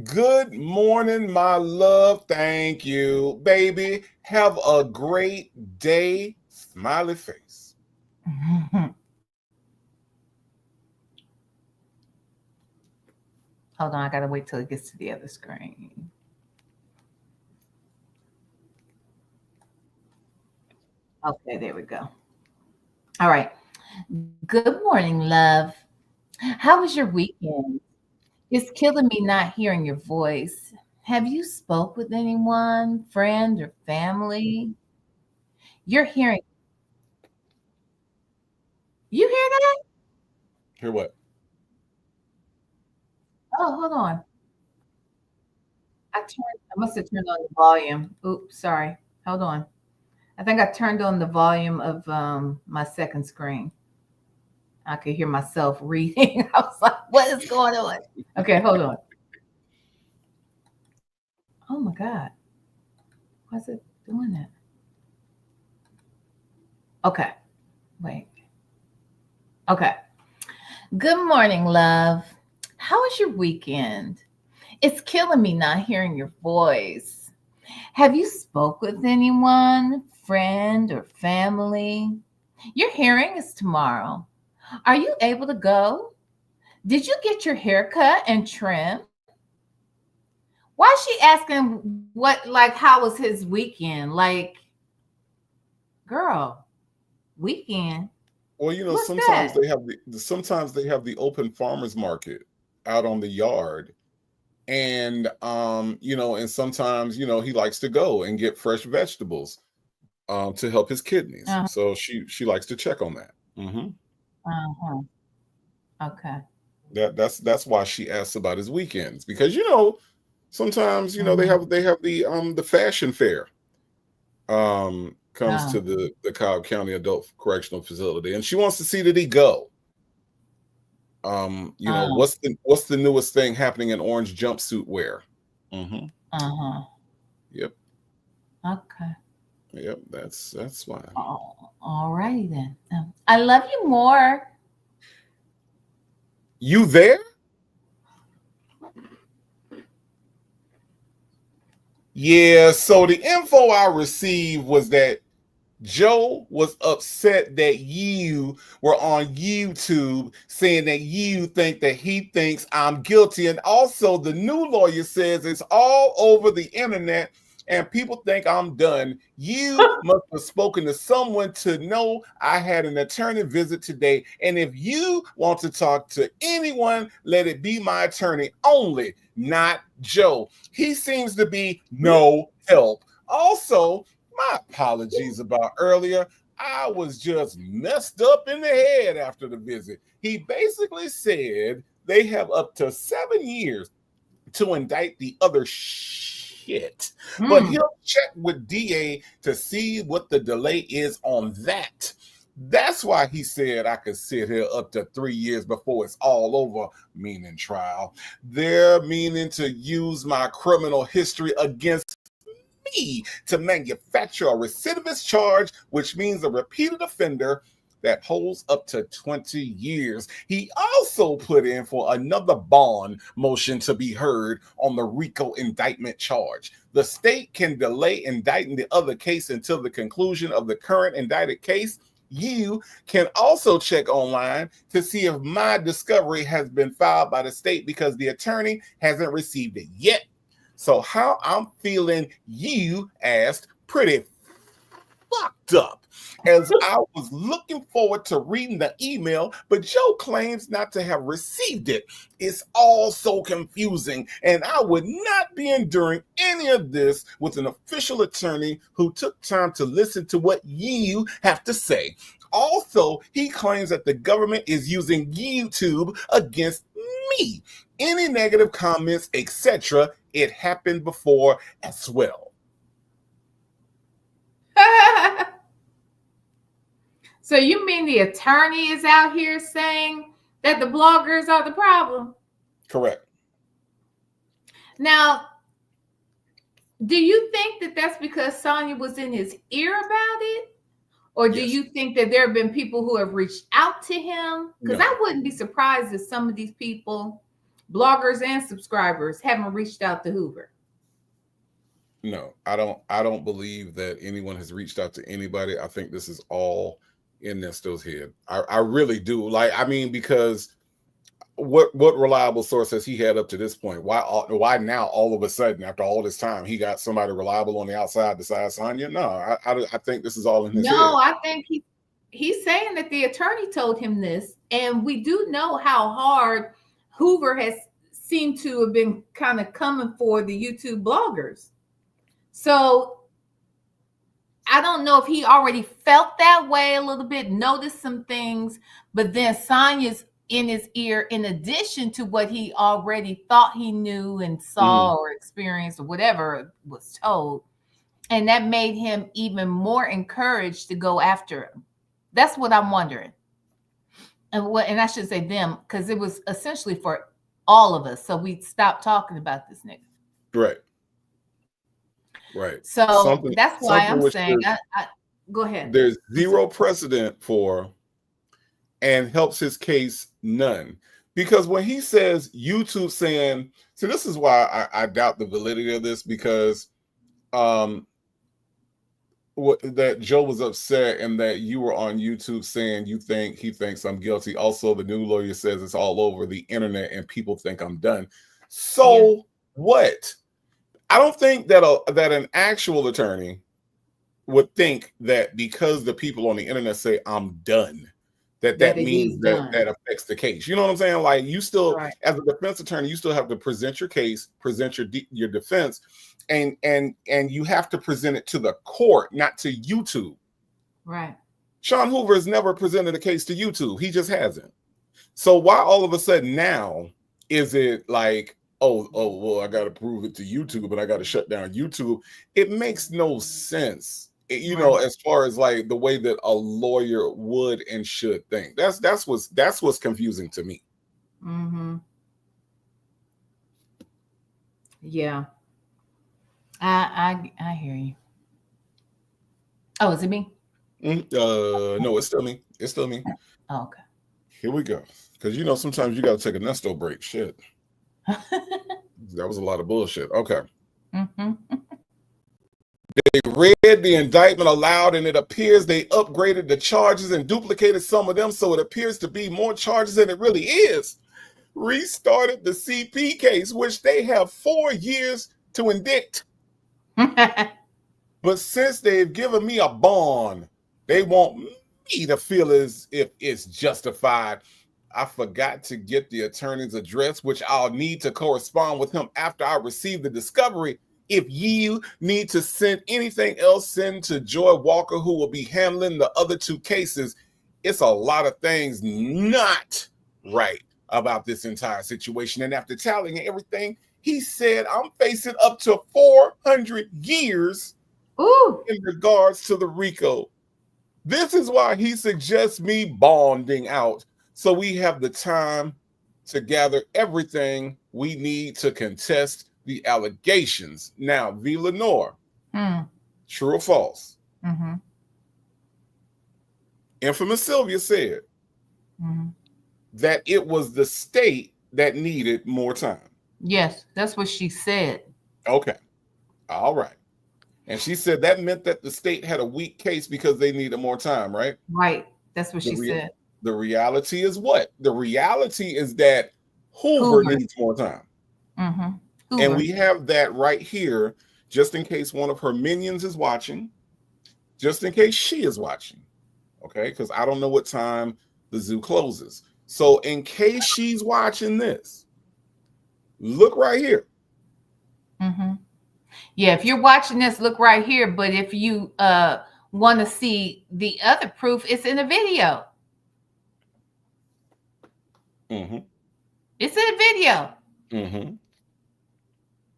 Good morning, my love. Thank you, baby. Have a great day. Smiley face. Hold on, I gotta wait till it gets to the other screen. Okay, there we go. All right. Good morning, love. How was your weekend? It's killing me not hearing your voice. Have you spoke with anyone, friend or family? You're hearing. You hear that? Hear what? Oh, hold on. I must have turned on the volume. Oops, sorry. Hold on. I think I turned on the volume of my second screen. I could hear myself reading. I was like, what is going on? Okay, hold on. Oh my God. Why is it doing that? Okay, wait. Okay. Good morning, love. How was your weekend? It's killing me not hearing your voice. Have you spoke with anyone, friend or family? Your hearing is tomorrow. Are you able to go? Did you get your hair cut and trim? Why is she asking how was his weekend? Like, girl, weekend? Well, What's that? sometimes they have the open farmers market out on the yard. And and sometimes, he likes to go and get fresh vegetables to help his kidneys. Uh, So she likes to check on that. Mm-hmm. uh-huh. Okay. That's why she asks about his weekends, because sometimes they Mm-hmm. have the fashion fair comes Uh, to the Cobb County Adult Correctional Facility, and she wants to see that he go. uh, What's the newest thing happening in orange jumpsuit wear? Mm-hmm. uh-huh. Yep. Okay. Yep. That's why. Oh, all righty then. I love you more. You there? Yeah. So the info I received was that Joe was upset that you were on YouTube saying that you think that he thinks I'm guilty. And also, the new lawyer says it's all over the internet and people think I'm done. You must have spoken to someone to know I had an attorney visit today. And if you want to talk to anyone, let it be my attorney only, not Joe. He seems to be no help. Also, my apologies about earlier. I was just messed up in the head after the visit. He basically said they have up to 7 years to indict the other shit. But he'll check with DA to see what the delay is on that. That's why he said I could sit here up to 3 years before it's all over, meaning trial. They're meaning to use my criminal history against me to manufacture a recidivist charge, which means a repeated offender that holds up to 20 years. He also put in for another bond motion to be heard on the RICO indictment charge. The state can delay indicting the other case until the conclusion of the current indicted case. You can also check online to see if my discovery has been filed by the state because the attorney hasn't received it yet. So how I'm feeling, you asked, pretty fucked up. As I was looking forward to reading the email, but Joe claims not to have received it. It's all so confusing, and I would not be enduring any of this with an official attorney who took time to listen to what you have to say. Also, he claims that the government is using YouTube against me. Any negative comments, etc., it happened before as well. So you mean the attorney is out here saying that the bloggers are the problem? Correct. Now, do you think that that's because Sonia was in his ear about it? Or do you think that there have been people who have reached out to him? Because I wouldn't be surprised if some of these people, bloggers and subscribers, haven't reached out to Hoover. No, I don't believe that anyone has reached out to anybody. I think this is all in Nesto's head. I really do. Because what reliable source has he had up to this point? Why now all of a sudden after all this time he got somebody reliable on the outside besides Sonia? No, I think this is all in his head. No, I think he's saying that the attorney told him this, and we do know how hard Hoover has seemed to have been kind of coming for the YouTube bloggers. So I don't know if he already felt that way a little bit, noticed some things, but then Sonia's in his ear in addition to what he already thought he knew and saw or experienced or whatever was told. And that made him even more encouraged to go after him. That's what I'm wondering. And I should say them, because it was essentially for all of us. So we stopped talking about this nigga. Right. Right. So that's why I'm saying, go ahead. There's zero precedent for, and helps his case none. Because when he says YouTube saying, so this is why I doubt the validity of this, because that Joe was upset and that you were on YouTube saying he thinks I'm guilty. Also, the new lawyer says it's all over the internet and people think I'm done. So what? I don't think that that an actual attorney would think that because the people on the internet say I'm done, that means that affects the case. You know what I'm saying? Like, you still, as a defense attorney, you still have to present your case, present your defense, and you have to present it to the court, not to YouTube. Right. Sean Hoover has never presented a case to YouTube. He just hasn't. So why all of a sudden now is it like, oh, well, I got to prove it to YouTube, but I got to shut down YouTube? It makes no sense. You know, as far as like the way that a lawyer would and should think. That's what's confusing to me. Mm-hmm. Yeah. I hear you. Oh, is it me? No, it's still me. It's still me. Oh, okay. Here we go. Because you know, sometimes you got to take a Nesto break. Shit. That was a lot of bullshit. Okay. Mm-hmm. They read the indictment aloud, and it appears they upgraded the charges and duplicated some of them, so it appears to be more charges than it really is. Restarted the CP case, which they have 4 years to indict. But since they've given me a bond, they want me to feel as if it's justified. I forgot to get the attorney's address, which I'll need to correspond with him after I receive the discovery. If you need to send anything else, send to Joy Walker, who will be handling the other two cases. It's a lot of things not right about this entire situation. And after tallying everything, he said I'm facing up to 400 years Ooh. in regards to the RICO. This is why he suggests me bonding out so we have the time to gather everything we need to contest the allegations. Now, V. Lenore, true or false? Mm-hmm. Infamous Sylvia said that it was the state that needed more time. Yes, that's what she said. Okay. All right. And she said that meant that the state had a weak case because they needed more time, right? Right. That's what she said. The reality is what? The reality is that Hoover needs more time. Mm-hmm. And we have that right here, just in case one of her minions is watching, just in case she is watching. Okay? Because I don't know what time the zoo closes. So in case she's watching this, look right here. Mm-hmm. Yeah, if you're watching this, look right here. But if you want to see the other proof, it's in the video. Mm-hmm. It's in the video. Mm-hmm.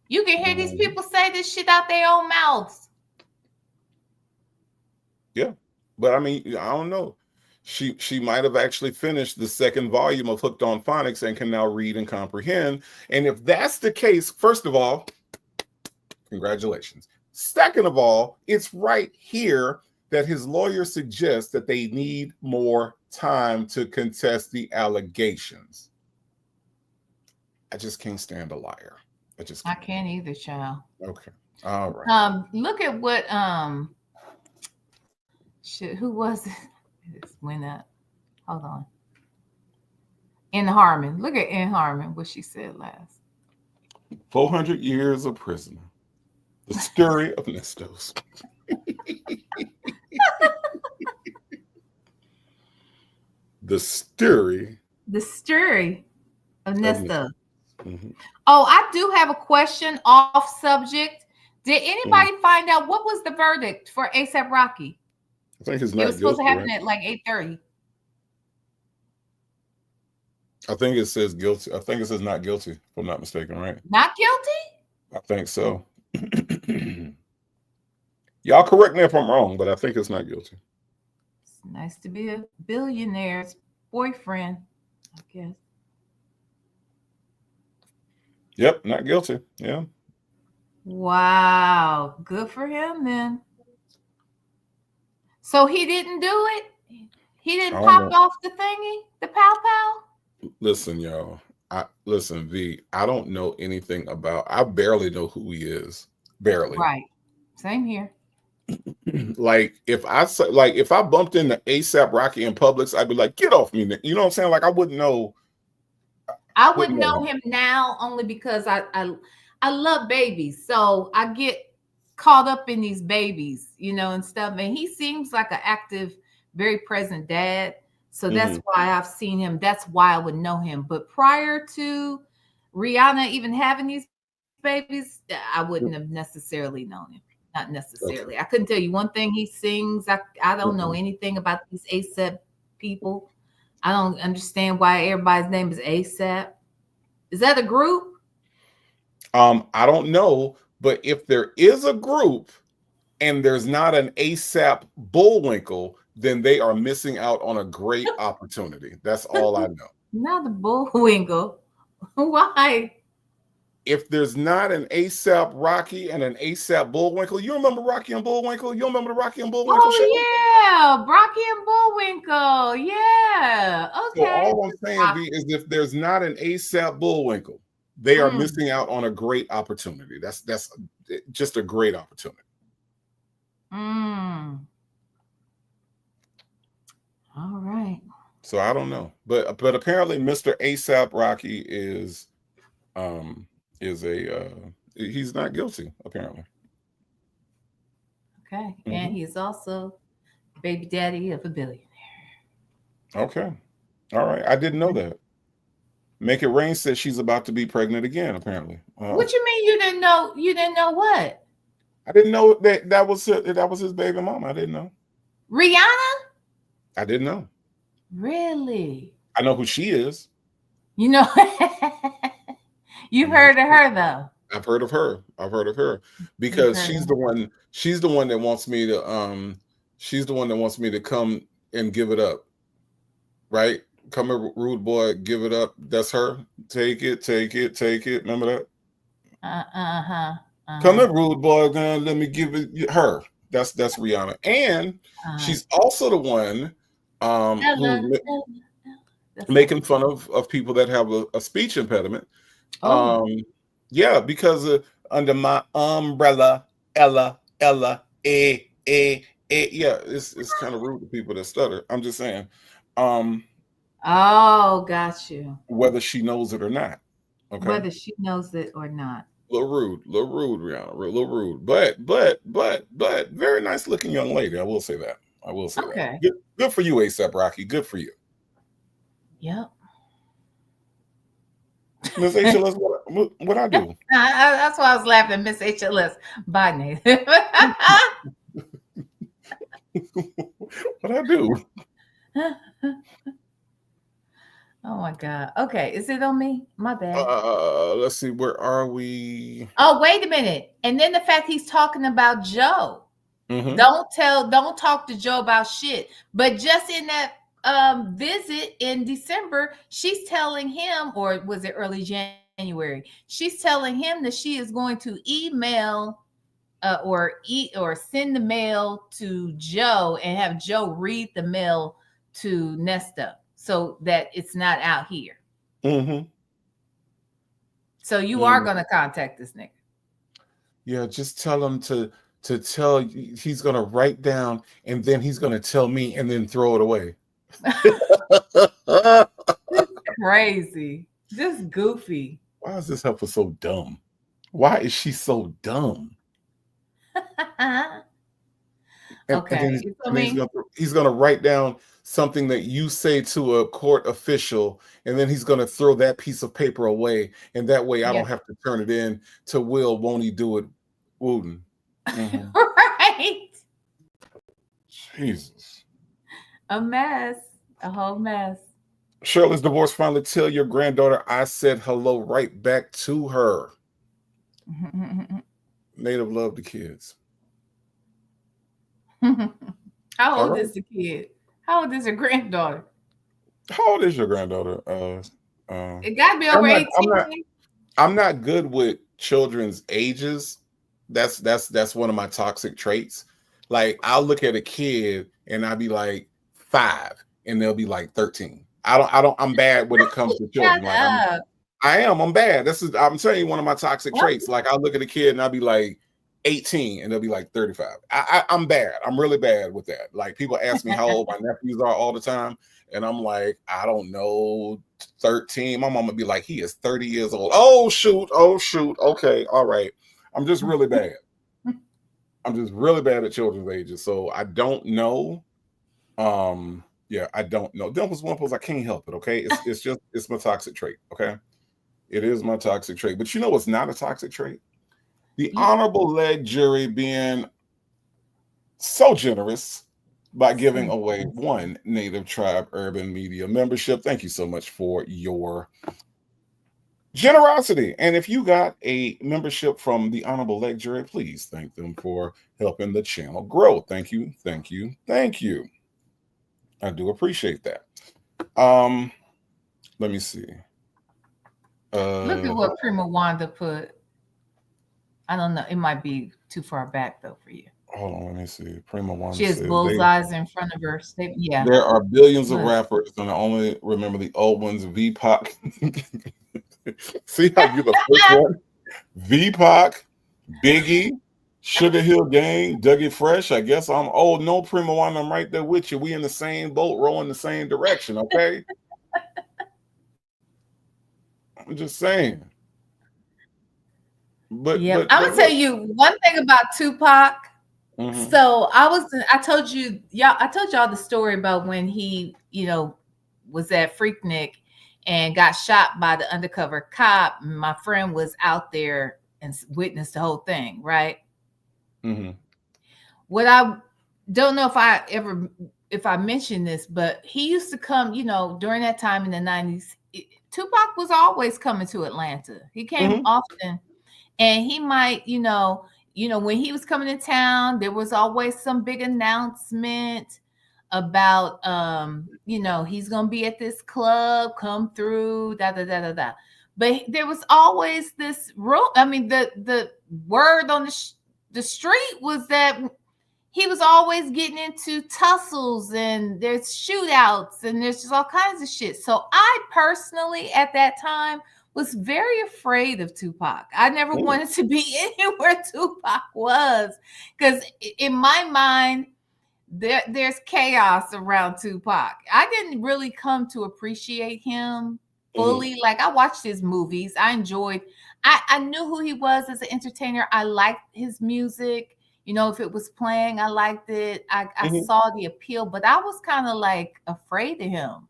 You can hear these people say this shit out their own mouths. Yeah. But I mean, I don't know. She might have actually finished the second volume of Hooked on Phonics and can now read and comprehend. And if that's the case, first of all, congratulations. Second of all, it's right here that his lawyer suggests that they need more time to contest the allegations. I just can't stand a liar. I can't either, child. Okay. All right. Look at what shit, who was it? This went up. Hold on. In Harmon. Look at In Harmon, what she said last. 400 years of prison. The story of Nestos. The story. The story of Nestos. Mm-hmm. Oh, I do have a question off subject. Did anybody find out what was the verdict for ASAP Rocky? I think it's not guilty. It was supposed to happen at like 8:30. I think it says guilty. I think it says not guilty, if I'm not mistaken, right? Not guilty? I think so. Y'all correct me if I'm wrong, but I think it's not guilty. It's nice to be a billionaire's boyfriend, I guess. Yep, not guilty. Yeah. Wow. Good for him then. So he didn't do it? He didn't pop off the thingy? The pow-pow? Listen, y'all. Listen, V, I don't know anything about, I barely know who he is. Barely. Right. Same here. Like if I bumped into ASAP Rocky in Publix, I'd be like, get off me. You know what I'm saying? Like I wouldn't know. I would know him now only because I love babies. So I get caught up in these babies, you know, and stuff. And he seems like an active, very present dad. So that's why I've seen him. That's why I would know him. But prior to Rihanna even having these babies, I wouldn't have necessarily known him. Not necessarily. Okay. I couldn't tell you one thing he sings. I don't know anything about these ASAP people. I don't understand why everybody's name is ASAP. Is that a group? I don't know. But if there is a group and there's not an ASAP Bullwinkle, then they are missing out on a great opportunity. That's all I know. Not the Bullwinkle. Why? If there's not an ASAP Rocky and an ASAP Bullwinkle, you remember Rocky and Bullwinkle? You remember the Rocky and Bullwinkle show? Yeah, Rocky and Bullwinkle. Yeah. Okay. So all I'm saying, V, is if there's not an ASAP Bullwinkle, they are missing out on a great opportunity. That's just a great opportunity. All right. So I don't know, but apparently Mr. ASAP Rocky is he's not guilty apparently. Okay. And Hmm. he is also baby daddy of a billionaire. Okay. All right. I didn't know that. Make It Rain says she's about to be pregnant again, apparently. What you mean you didn't know? You didn't know what? I didn't know that was his baby mama. I didn't know. Rihanna? I didn't know. Really? I know who she is. You know, I you've know who heard of she is. her though. I've heard of her. I've heard of her You've because heard of she's her. the one. She's the one that wants me to. She's the one that wants me to come and give it up. Right? Come here, rude boy, give it up. That's her. Take it, take it, take it. Remember that? Uh-huh. Come Uh-huh. here, rude boy. Let me give it her. That's Rihanna, and Uh-huh. she's also the one who's Ella, Ella, Ella. That's her. making fun of people that have a speech impediment. Oh. Um, yeah, because under my umbrella, yeah, it's kind of rude to people that stutter. I'm just saying, um, Oh, got you. whether she knows it or not. Okay, Whether she knows it or not. little rude, Rihanna, a little rude, but very nice looking young lady. I will say that. I will say that. Okay. Good for you, ASAP Rocky. Good for you, Yep. Miss HLS. What I do? That's why I was laughing, Miss HLS. Bye, Nathan. What I do? Oh my God. Okay. Is it on me? My bad. Let's see. Where are we? Oh, wait a minute. And then the fact he's talking about Joe. Mm-hmm. Don't talk to Joe about shit. But just in that visit in December, she's telling him, or was it early January? She's telling him that she is going to email or send the mail to Joe and have Joe read the mail to Nesta so that it's not out here. Mm-hmm. So you are Mm. gonna contact this nigga. Yeah, just tell him to tell he's gonna write down and then he's gonna tell me and then throw it away. This crazy. This goofy. Why is this heifer so dumb? Why is she so dumb? And then Okay. I mean, he's gonna write down something that you say to a court official, and then he's gonna throw that piece of paper away, and that way I yeah. don't have to turn it in to Will. Won't he do it, Wooten? Hmm. Right. Jesus. A mess. A whole mess. Shirley's divorce finally. Tell your granddaughter I said hello right back to her. Native love the kids. How All old right. is the kid? How old is her granddaughter? How old is your granddaughter? It got to be over I'm not. I'm 18. not. I'm not good with children's ages. That's one of my toxic traits. Like I'll look at a kid and I'll be like 5, and they'll be like 13. I'm bad when it comes to children. Shut Like up. I'm bad. I'm telling you one of my toxic traits. Like I'll look at a kid and I'll be like 18 and they'll be like 35. I'm bad. I'm really bad with that. Like people ask me how old my nephews are all the time, and I'm like, I don't know, 13. My mom would be like, he is 30 years old. Oh shoot, oh shoot. Okay, all right. I'm just really bad. I'm just really bad at children's ages. So I don't know. Yeah, I don't know. Dimples Wimples, I can't help it. Okay. It's my toxic trait. Okay. It is my toxic trait. But you know what's not a toxic trait? The Yeah. honorable leg jury being so generous by giving away one Native Tribe Urban Media membership. Thank you so much for your generosity. And if you got a membership from the honorable leg jury, please thank them for helping the channel grow. Thank you, thank you, thank you. I do appreciate that. Let me see. Look at what Prima Wanda put. I don't know. It might be too far back though for you. Hold on, let me see. Prima Wanda She has says bullseyes in front of her. Yeah. there are billions of Look. rappers, and I only remember the old ones. VPOC. See how you the first one? VPOC, Biggie, Sugar Hill Gang, Dougie Fresh. I guess I'm old. No Prima Wanda, I'm right there with you. We in the same boat, rowing the same direction. Okay. I'm just saying. Yep. But I'm gonna tell you one thing about Tupac. Mm-hmm. So I told you, y'all, I told y'all the story about when he, was at Freaknik and got shot by the undercover cop. My friend was out there and witnessed the whole thing, right? Mm-hmm. What I don't know if I mentioned this, but he used to come, during that time in the 90s. Tupac was always coming to Atlanta. He came Mm-hmm. often, and he might, when he was coming to town, there was always some big announcement about he's gonna be at this club, come through, da da da da da. But there was always this rule. I mean, the word on the street was that he was always getting into tussles and there's shootouts and there's just all kinds of shit. So I personally at that time was very afraid of Tupac. I never wanted to be anywhere Tupac was, because in my mind there's chaos around Tupac. I didn't really come to appreciate him Mm-hmm. fully. Like, I watched his movies. I knew who he was as an entertainer. I liked his music. If it was playing, I liked it. I Mm-hmm. saw the appeal, but I was kind of like afraid of him.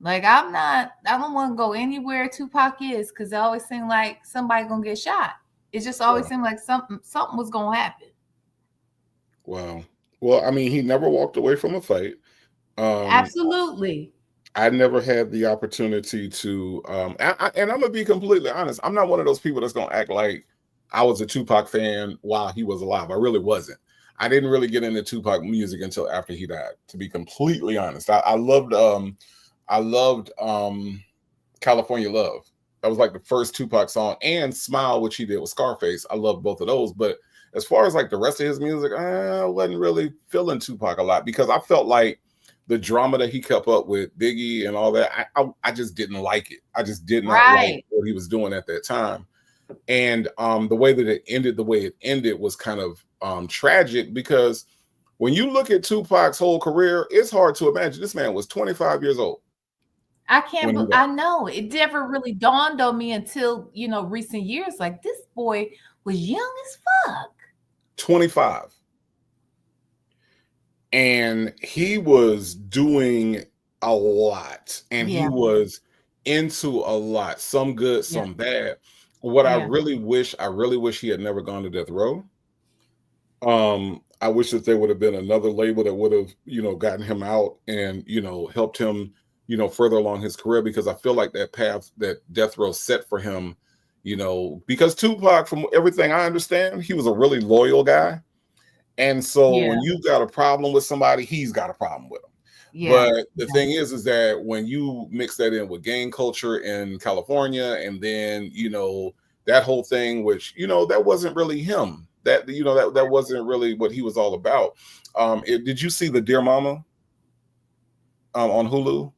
Like, I don't want to go anywhere Tupac is, because it always seemed like somebody gonna get shot. It just always Wow. seemed like something was gonna happen. Wow. Well, I mean, he never walked away from a fight. Um, Absolutely. I never had the opportunity to, and I'm gonna be completely honest. I'm not one of those people that's gonna act like I was a Tupac fan while he was alive. I really wasn't. I didn't really get into Tupac music until after he died. To be completely honest, I loved California Love. That was like the first Tupac song, and Smile, which he did with Scarface. I loved both of those. But as far as like the rest of his music, I wasn't really feeling Tupac a lot because I felt like the drama that he kept up with Biggie and all that, I just didn't like it. I just did not like Right. what he was doing at that time. And the way that it ended, the way it ended was kind of tragic because when you look at Tupac's whole career, it's hard to imagine this man was 25 years old when he died. I know. It never really dawned on me until, recent years. Like, this boy was young as fuck. 25. And he was doing a lot and he Yeah. was into a lot, some good, Yeah. some bad. What Yeah. I really wish he had never gone to death row. I wish that there would have been another label that would have, gotten him out and, helped him, further along his career because I feel like that path that death row set for him, because Tupac, from everything I understand, he was a really loyal guy. And so Yeah. when you've got a problem with somebody, he's got a problem with them. Yeah. But the Yeah. thing is that when you mix that in with gang culture in California, and then that whole thing, which that wasn't really him. That wasn't really what he was all about. Did you see the Dear Mama on Hulu,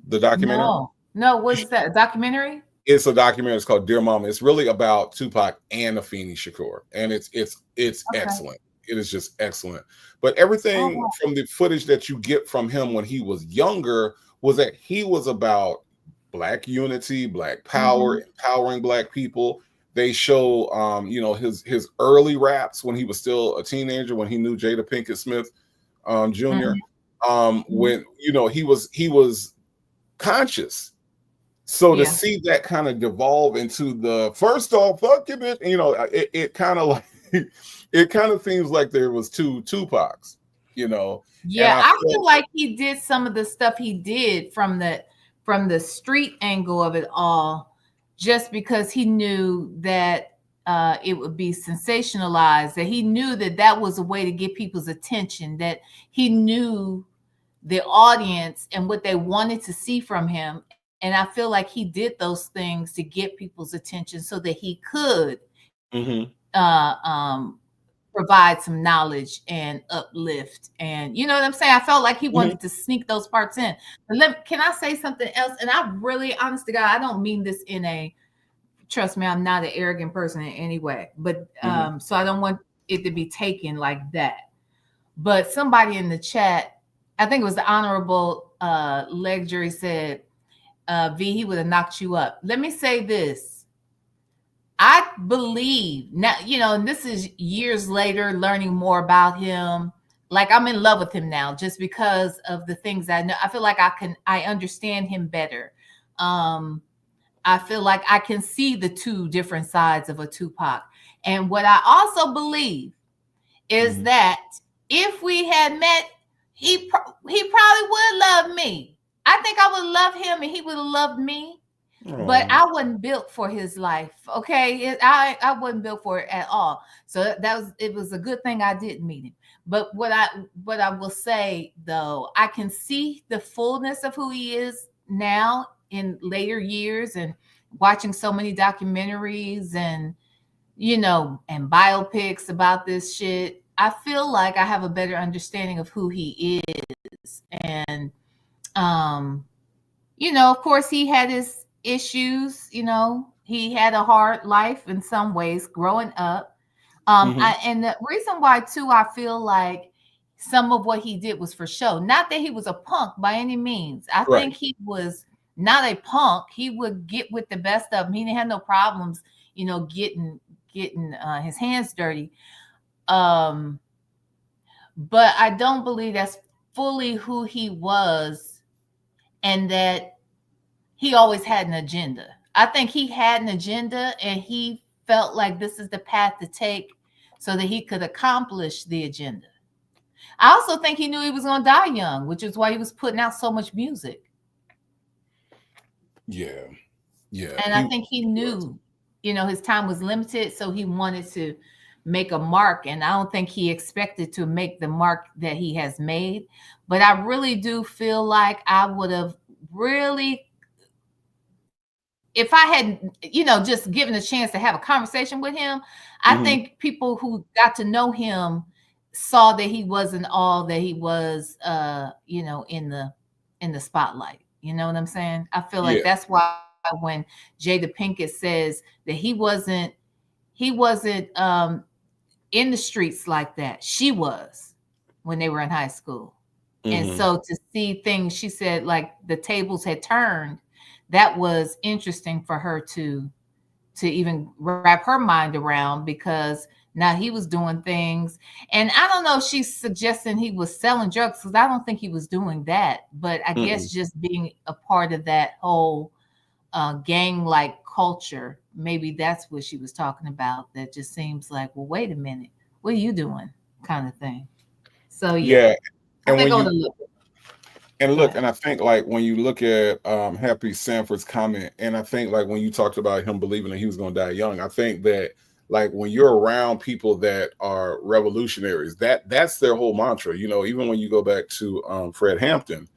the documentary? No. No, what's that? A documentary? It's a documentary. It's called Dear Mama. It's really about Tupac and Afeni Shakur, and it's Okay. excellent. It is just excellent. But Oh, everything wow. from the footage that you get from him when he was younger was that he was about black unity, black power, Mm-hmm. empowering black people. They show his early raps when he was still a teenager, when he knew Jada Pinkett Smith Jr. Mm-hmm. Mm-hmm. When he was conscious, so to Yeah. see that kind of devolve into the first off, fuck you, bitch, it kind of like it kind of seems like there was two Tupacs, and Yeah. I I feel felt like he did some of the stuff he did from the street angle of it all, just because he knew that it would be sensationalized, that he knew that that was a way to get people's attention, that he knew the audience and what they wanted to see from him. And I feel like he did those things to get people's attention so that he could hmm uh, um, provide some knowledge and uplift. And you know what I'm saying? I felt like he hmm wanted to sneak those parts in. But can I say something else? And I really, honest to God, I don't mean this in a, trust me, I'm not an arrogant person in any way. But hmm so I don't want it to be taken like that. But somebody in the chat, I think it was the Honorable Leg Jury, said, V, he would have knocked you up. Let me say this. I believe now, and this is years later, learning more about him. Like I'm in love with him now, just because of the things I know. I feel like I understand him better. Um, I feel like I can see the two different sides of a Tupac. And what I also believe is Mhm. that if we had met, he probably would love me. I think I would love him and he would have loved me, but Oh. I wasn't built for his life. Okay, I wasn't built for it at all. So it was a good thing I didn't meet him. But what I will say though, I can see the fullness of who he is now in later years, and watching so many documentaries and biopics about this shit. I feel like I have a better understanding of who he is. And um of course, he had his issues. He had a hard life in some ways growing up. Hmm. And the reason why, too, I feel like some of what he did was for show. Not that he was a punk by any means. I think Right. he was not a punk. He would get with the best of them. He didn't have no problems, getting his hands dirty. Um, but I don't believe that's fully who he was, and that he always had an agenda. I think he had an agenda and he felt like this is the path to take so that he could accomplish the agenda. I also think he knew he was going to die young, which is why he was putting out so much music. Yeah. Yeah. And I He think he was. knew, his time was limited, so he wanted to make a mark. And I don't think he expected to make the mark that he has made. But I really do feel like I would have really, if I had, just given a chance to have a conversation with him, I Hmm. think people who got to know him saw that he wasn't all that he was, in the spotlight. You know what I'm saying? I feel like Yeah. that's why when Jada Pinkett says that he wasn't in the streets like that. She was when they were in high school. And Hmm. so to see things, she said, like the tables had turned, that was interesting for her to even wrap her mind around, because now he was doing things. And I don't know if she's suggesting he was selling drugs, because I don't think he was doing that. But I guess Mm-mm. just being a part of that whole gang like culture, maybe that's what she was talking about. That just seems like, well, wait a minute, what are you doing? Kind of thing. So, yeah, Yeah. I And think when I would you have looked. and Go look, ahead. and I think like when you look at Happy Sanford's comment, and I think like when you talked about him believing that he was going to die young, I think that like when you're around people that are revolutionaries, that's their whole mantra. Even when you go back to Fred Hampton,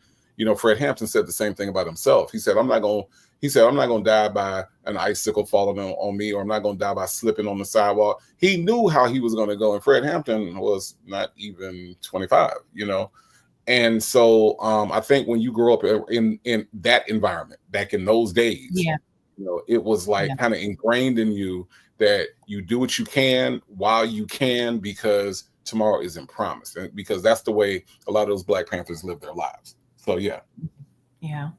Fred Hampton said the same thing about himself. He said, I'm not gonna die by an icicle falling on me, or I'm not gonna die by slipping on the sidewalk. He knew how he was gonna go. And Fred Hampton was not even 25. And so I think when you grow up in that environment back in those days, Yeah, it was yeah, like kind of ingrained in you that you do what you can while you can, because tomorrow isn't promised. And because that's the way a lot of those Black Panthers live their lives. So yeah, yeah,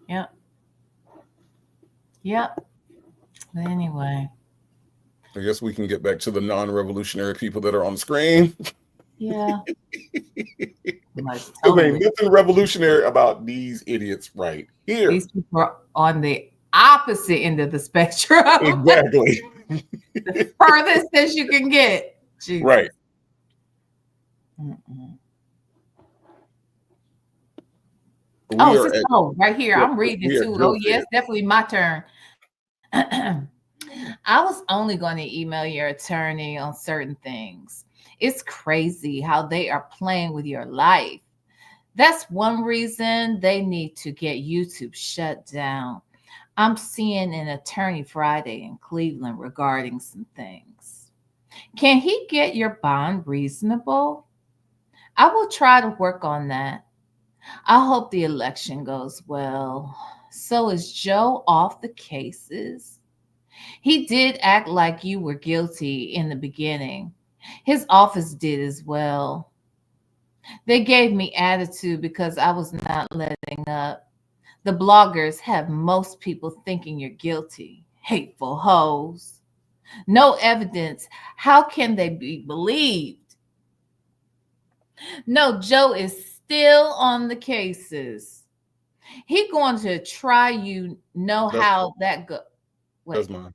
yeah, yeah. But anyway, I guess we can get back to the non-revolutionary people that are on the screen. yeah, like Because ain't totally. nothing revolutionary about these idiots right here. These people are on the opposite end of the spectrum, Exactly. the furthest that you can get. Right. Jesus. Mm-mm. Oh, We it's are just, at oh, right here. Yeah, I'm reading it we are too. Oh, guilty. yes, definitely my turn. I was only going to email your attorney on certain things. It's crazy how they are playing with your life. That's one reason they need to get YouTube shut down. I'm seeing an attorney Friday in Cleveland regarding some things. Can he get your bond reasonable? I will try to work on that. I hope the election goes well. So is Joe off the cases? He did act like you were guilty in the beginning. His office did as well. They gave me attitude because I was not letting up. The bloggers have most people thinking you're guilty. Hateful hoes. No evidence. How can they be believed? No, Joe is still on the cases. He going to try you. Know That's how that go? that's Wait. mine.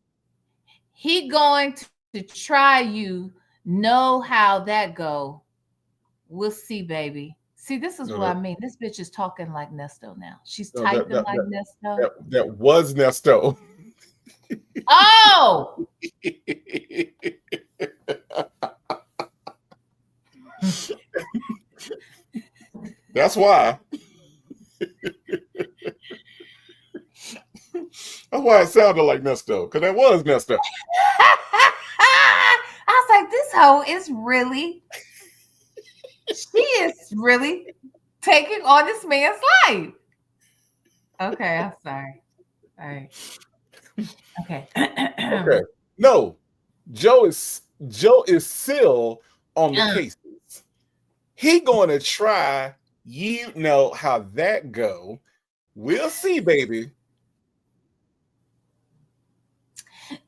He going to try you. Know how that go? We'll see, baby. See, this is No, what I that mean. This bitch is talking like Nesto now. She's no that typing that like that Nesto. that was Nesto. Oh, That's why. That's why it sounded like Nesto, because that was Nesto. I was like, this hoe is really, she is really taking on this man's life. Okay, I'm sorry. All right. Okay. Okay. No, Joe is still on the Uh, cases. He gonna try. You know how that go. We'll see, baby.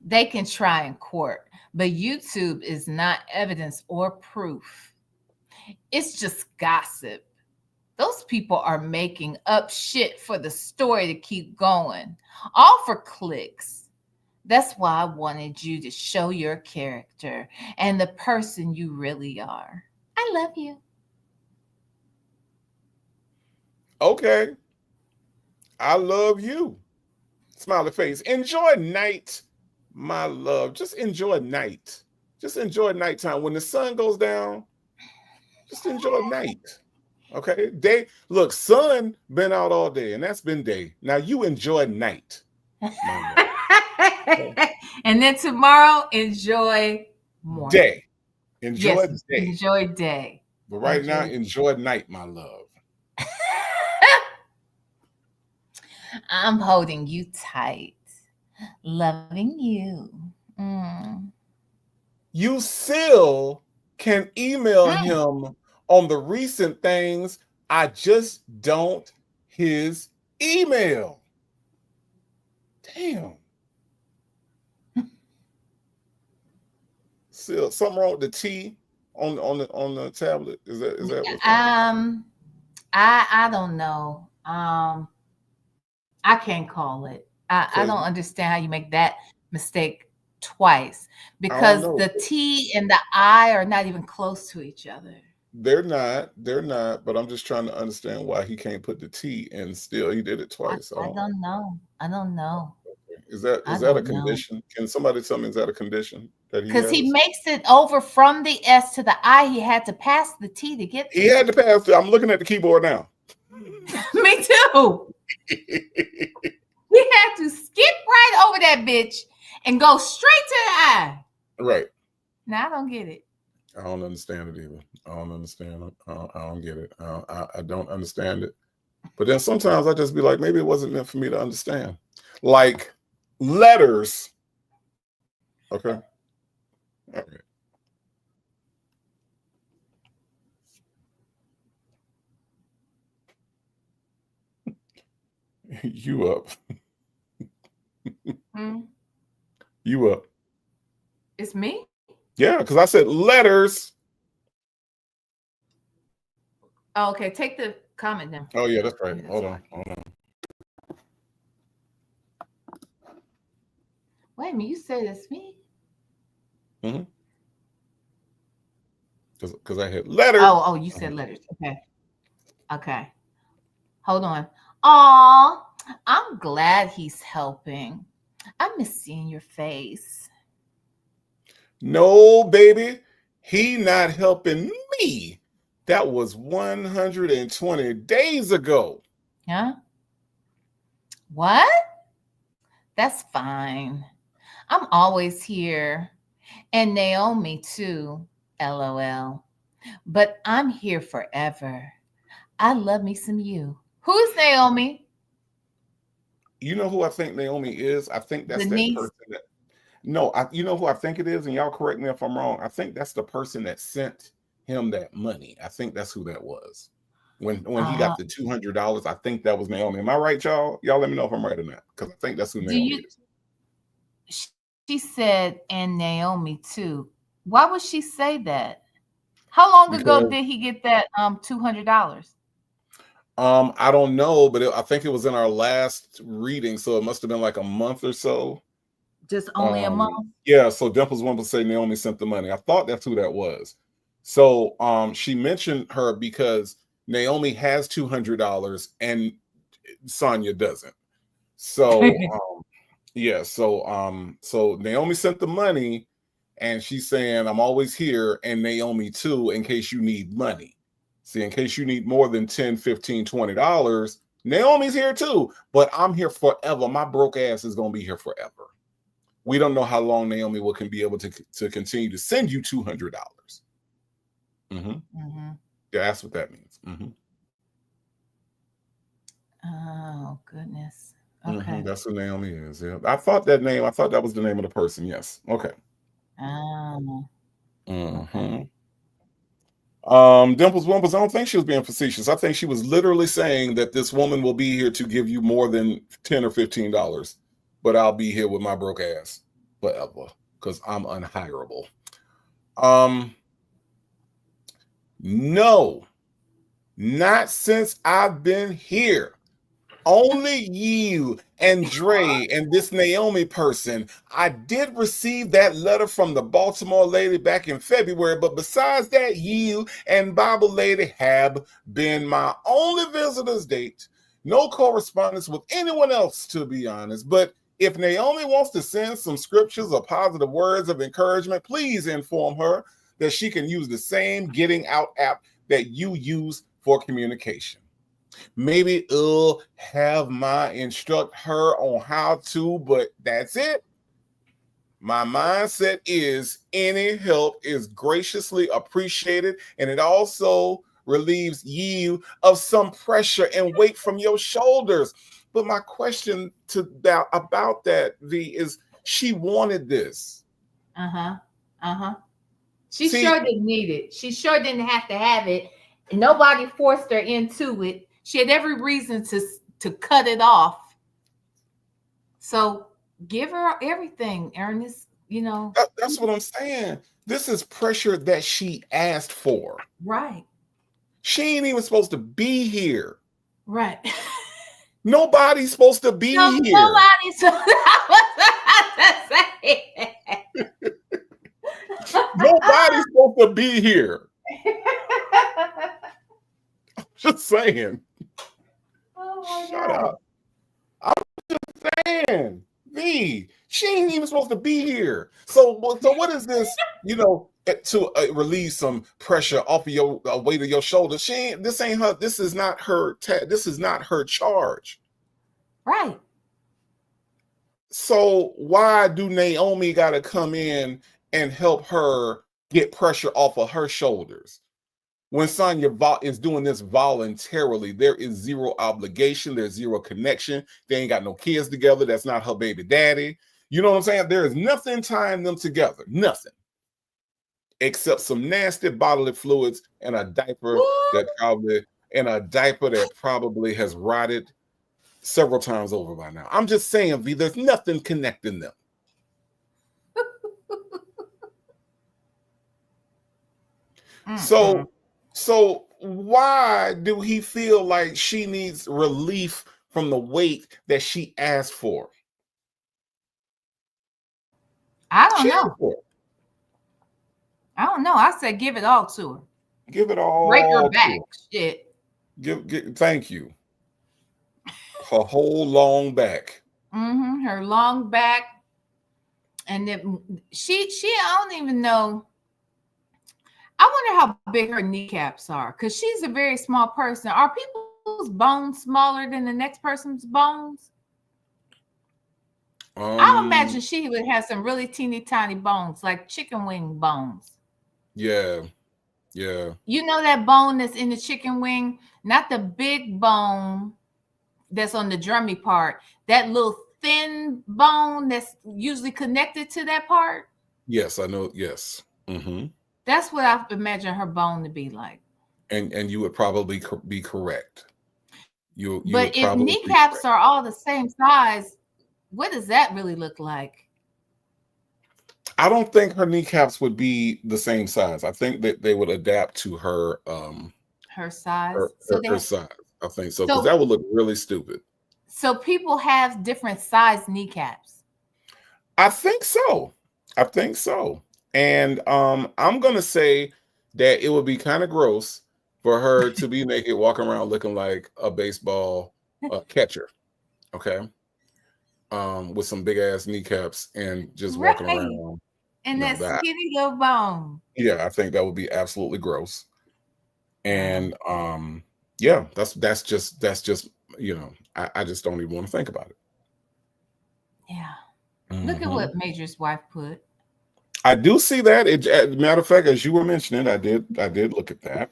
they can try in court, but YouTube is not evidence or proof. It's just gossip. Those people are making up shit for the story to keep going, all for clicks. That's why I wanted you to show your character and the person you really are. I love you. Okay. I love you. Smiley face. Enjoy night, my love. Just enjoy night. Just enjoy nighttime. When the sun goes down, just enjoy night. Okay. Day, look, sun been out all day, and that's been day. Now you enjoy night, my love. Okay? And then tomorrow, enjoy morning. Day. Enjoy Yes, day. enjoy day. But right now, Enjoy. enjoy night, my love. I'm holding you tight, loving you. Mm. You still can email Mm. him on the recent things. I just don't his email. Damn. Still something wrong with the T on the tablet. Is that what's wrong? Um, I don't know. I can't call it. I don't Because understand how you make that mistake twice I don't because know. the T and the I are not even close to each other. They're not, but I'm just trying to understand why he can't put the T and still he did it twice. I I don't. don't know. I don't know. Is that I is that a don't know. condition? Can somebody tell me, is that a condition that he Because he has? makes it over from the S to the I. He had to pass the T to get He there. had to pass. I'm looking at the keyboard now. Me too. He had to skip right over that bitch and go straight to the I. Right. Now I don't get it. I don't understand it either. I don't understand it. I don't get it. I don't understand it. But then sometimes I just be like, maybe it wasn't meant for me to understand. Like letters. Okay. All right. You up. Mm, You up. it's me. Yeah, because I said letters. Oh, okay, take the comment down. Oh yeah, that's right. Yeah, that's Hold fine. on. Hold on. Wait a minute, you said it's me? Mm-hmm. Because I hit letter. Oh, you said letters. Okay. Okay. Hold on. Aw, I'm glad he's helping. I miss seeing your face. No, baby. He not helping me. That was 120 days ago. Huh? What? That's fine. I'm always here. And Naomi too. LOL. But I'm here forever. I love me some you. Who's Naomi? You know who I think Naomi is? I think The that's that niece? person that. No, you know who I think it is, and y'all correct me if I'm wrong. I think that's the person that sent him that money. I think that's who that was. When he Uh, got the $200, I think that was Naomi. Am I right, y'all? Y'all let me know if I'm right or not, because I think that's who do Naomi you is. She said, and Naomi too. Why would she say that? How long ago because did he get that $200? I don't know, but I think it was in our last reading, so it must have been like a month or so. Just only a month? Yeah, so Dimples Wimple say Naomi sent the money. I thought that's who that was. So she mentioned her because Naomi has $200 and Sonia doesn't. So yeah, so Naomi sent the money and she's saying I'm always here, and Naomi too, in case you need money. See, in case you need more than 10, 15, $20, Naomi's here too, but I'm here forever. My broke ass is gonna be here forever. We don't know how long Naomi can be able to continue to send you $200. Mm-hmm. Mm-hmm. Yeah, that's what that means. Mm-hmm. Oh, goodness. Mm-hmm. Okay. That's who Naomi is. Yeah, I thought that name. I thought that was the name of the person. Yes. Okay. Oh, okay. Mm-hmm. Dimples Wimples, I don't think she was being facetious. I think she was literally saying that this woman will be here to give you more than 10 or $15, but I'll be here with my broke ass forever because I'm unhireable. Um, no, not since I've been here. Only you and Dre and this Naomi person. I did receive that letter from the Baltimore lady back in February, but besides that, you and Bible lady have been my only visitors date. No correspondence with anyone else, to be honest. But if Naomi wants to send some scriptures or positive words of encouragement, please inform her that she can use the same Getting Out app that you use for communication. Maybe it'll have my instruct her on how to, but that's it. My mindset is any help is graciously appreciated, and it also relieves you of some pressure and weight from your shoulders. But my question to that about that, V, is she wanted this. Uh-huh. Uh-huh. She See, sure didn't need it. She sure didn't have to have it. Nobody forced her into it. She had every reason to cut it off. So give her everything, Ernest. that's what I'm saying. This is pressure that she asked for. Right. She ain't even supposed to be here. Right. Nobody's supposed to No, be here. nobody's I was about to say. Nobody's supposed to be here. Just saying. Oh my Shut God. up. I'm saying. V, she ain't even supposed to be here. So what is this? To relieve some pressure off of your weight of your shoulders. She ain't. This ain't her. This is not her. This is not her charge. Right. So why do Naomi got to come in and help her get pressure off of her shoulders? When Sonya is doing this voluntarily, there is zero obligation. There's zero connection. They ain't got no kids together. That's not her baby daddy. You know what I'm saying? There is nothing tying them together. Nothing. Except some nasty bodily fluids and a diaper What? that probably has rotted several times over by now. I'm just saying, V, there's nothing connecting them. So, so why do he feel like she needs relief from the weight that she asked for? I don't She asked know. for it. I don't know. I said give it all to her. Give it Break her all to back. her. Shit. Thank you. Her whole long back. Her long back. And then she I don't even know. I wonder how big her kneecaps are, because she's a very small person. Are people's bones smaller than the next person's bones? I would imagine she would have some really teeny tiny bones, like chicken wing bones. Yeah. Yeah. You know that bone that's in the chicken wing? Not the big bone that's on the drummy part. That little thin bone that's usually connected to that part. Yes, I know. Yes. Mm-hmm. That's what I imagine her bone to be like. And you would probably be correct. You would But if probably be kneecaps correct. are all the same size, what does that really look like? I don't think her kneecaps would be the same size. I think that they would adapt to Her size. So her they size. I think so because so that would look really stupid. so people have different size kneecaps. I think so. I think so. And I'm gonna say that it would be kind of gross for her to be naked, walking around looking like a baseball catcher. Okay, with some big ass kneecaps and just walking Right. around. And No, that that skinny little bone. yeah, I think that would be absolutely gross. Wow. And yeah, that's just I just don't even want to think about it. Yeah. Look at Hmm. what Major's wife put. I do see that. Matter of fact, as you were mentioning, I did look at that.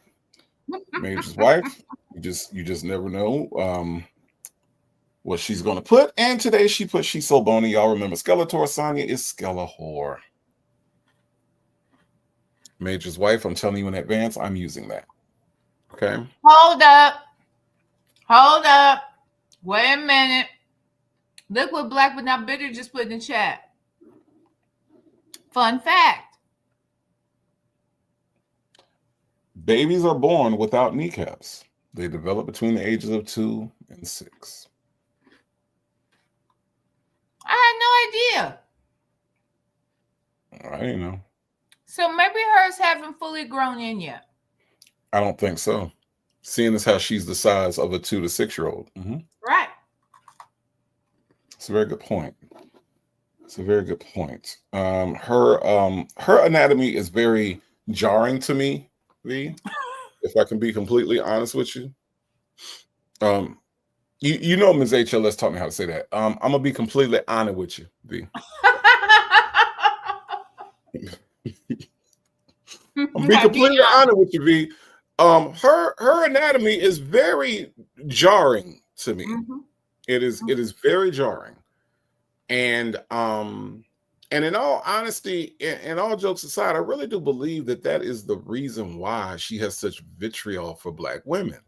Major's wife. You just never know what she's gonna put. And today she put she's so bony. Y'all remember Skeletor Sonia is Skelehor. Major's wife. I'm telling you in advance. I'm using that. Okay. Hold up. Hold up. Wait a minute. Look what Black but not bitter just put in the chat. Fun fact. Babies are born without kneecaps. They develop between the ages of 2 and 6. I had no idea. I didn't know. So maybe hers haven't fully grown in yet. I don't think so. Seeing as how she's the size of a 2 to 6 year old. Right. It's a very good point. It's a very good point. Her anatomy is very jarring to me, V. If I can be completely honest with you. Um, you know Ms. HLS taught me how to say that. I'm gonna be completely honest with you, V. I'm be Okay, be completely honest. honest with you, V. Her anatomy is very jarring to me. Mhm. It is very jarring. And and in all honesty, and all jokes aside, I really do believe that that is the reason why she has such vitriol for black women.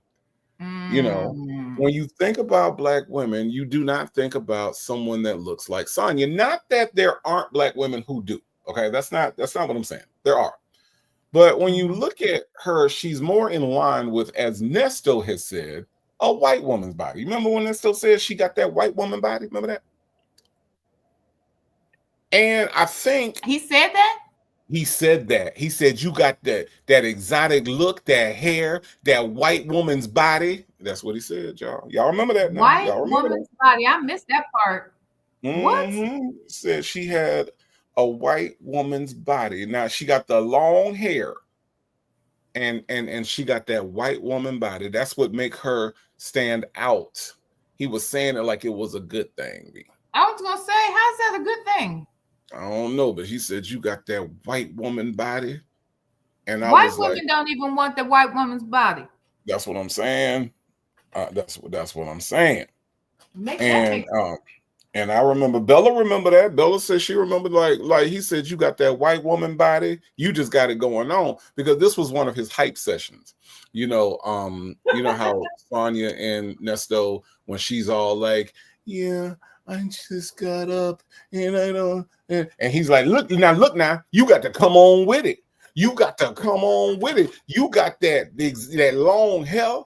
You know, Mm. when you think about black women, you do not think about someone that looks like Sonya. Not that there aren't black women who do. Okay, that's not what I'm saying. There are. But when you Mhm. look at her, she's more in line with, as Nesto has said, a white woman's body. Remember when Nesto said she got that white woman body? Remember that? And I think He said that? he said that. He said you got that exotic look, that hair, that white woman's body. That's what he said, y'all. Y'all remember that now? White Y'all remember that? woman's body. I missed that part. What? Said she had a white woman's body. Now she got the long hair, and she got that white woman body. That's what make her stand out. He was saying it like it was a good thing. I was gonna say, how's that a good thing? I don't know, but he said you got that white woman body, and I White was like, women don't even want the white woman's body. that's what I'm saying. That's what I'm saying. That And makes and I remember Bella remember that. Bella said she remembered like he said you got that white woman body. You just got it going on because this was one of his hype sessions. You know how Sonya and Nesto when she's all like, yeah, I just got up and I don't and he's like, look now, you got to come on with it. You got to come on with it. You got that long hair,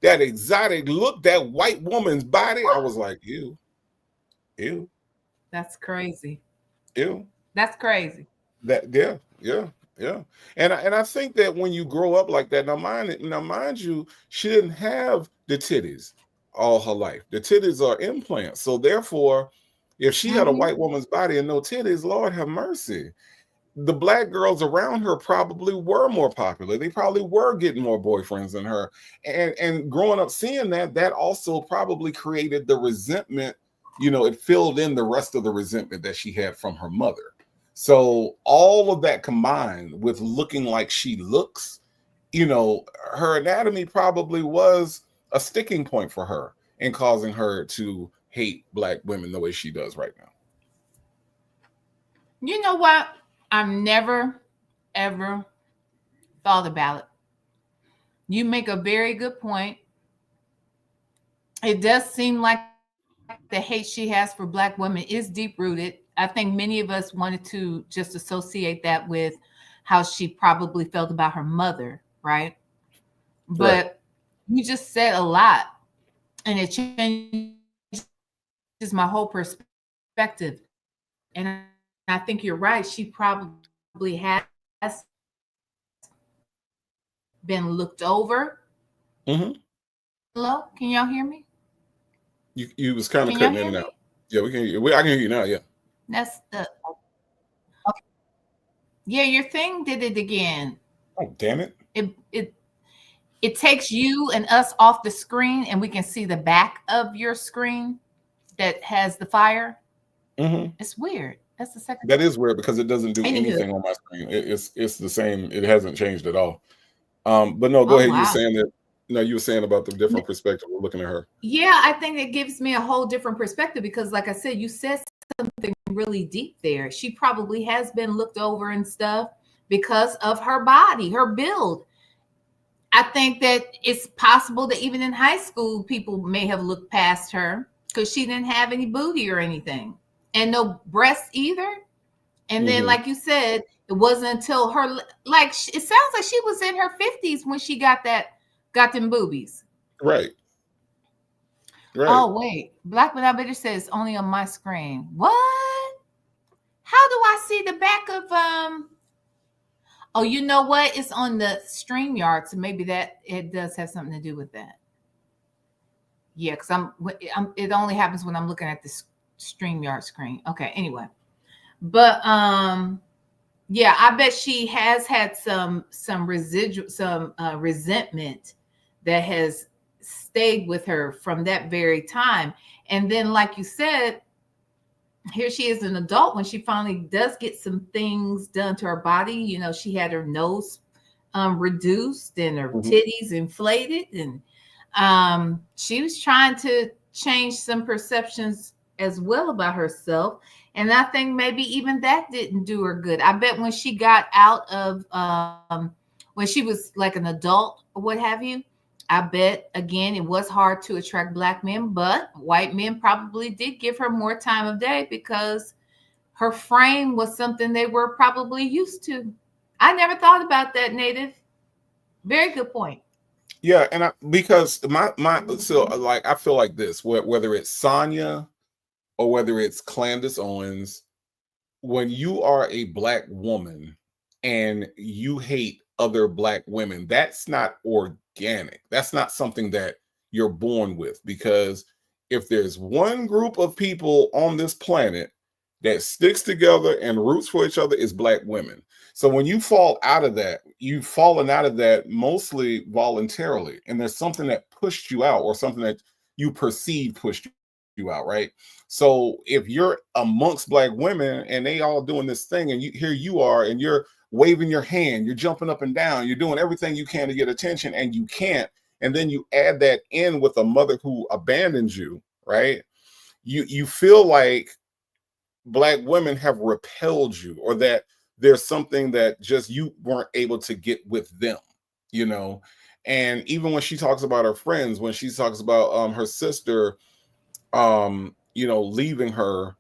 that exotic look, that white woman's body. I was like, ew, that's crazy. ew. That's crazy. That yeah. And I think that when you grow up like that, now mind you, she didn't have the titties all her life. The titties are implants. So therefore, if she had a Hmm. white woman's body and no titties, Lord have mercy. The black girls around her probably were more popular. They probably were getting more boyfriends than her. And growing up seeing that, that also probably created the resentment. It filled in the rest of the resentment that she had from her mother. So all of that combined with looking like she looks, her anatomy probably was a sticking point for her in causing her to hate black women the way she does right now. You know what? I've never ever thought about it. You make a very good point. It does seem like the hate she has for black women is deep rooted. I think many of us wanted to just associate that with how she probably felt about her mother, right? Right. But you just said a lot, and it changes my whole perspective. And I think you're right. She probably has been looked over. Mm-hmm. Hello? Can y'all hear me? You was kind of Can y'all cutting in hear and me? out. Yeah, we can hear you. I can hear you now. Yeah. That's the yeah, your thing did it again. Oh, damn it. It it takes you and us off the screen and we can see the back of your screen that has the fire. Mm-hmm. It's weird. That's the second That time. is weird because it doesn't do Anywho. anything on my screen. It's the same. It hasn't changed at all. But no, go Oh ahead. You were wow. saying that. No, you were saying about the different perspective of looking at her. Yeah, I think it gives me a whole different perspective because, like I said, you said something really deep there. She probably has been looked over and stuff because of her body, her build. I think that it's possible that even in high school, people may have looked past her because she didn't have any booty or anything and no breasts either. And then, Mm-hmm. like you said, it wasn't until her, like, it sounds like she was in her 50s when she got them boobies. Right. Right. Oh wait, Black Without Bitter says only on my screen. What? How do I see the back of Oh, you know what? It's on the StreamYard, so maybe that it does have something to do with that. Yeah, because I'm. It only happens when I'm looking at the StreamYard screen. Okay. Anyway, but yeah, I bet she has had some residual resentment that has stayed with her from that very time. And then, like you said, here she is an adult when she finally does get some things done to her body. You know, she had her nose reduced and her Mm-hmm. titties inflated, and she was trying to change some perceptions as well about herself. And I think maybe even that didn't do her good. I bet when she got out of when she was like an adult or what have you, I bet again it was hard to attract black men, but white men probably did give her more time of day because her frame was something they were probably used to. I never thought about that, Native. Very good point. Yeah, and because my so like I feel like this, whether it's Sonya or whether it's Candace Owens, when you are a black woman and you hate other black women, that's not organic. That's not something that you're born with. Because if there's one group of people on this planet that sticks together and roots for each other, is black women. So when you fall out of that, you've fallen out of that mostly voluntarily, and there's something that pushed you out, or something that you perceive pushed you out, right? So if you're amongst black women and they all doing this thing, and here you are, and you're waving your hand, you're jumping up and down, you're doing everything you can to get attention, and you can't, and then you add that in with a mother who abandons you, right? You feel like black women have repelled you, or that there's something that just you weren't able to get with them, you know. And even when she talks about her friends, when she talks about her sister, leaving her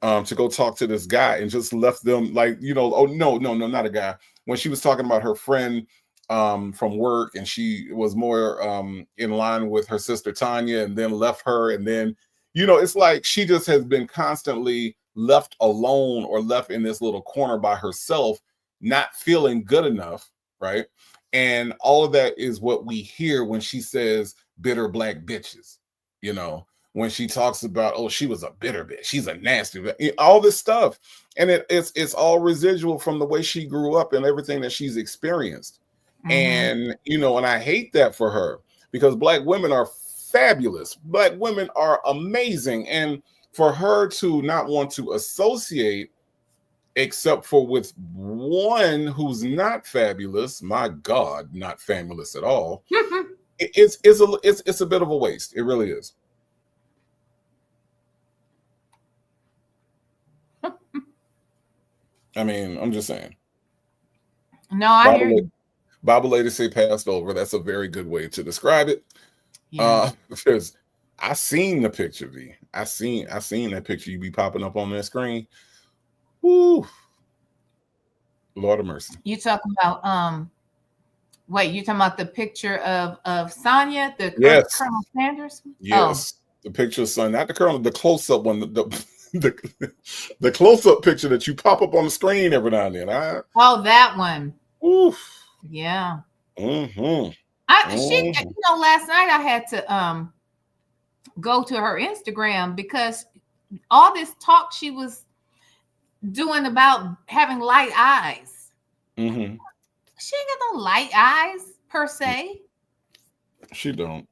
to go talk to this guy, and just left them, like, oh, no, not a guy. When she was talking about her friend from work, and she was more in line with her sister Tanya, and then left her, and then, it's like she just has been constantly left alone, or left in this little corner by herself, not feeling good enough, right? And all of that is what we hear when she says bitter black bitches, you know, when she talks about, oh, she was a bitter bitch, she's a nasty bitch, all this stuff. And it's all residual from the way she grew up and everything that she's experienced. Mm-hmm. And and I hate that for her, because black women are fabulous, black women are amazing, and for her to not want to associate except for with one who's not fabulous, my god, not fabulous at all, it's a bit of a waste. It really is. I mean, I'm just saying. No, I hear Bible, you. Bible lady say passed over. That's a very good way to describe it. Yeah. Because I seen the picture, V. I seen that picture you be popping up on that screen. Woo. Lord of mercy. You talking about wait, you talking about the picture of Sonia, the Yes. Colonel Sanders? Oh, Yes. The picture of son, not the colonel, the close-up one, the close-up picture that you pop up on the screen every now and then. oh, that one. Oof. Yeah. Mm-hmm. You know, last night I had to go to her Instagram because all this talk she was doing about having light eyes. Mm-hmm. She ain't got no light eyes per se. She don't.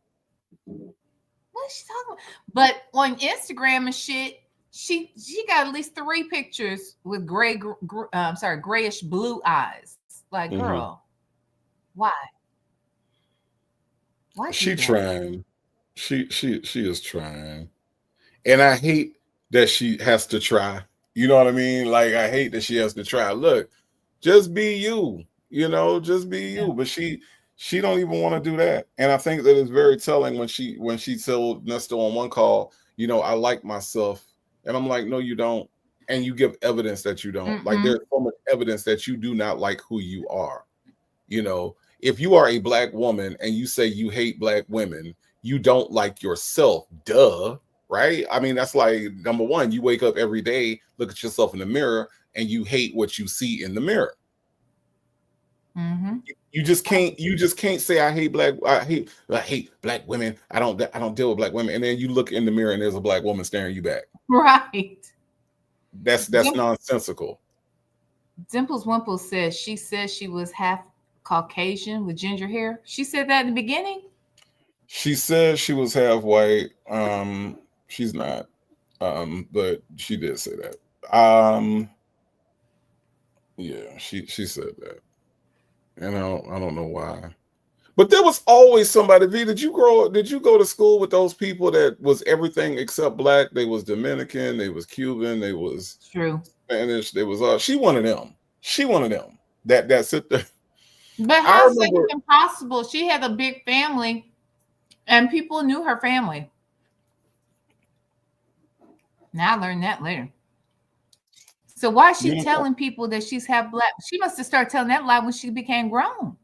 What's she talking about? But on Instagram and shit, she got at least 3 pictures with grayish blue eyes. Like, Mm-hmm. girl, why? Why do She that? trying. She is trying. And I hate that she has to try. You know what I mean? Like I hate that she has to try. Look, just be you. Just be Yeah. you. But she don't even want to do that. And I think that it's very telling when she told Nestor on one call, I like myself. And I'm like, no, you don't. And you give evidence that you don't. Like Mm-mm. there's so much evidence that you do not like who you are. If you are a black woman and you say you hate black women, you don't like yourself. Duh. Right? I mean, that's like number one, you wake up every day, look at yourself in the mirror, and you hate what you see in the mirror. Mm-hmm. You just can't say I hate black women. I don't deal with black women. And then you look in the mirror and there's a black woman staring you back. Right. That's nonsensical. Dimples Wimple says she was half Caucasian with ginger hair. She said that in the beginning. She says she was half white. She's not. But she did say that. Yeah, she said that. And I don't know why. But there was always somebody. V, did you go to school with those people that was everything except black? They was Dominican, they was Cuban, they was True. Spanish, they was she one of them. She one of them. That sit there. But I how's that remember. even possible? She had a big family and people knew her family. Now I learned that later. So why is she You know, telling people that she's half black? She must have started telling that lie when she became grown,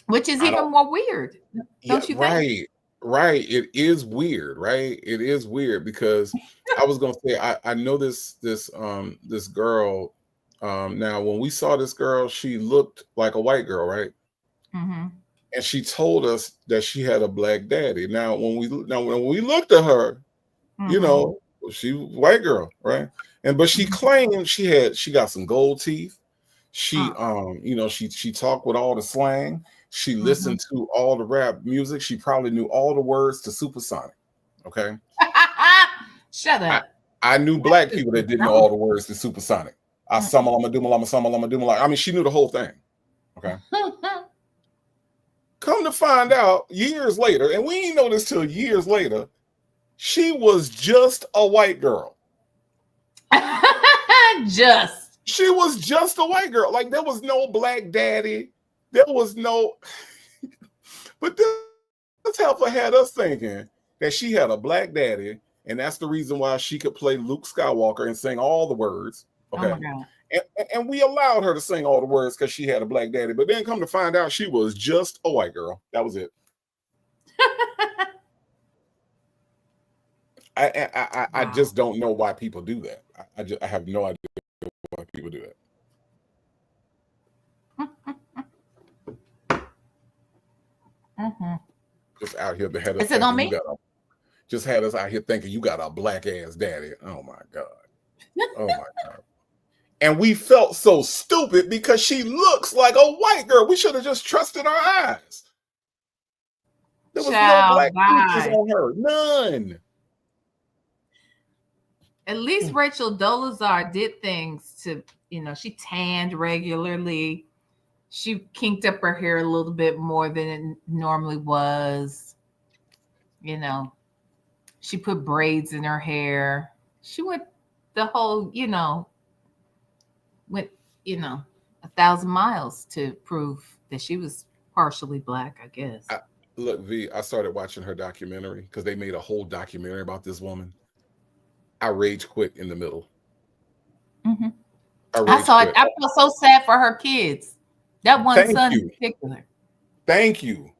which is I don't. even more weird, Yeah, don't you think? right, right. It is weird, right? It is weird because I was gonna say I know this girl. Now when we saw this girl, she looked like a white girl, right? Mm-hmm. And she told us that she had a black daddy. Now when we looked at her, you Mm-hmm. know, she was a white girl, right? But she Mm-hmm. claimed she got some gold teeth. She Uh, she talked with all the slang. She mm-hmm. listened to all the rap music. She probably knew all the words to Supersonic. Okay. Shut I up. I knew black This people is that didn't know dumb. all the words to Supersonic. I sumalama dumalama samalama dumalama. I mean, she knew the whole thing. Okay. Come to find out years later, and we didn't know this till years later, she was just a white girl. Just. She was just a white girl. Like there was no black daddy. There was no. But this helper had us thinking that she had a black daddy, and that's the reason why she could play Luke Skywalker and sing all the words. Oh Okay. my God. And we allowed her to sing all the words because she had a black daddy. But then come to find out, she was just a white girl. That was it. I Wow. just don't know why people do that. I have no idea why people do that. Mm-hmm. Just out here that had us Is it on thinking you me? got a just had us out here thinking you got a black ass daddy. Oh my God. Oh my God. And we felt so stupid because she looks like a white girl. We should have just trusted our eyes. There was no Child, black features bye. on her. None. At least Rachel Dolezal did things to, she tanned regularly. She kinked up her hair a little bit more than it normally was. She put braids in her hair. She went the whole, went, 1,000 miles to prove that she was partially black, I guess. Look, V, I started watching her documentary because they made a whole documentary about this woman. I rage quit in the middle. Mm-hmm. I rage saw it. quit. I feel so sad for her kids. That one Thank son in you. particular. Thank you.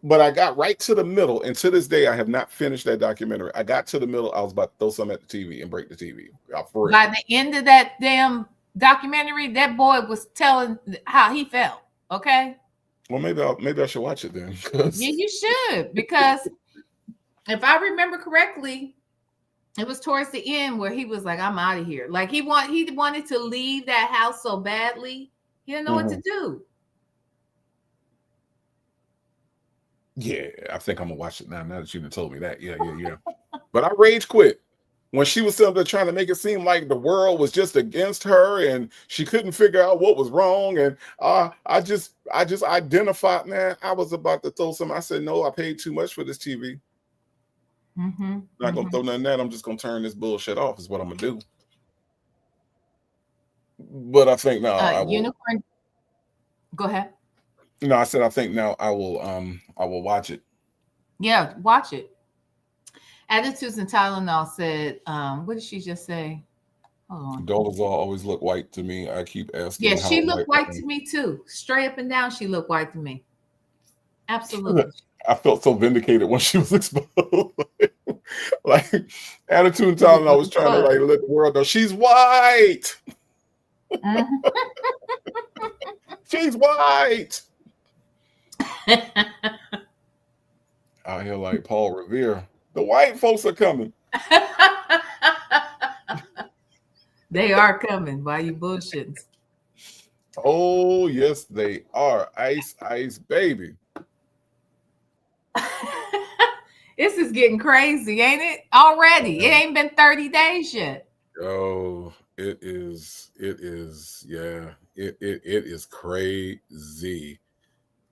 But I got right to the middle, and to this day, I have not finished that documentary. I got to the middle. I was about to throw something at the TV and break the TV. For real. By the end of that damn documentary, that boy was telling how he felt. Okay. Well, maybe I should watch it then. Yeah, you should. Because if I remember correctly, it was towards the end where he was like, I'm out of here. Like he wanted to leave that house so badly. He didn't know what to do. Yeah, I think I'm gonna watch it now. Now that you've told me that, yeah. But I rage quit when she was sitting there trying to make it seem like the world was just against her and she couldn't figure out what was wrong. And I just identified, man. I was about to throw some. I said, no, I paid too much for this TV. Not gonna throw nothing at. I'm just gonna turn this bullshit off. Is what I'm gonna do. But I think now I will. Unicorn. Go ahead. No, I said I think now I will watch it. Yeah, watch it. Attitudes and Tylenol said, what did she just say? Hold on. Dolazol always look white to me. I keep asking. Yeah, she looked white to me too. Straight up and down, she looked white to me. Absolutely. I felt so vindicated when she was exposed. Like attitude and Tylenol was trying to like let the world know she's white. She's white. Out here like Paul Revere. The white folks are coming. They are coming. Why you bullshitting? Oh, yes, they are. Ice, ice, baby. This is getting crazy, ain't it? Already. It ain't been 30 days yet. Oh, it is. Yeah. It is crazy.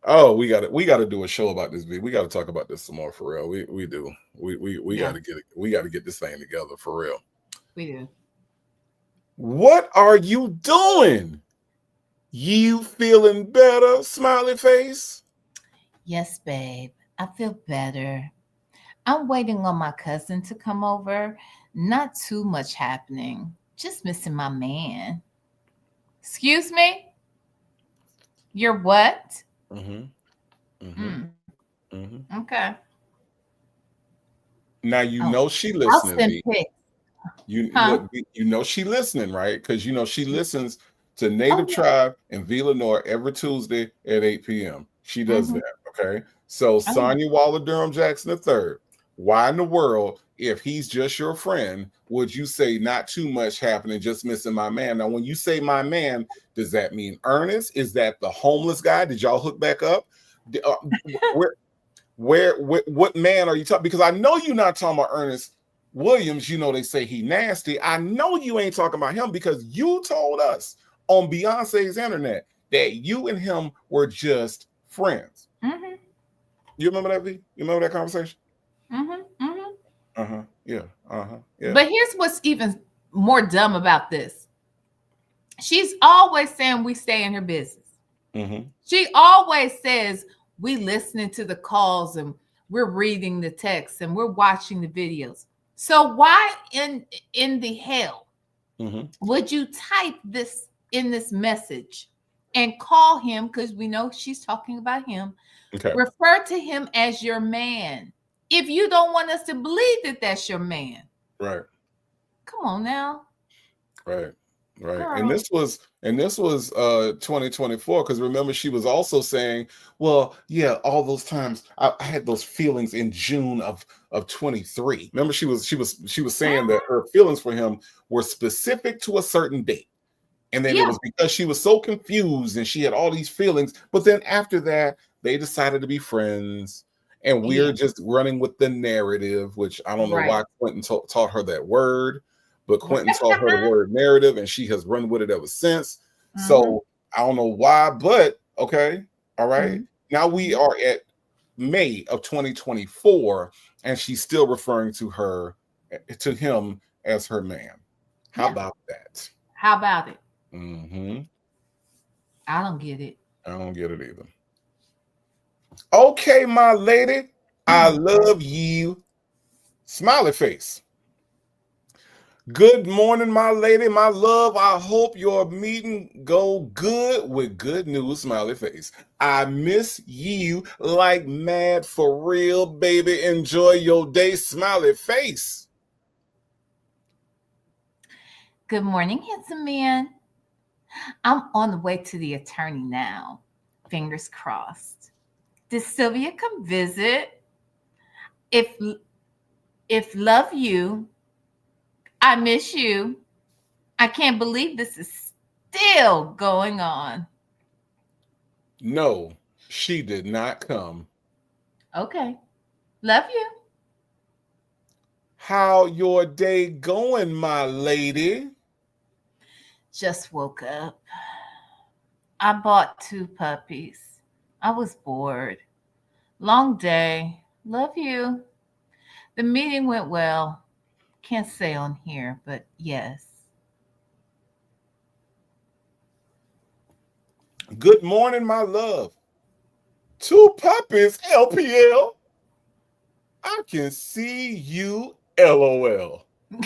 Oh, we gotta do a show about this. We gotta talk about this some more for real. We do. We gotta get it. We gotta get this thing together for real. We do. What are you doing? You feeling better, smiley face? Yes, babe. I feel better. I'm waiting on my cousin to come over. Not too much happening. Just missing my man. Excuse me? You're what? Okay. Now you know she listening. You know she listening, right? Because she listens to Native Tribe and Villanor every Tuesday at 8 p.m. She does that. Okay. So Sonia Waller Durham Jackson III, why in the world, if he's just your friend, would you say not too much happening, just missing my man? Now, when you say my man, does that mean Ernest? Is that the homeless guy? Did y'all hook back up? What man are you talking? Because I know you're not talking about Ernest Williams. They say he nasty. I know you ain't talking about him because you told us on Beyonce's internet that you and him were just friends. You remember that, V? You remember that conversation? Yeah. But here's what's even more dumb about this. She's always saying we stay in her business. She always says we listening to the calls and we're reading the texts and we're watching the videos. So why in the hell would you type this in this message and call him, because we know she's talking about him, refer to him as your man if you don't want us to believe that that's your man? Right. Come on now. Right. Girl. And this was 2024, because remember she was also saying, well, yeah, all those times I had those feelings in June of 23. Remember she was saying that her feelings for him were specific to a certain date. And then it was because she was so confused and she had all these feelings. But then after that, they decided to be friends. And we're just running with the narrative, which I don't know why Quentin taught her that word. But Quentin taught her the word narrative, and she has run with it ever since. So I don't know why, but okay. All right. Now we are at May of 2024, and she's still referring to him as her man. How about that? How about it? I don't get it. I don't get it either. Okay, my lady. I love you. Smiley face. Good morning, my lady, my love. I hope your meeting go good with good news, smiley face. I miss you like mad for real, baby. Enjoy your day, smiley face. Good morning, handsome man. I'm on the way to the attorney now. Fingers crossed. Did Sylvia come visit? If if love you, I miss you. I can't believe this is still going on. No, she did not come. Okay. Love you. How your day going, my lady? Just woke up. I bought two puppies. I was bored. Long day. Love you. The meeting went well. Can't say on here, but yes. Good morning, my love. Two puppies, LPL. I can see you, LOL. I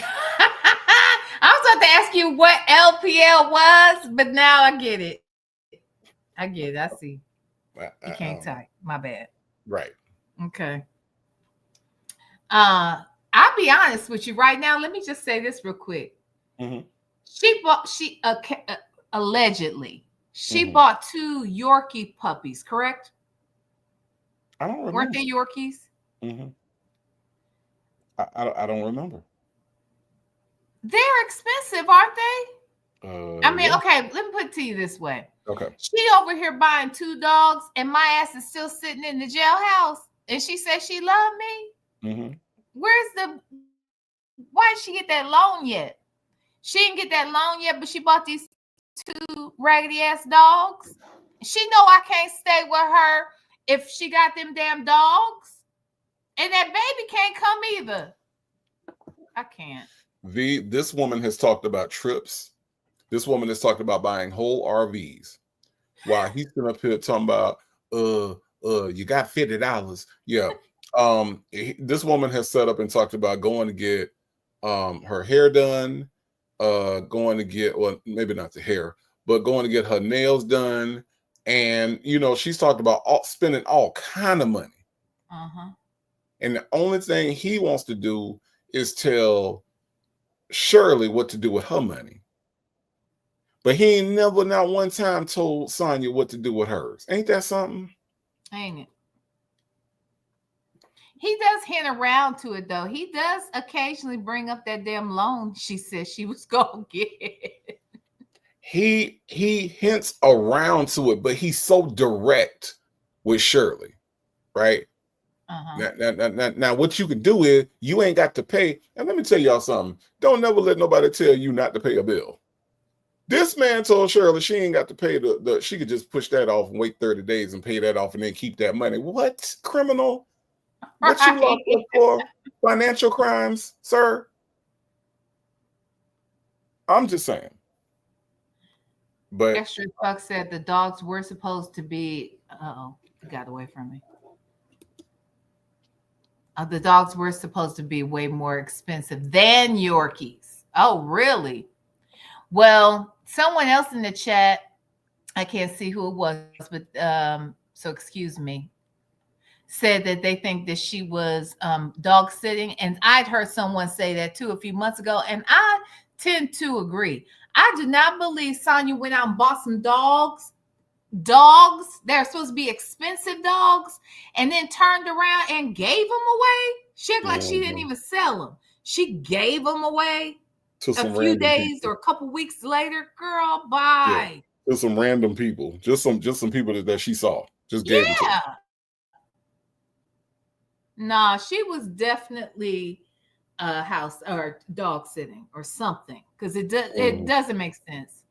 was about to ask you what LPL was, but now I get it. I get it. I see. You can't I type. don't know. My bad. Right. Okay. I'll be honest with you right now. Let me just say this real quick. Mm-hmm. Allegedly she Mm-hmm. bought two Yorkie puppies, correct? I don't Weren't remember. they Yorkies? Mm-hmm. I don't remember. They're expensive, aren't they? I mean, Yeah. okay, let me put it to you this way. Okay. She over here buying two dogs, and my ass is still sitting in the jailhouse, and she says she loved me. Mm-hmm. Where's the? Why did she get that loan yet? She didn't get that loan yet, but she bought these two raggedy ass dogs. She know I can't stay with her if she got them damn dogs, and that baby can't come either. I can't. This woman has talked about trips. This woman has talked about buying whole RVs. While he's sitting up here talking about you got $50. Yeah. This woman has set up and talked about going to get her hair done, going to get, well, maybe not the hair, but going to get her nails done. And she's talked about spending all kind of money. Uh-huh. And the only thing he wants to do is tell Shirley what to do with her money. But he ain't never not one time told Sonia what to do with hers. Ain't that something? Ain't it? He does hint around to it though. He does occasionally bring up that damn loan she said she was gonna get. He hints around to it, but he's so direct with Shirley, right? Uh-huh. Now, what you can do is you ain't got to pay. And let me tell y'all something. Don't never let nobody tell you not to pay a bill. This man told Shirley she ain't got to pay the she could just push that off and wait 30 days and pay that off and then keep that money. What criminal? What you Right. locked up for? Financial crimes, sir? I'm just saying. But Extra Buck said the dogs were supposed to be. Oh, it got away from me. The dogs were supposed to be way more expensive than Yorkies. Oh, really? Well, someone else in the chat, I can't see who it was, but so excuse me, said that they think that she was dog sitting, and I'd heard someone say that too a few months ago, and I tend to agree. I do not believe Sonia went out and bought some dogs that are supposed to be expensive dogs, and then turned around and gave them away. She acted like she didn't even sell them. She gave them away to a some few random days people. or a couple weeks later. Girl, Yeah. bye. To some random people. Just some people that she saw. Just gave them to her. Yeah. Nah, she was definitely house or dog sitting or something because it Mm-hmm. doesn't make sense.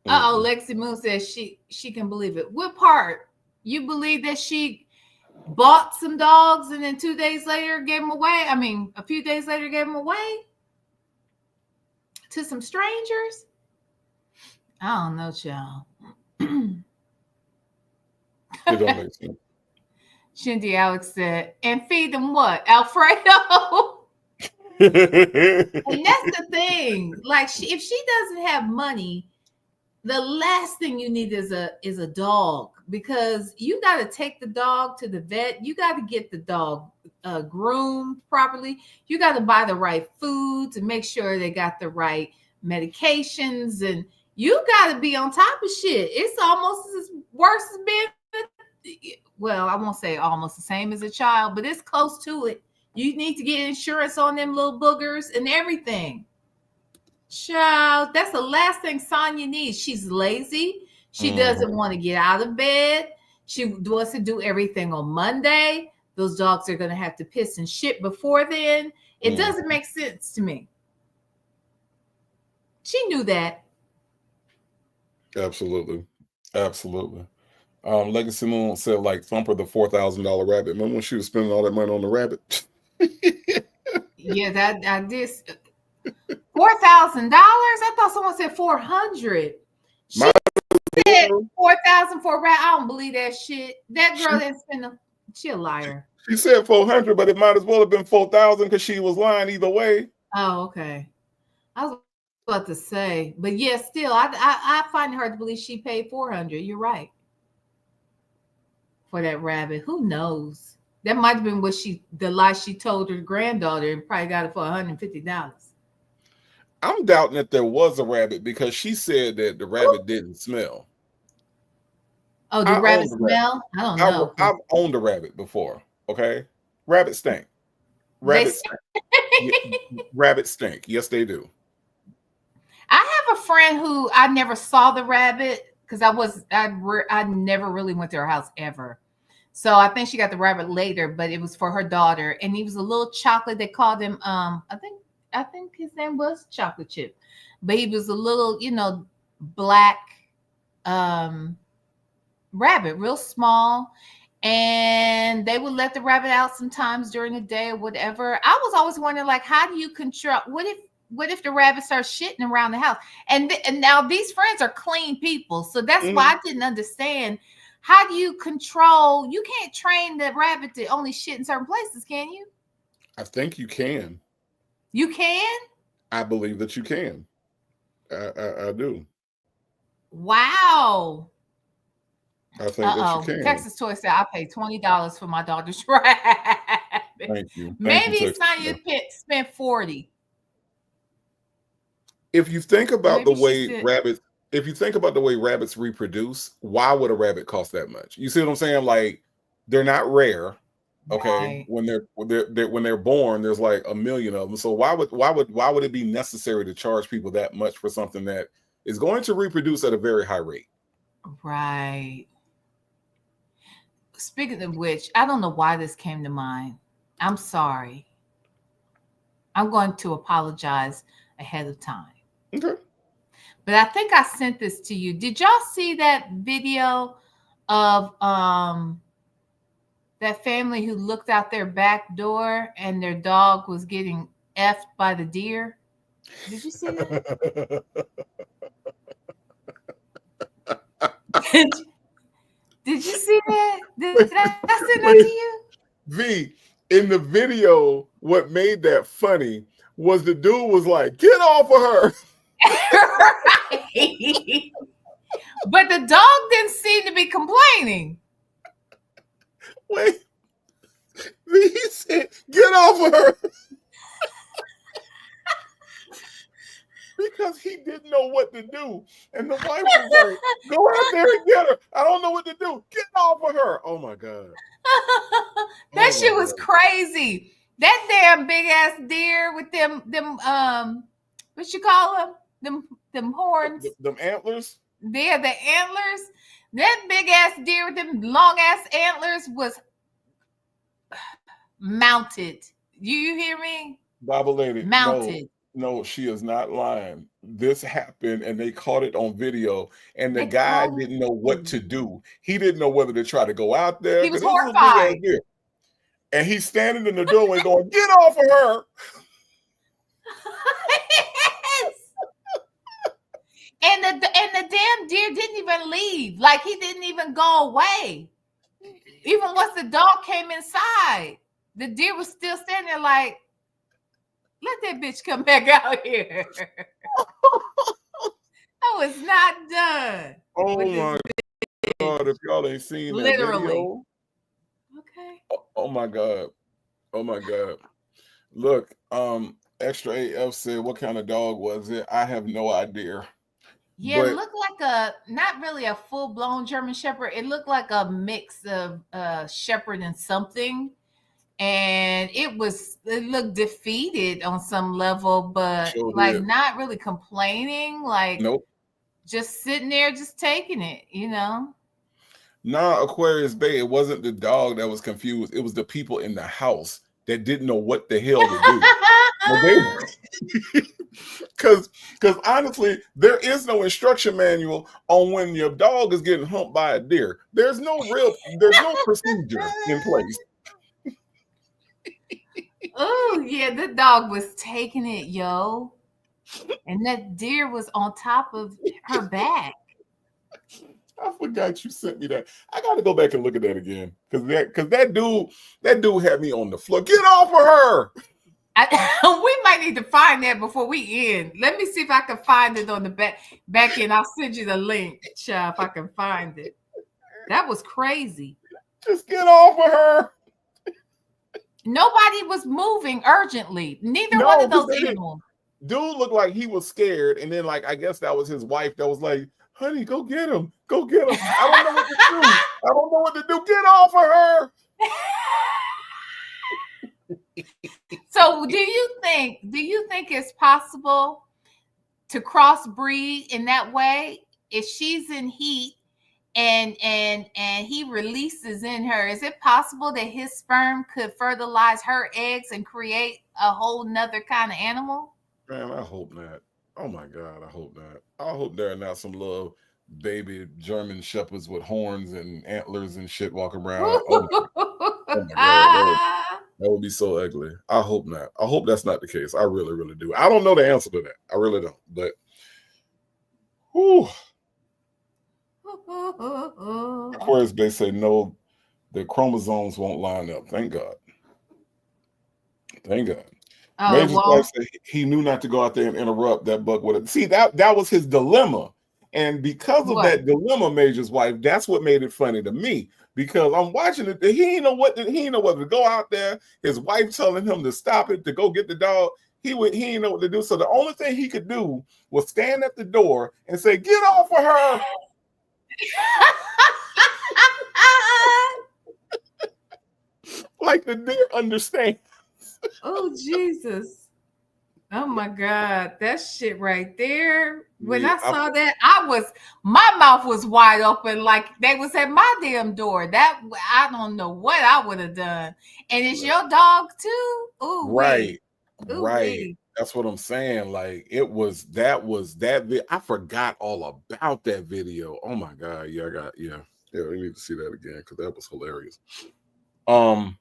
Uh-oh, Mm-hmm. Lexi Moon says she can believe it. What part? You believe that she bought some dogs and then 2 days later gave them away? I mean, a few days later gave them away to some strangers? I don't know, child. It don't make sense. Shindy Alex said, and feed them what? Alfredo? And that's the thing. Like, if she doesn't have money, the last thing you need is a dog, because you got to take the dog to the vet. You got to get the dog groomed properly. You got to buy the right food to make sure they got the right medications, and you got to be on top of shit. It's almost as worse as being well, I won't say almost the same as a child, but it's close to it. You need to get insurance on them little boogers and everything. Child, that's the last thing Sonia needs. She's lazy. She doesn't want to get out of bed. She wants to do everything on Monday. Those dogs are going to have to piss and shit before then. It doesn't make sense to me. She knew that. Absolutely. Absolutely. Legacy Moon said, like Thumper, the $4,000 rabbit. Remember when she was spending all that money on the rabbit? Yeah, that I did. $4,000? I thought someone said 400. She said 4,000 for a rat. I don't believe that shit. That girl didn't spend a. She a liar. She said 400, but it might as well have been 4,000 because she was lying either way. Oh, okay. I was about to say, but yeah, still, I find it hard to believe she paid 400. You're right. For that rabbit, who knows? That might have been the lie she told her granddaughter, and probably got it for $150. I'm doubting that there was a rabbit because she said that the rabbit didn't smell. Oh, the rabbit smell? I don't know. I've owned a rabbit before. Okay, rabbit stink. Rabbit stink. Rabbit stink. Yes, they do. I have a friend who I never saw the rabbit because I never really went to her house ever. So I think she got the rabbit later, but it was for her daughter, and he was a little chocolate. They called him I think his name was Chocolate Chip, but he was a little, black rabbit, real small. And they would let the rabbit out sometimes during the day or whatever. I was always wondering, like, how do you control? What if the rabbit starts shitting around the house? And now these friends are clean people, so that's why I didn't understand. How do you control? You can't train the rabbit to only shit in certain places, can you? I think you can. You can? I believe that you can. I do. Wow. I think that you can. Texas Toy said I paid $20 for my daughter's rabbit. Thank you. Maybe Sonia spent $40. If you think about the way rabbits reproduce, why would a rabbit cost that much? You see what I'm saying? Like, they're not rare. Okay, right. when they're born, there's like a million of them. So why would it be necessary to charge people that much for something that is going to reproduce at a very high rate? Right. Speaking of which, I don't know why this came to mind. I'm sorry. I'm going to apologize ahead of time. Okay. But I think I sent this to you. Did y'all see that video of that family who looked out their back door and their dog was getting effed by the deer? Did you see that? Did you see that? Did I send that to you? V, in the video, what made that funny was the dude was like, "Get off of her." Right. But the dog didn't seem to be complaining. Wait. He said, "Get off of her." Because he didn't know what to do. And the wife was like, "Go out there and get her. I don't know what to do. Get off of her." Oh my God. That shit was crazy. That damn big ass deer with them what you call them? Them horns. Them antlers? Yeah, the antlers. That big ass deer with them long ass antlers was mounted. You hear me? Bible lady. Mounted. No, she is not lying. This happened and they caught it on video, and the guy didn't know what to do. He didn't know whether to try to go out there. He was horrified. And he's standing in the doorway going, "Get off of her." And the damn deer didn't even leave. Like, he didn't even go away. Even once the dog came inside, the deer was still standing there like, Let that bitch come back out here. I was not done Oh with this my God! bitch. If y'all ain't seen that Literally. video, Okay. oh my God! Oh my God! Look, Extra AF said, "What kind of dog was it?" I have no idea, Yeah, it but looked like not really a full blown German Shepherd. It looked like a mix of Shepherd and something. And it looked defeated on some level, but sure like did. not really complaining, like Nope. just sitting there, just taking it, you know. Nah, Aquarius Bay. It wasn't the dog that was confused. It was the people in the house that didn't know what the hell to do. Well, they because honestly, there is no instruction manual on when your dog is getting humped by a deer. There's no procedure in place. Oh yeah, the dog was taking it, yo, and that deer was on top of her back. I forgot you sent me that. I got to go back and look at that again because that dude had me on the floor. Get off of her! We might need to find that before we end. Let me see if I can find it on the back end. I'll send you the link, child, if I can find it. That was crazy. Just get off of her! Nobody was moving urgently. Neither one No, of because those they didn't. animals. Dude looked like he was scared, and then like I guess that was his wife that was like, "Honey, go get him, go get him." I don't know what to do. I don't know what to do. Get off of her! So, do you think it's possible to crossbreed in that way? If she's in heat and he releases in her, is it possible that his sperm could fertilize her eggs and create a whole nother kind of animal? Man, I hope not. Oh my God, I hope not. I hope there are not some little baby German shepherds with horns and antlers and shit walking around. Oh my God, that would be so ugly. I hope not. I hope that's not the case. I really, really do. I don't know the answer to that. I really don't. But whew, Aquarius Bay say no, the chromosomes won't line up. Thank God. Thank God. Oh, Major's wife well, said he knew not to go out there and interrupt that buck with it. See, that was his dilemma. And because of what? that dilemma, Major's wife, that's what made it funny to me. Because I'm watching it, he didn't know whether to go out there. His wife telling him to stop it, to go get the dog. He didn't know what to do. So the only thing he could do was stand at the door and say, "Get off of her." Like the deer understand. Oh, Jesus. Oh my God, that shit right there. When Yeah, I saw that, my mouth was wide open, like they was at my damn door. That I don't know what I would have done. And it's your dog too. Ooh wee, right. ooh Right. wee. That's what I'm saying. Like I forgot all about that video. Oh my God. Yeah, we need to see that again because that was hilarious. Um,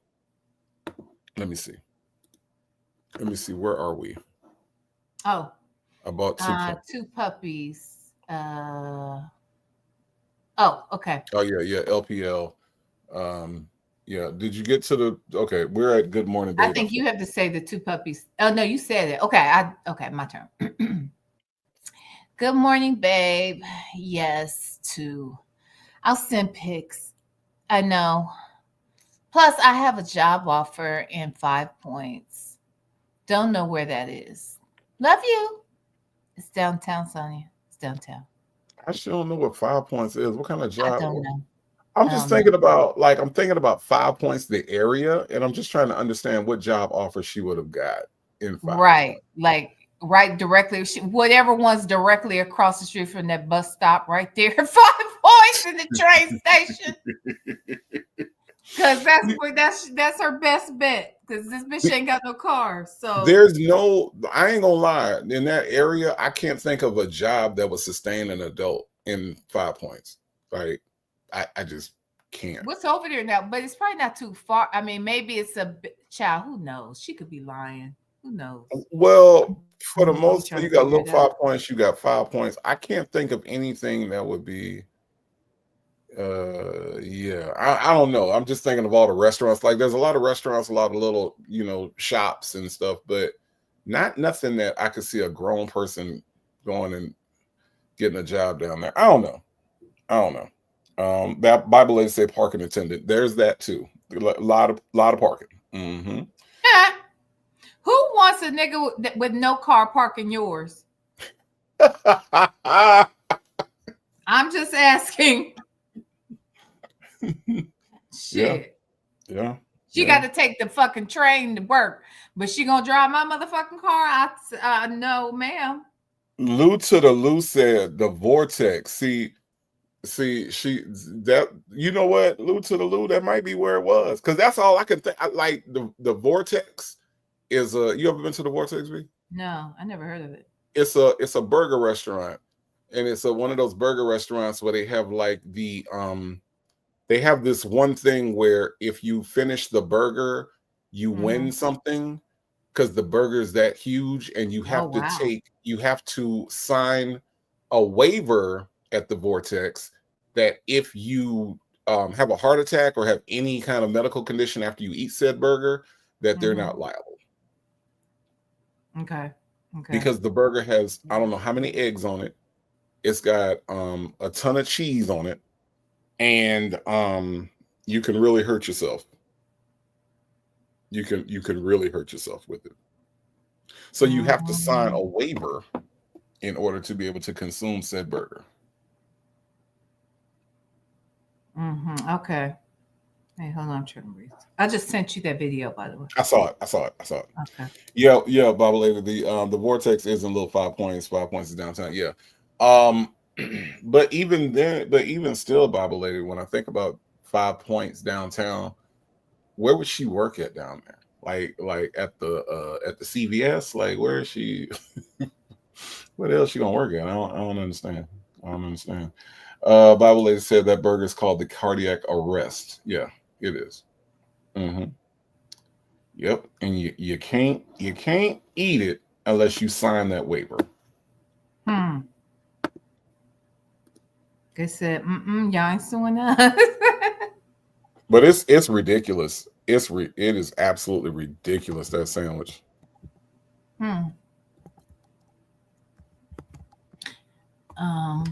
let me see. Let me see. Where are we? Oh, About two points. two puppies. Oh, okay. Oh yeah. LPL. Yeah. Did you get to the okay? We're at Good Morning I Babe. think you have to say the two puppies. Oh no, you said it. Okay, my turn. Good morning, babe. Yes, two. I'll send pics. I know. Plus, I have a job offer in 5 Points. Don't know where that is. Love you. It's downtown, Sonia. It's downtown. I still don't know what 5 Points is. What kind of I job? don't know. I'm I just don't know. thinking about I'm thinking about 5 Points, the area, and I'm just trying to understand what job offer she would have got in 5 Points. Right. Like right directly, whatever one's directly across the street from that bus stop right there. 5 Points in the train station. Cause that's her best bet. Cause this bitch ain't got no car. So I ain't gonna lie, in that area, I can't think of a job that would sustain an adult in 5 Points. Like, I just can't. what's over there now? But it's probably not too far. I mean, maybe it's a child. Who knows? She could be lying. Who knows? Well, for the I'm most, trying you to got figure little it out. 5 Points, you got 5 Points. I can't think of anything that would be yeah, I don't know. I'm just thinking of all the restaurants. Like there's a lot of restaurants, a lot of little, shops and stuff, but Not nothing that I could see a grown person going and getting a job down there. I don't know. I don't know. That Bible lady say parking attendant. There's that too. A lot of parking. Mm-hmm. Who wants a nigga with no car parking yours? I'm just asking. Yeah, Shit. yeah, She yeah. got to take the fucking train to work, but she gonna drive my motherfucking car? No, ma'am. Lou to the Lou said the vortex. See, she that you know what, Lou to the Lou, that might be where it was. Because that's all I can think. Like the vortex is a you ever been to the vortex, V? No, I never heard of it. It's a burger restaurant. And it's one of those burger restaurants where they have like they have this one thing where if you finish the burger, you win Mhm. something because the burger is that huge, and Oh, wow. you have to sign a waiver at the vortex that if you have a heart attack or have any kind of medical condition after you eat said burger, that they're not Mhm. liable Okay. Okay. because the burger has I don't know how many eggs on it. It's got a ton of cheese on it, and you can really hurt yourself. You can really hurt yourself with it. So you have to sign a Mhm. waiver in order to be able to consume said burger. Mhm. Okay. Hey, hold on. I'm trying to read. I just sent you that video, by the way. I saw it. I saw it. I saw it. Okay. Yeah, yeah, Baba Later. The vortex is in little 5 points. 5 points is downtown. Yeah. Um, but even then, but even still, Baba Later, when I think about 5 points downtown, where would she work at down there? Like at the CVS? Like where is she? What else she gonna work at? I don't understand. I don't understand. Bible lady said that burger is called the cardiac arrest. Yeah, it is. Mm-hmm. Yep. And you can't eat it unless you sign that waiver. Hmm. They said, y'all ain't suing us. But it's ridiculous. It is absolutely ridiculous, that sandwich. hmm. Um,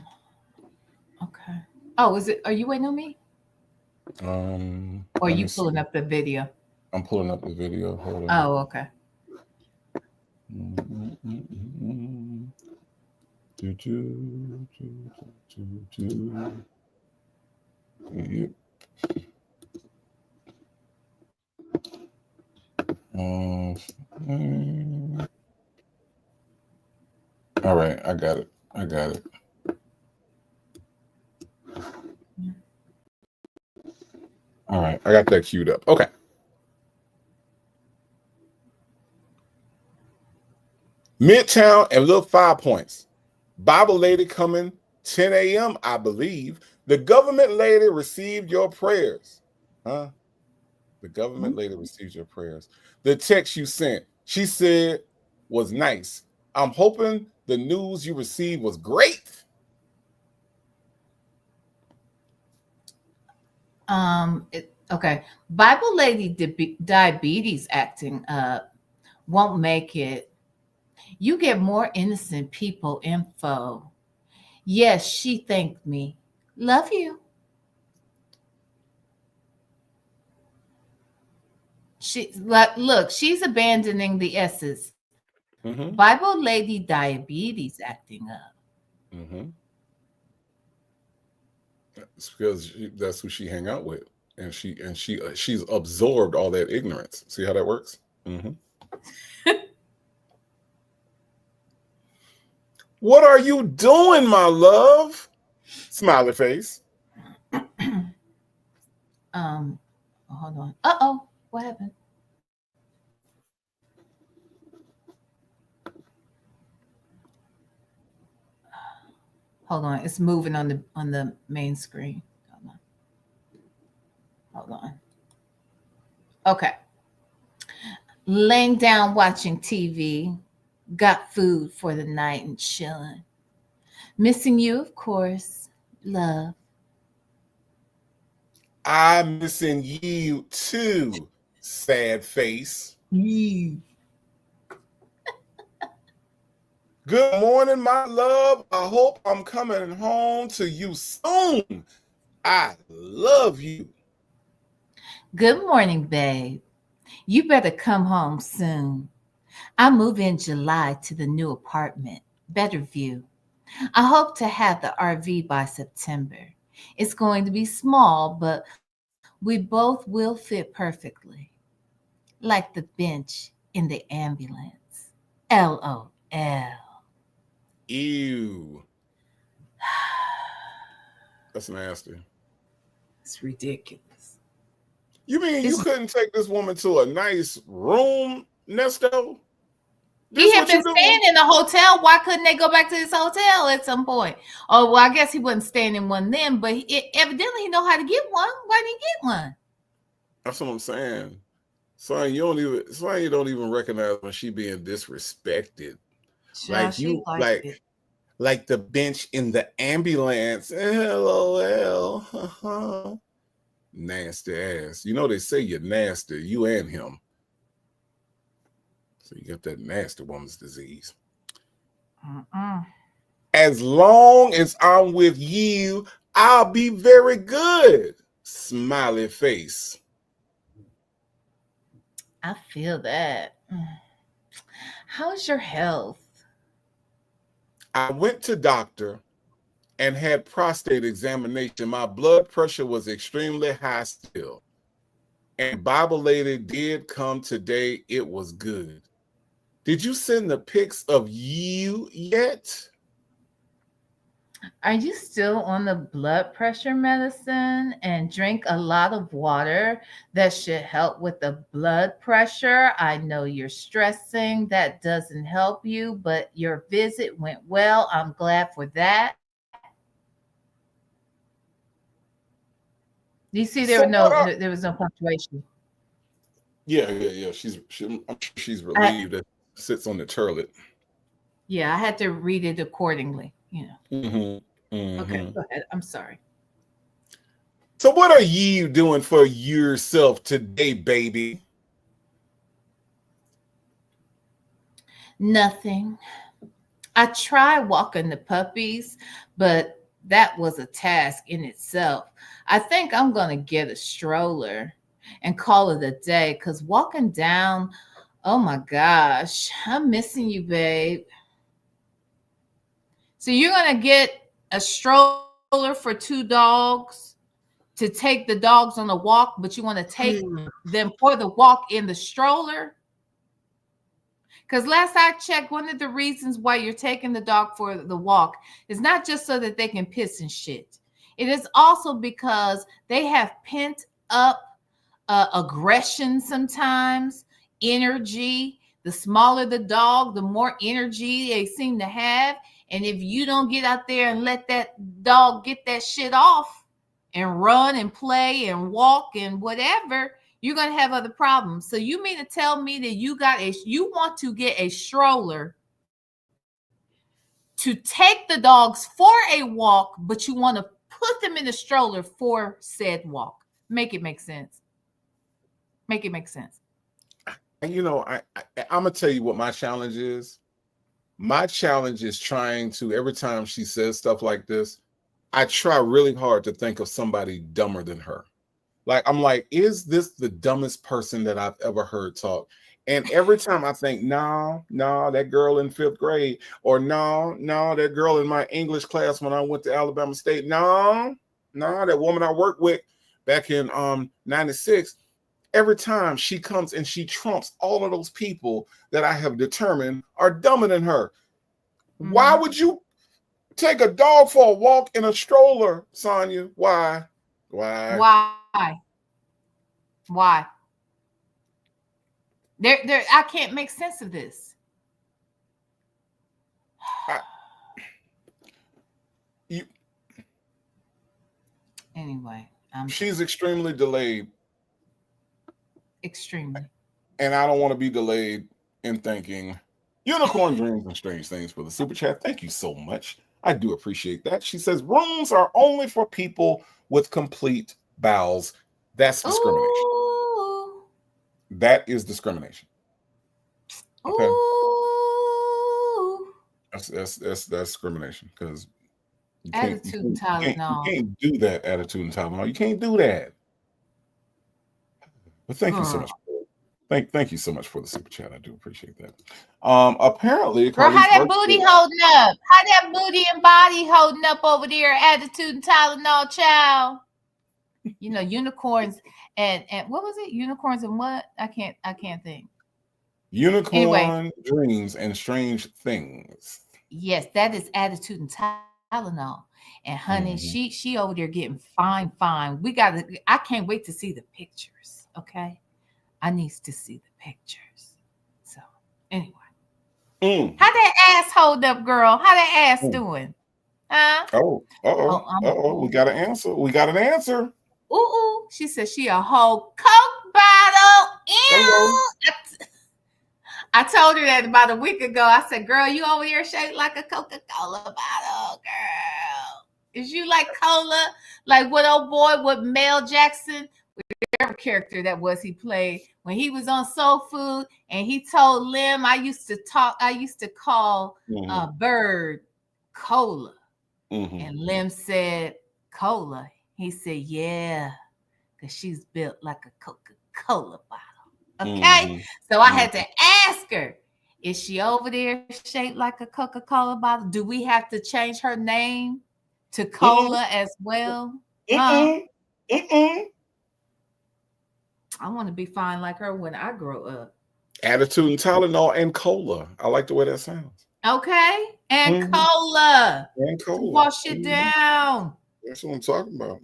okay. Oh, is it are you waiting on me? Or are Let you me pulling see. up the video? I'm pulling up the video. Hold on. Oh, okay. Do, do, do, do. Yep. Mm. All right, I got it. I got it. All right, I got that queued up. Okay. Midtown and little 5 points. Bible lady coming 10 a.m., I believe. The government lady received your prayers. Huh? The government lady received your prayers. The text you sent, she said, was nice. I'm hoping the news you received was great. Okay. Bible lady diabetes acting up won't make it. You get more innocent people info. Yes, she thanked me. Love you. She like look, she's abandoning the S's. Mm-hmm. Bible lady diabetes acting up. Mm-hmm. It's because that's who she hang out with, and she's absorbed all that ignorance. See how that works? Mm-hmm. What are you doing, my love? Smiley face. um, hold on. Uh-oh. What happened? Hold on. It's moving on the main screen. Hold on. Hold on. Okay. Laying down watching TV. Got food for the night and chilling. Missing you, of course. Love. I'm missing you too, sad face. You. Good morning, my love. I hope I'm coming home to you soon. I love you. Good morning, babe. You better come home soon. I move in July to the new apartment. Better view. I hope to have the RV by September. It's going to be small, but we both will fit perfectly. Like the bench in the ambulance. LOL. Ew. That's nasty. It's ridiculous. You mean you It's couldn't take this woman to a nice room, Nesto? He This had what been you do? staying in the hotel. Why couldn't they go back to his hotel at some point? Oh, well, I guess he wasn't staying in one then, but evidently he know how to get one. Why didn't he get one? That's what I'm saying. Son, you don't even recognize when she being disrespected. Child, Like she you liked like it. like the bench in the ambulance. LOL. Nasty ass. You know they say you're nasty, you and him. So you got that nasty woman's disease. Mm-mm. As long as I'm with you, I'll be very good. Smiley face. I feel that. How's your health? I went to doctor and had prostate examination. My blood pressure was extremely high still. And Bible lady did come today. It was good. Did you send the pics of you yet? Are you still on the blood pressure medicine and drink a lot of water? That should help with the blood pressure. I know you're stressing. That doesn't help you, but your visit went well. I'm glad for that. Do you see So what are there was no punctuation? yeah. I'm sure she's I, relieved that sits on the toilet. yeah, I had to read it accordingly. Mm-hmm. Okay, Mm-hmm. go ahead. I'm sorry. So what are you doing for yourself today, baby? Nothing. I tried walking the puppies, but that was a task in itself. I think I'm going to get a stroller and call it a day because walking down, oh my gosh, I'm missing you, babe. So you're going to get a stroller for two dogs to take the dogs on a walk, but you want to take them for the walk in the stroller? Because last I checked, one of the reasons why you're taking the dog for the walk is not just so that they can piss and shit. It is also because they have pent up aggression sometimes, energy. The smaller the dog, the more energy they seem to have. And if you don't get out there and let that dog get that shit off and run and play and walk and whatever, you're gonna have other problems. So you mean to tell me that you want to get a stroller to take the dogs for a walk, but you want to put them in the stroller for said walk? Make it make sense. Make it make sense. And I'm gonna tell you what my challenge is. My challenge is trying to every time she says stuff like this, I try really hard to think of somebody dumber than her. Like I'm like, is this the dumbest person that I've ever heard talk? And every time I think, no, that girl in fifth grade, or no, that girl in my English class when I went to Alabama State, no, that woman I worked with back in '96. Every time she comes and she trumps all of those people that I have determined are dumber than her. Why Mhm. would you take a dog for a walk in a stroller, Sonia? Why? Why? Why? Why? I can't make sense of this. I, you, Anyway, I'm she's done. extremely delayed, Extremely. and I don't want to be delayed in thinking unicorn dreams and strange things for the super chat. Thank you so much. I do appreciate that. She says rooms are only for people with complete bowels. That's discrimination. Ooh. That is discrimination. Okay. Ooh. That's discrimination because Attitude and you Tylenol. can't do that attitude and Tylenol. You can't do that. But thank you so Girl. much. Thank you so much for the super chat. I do appreciate that. Apparently Girl, how Carly's that booty birthday. holding up? How that booty and body holding up over there? Attitude and Tylenol, child. You know, unicorns and what was it? Unicorns and what? I can't think. Anyway, Unicorn dreams and strange things. yes, that is attitude and Tylenol. And honey, Hmm. she over there getting fine. We gotta. I can't wait to see the pictures. Okay, I needs to see the pictures. So anyway, Mm, how that ass hold up, girl? How that ass mm. doing? Huh? Oh, I'm a We fool. got an answer. We got an answer. Ooh. She said she a whole Coke bottle. Hello. Ew. I told her that about a week ago. I said, girl, you over here shaped like a Coca-Cola bottle, girl. Is you like cola? Like what old boy with Mel Jackson, whatever character that was he played when he was on Soul Food and he told Lim, I used to call Hmm. Bird Cola. Hmm. And Lim said, Cola. He said, yeah, because she's built like a Coca-Cola bottle. Okay? Hmm. So I had Hmm. to ask her, is she over there shaped like a Coca-Cola bottle? Do we have to change her name to Mm-mm, Cola as well? Huh? mm-mm, mm-mm. I want to be fine like her when I grow up. Attitude and Tylenol and cola. I like the way that sounds. Okay? And Hmm. cola And to cola. wash it down. That's what I'm talking about.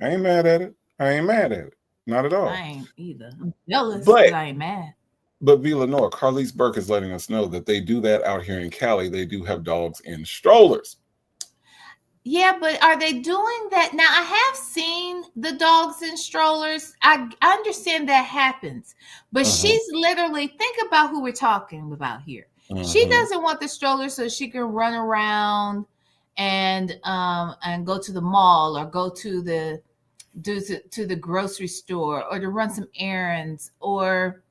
I ain't mad at it. I ain't mad at it. Not at I all. ain't either. I'm jealous, But but I ain't mad. Villanova, Carlise Burke is letting us know that they do that out here in Cali. They do have dogs in strollers. Yeah, but are they doing that now? I have seen the dogs in strollers. I understand that happens, but Uh-huh. she's literally think about who we're talking about here. She Uh-huh. doesn't want the stroller so she can run around and go to the mall or go to the grocery store or to run some errands or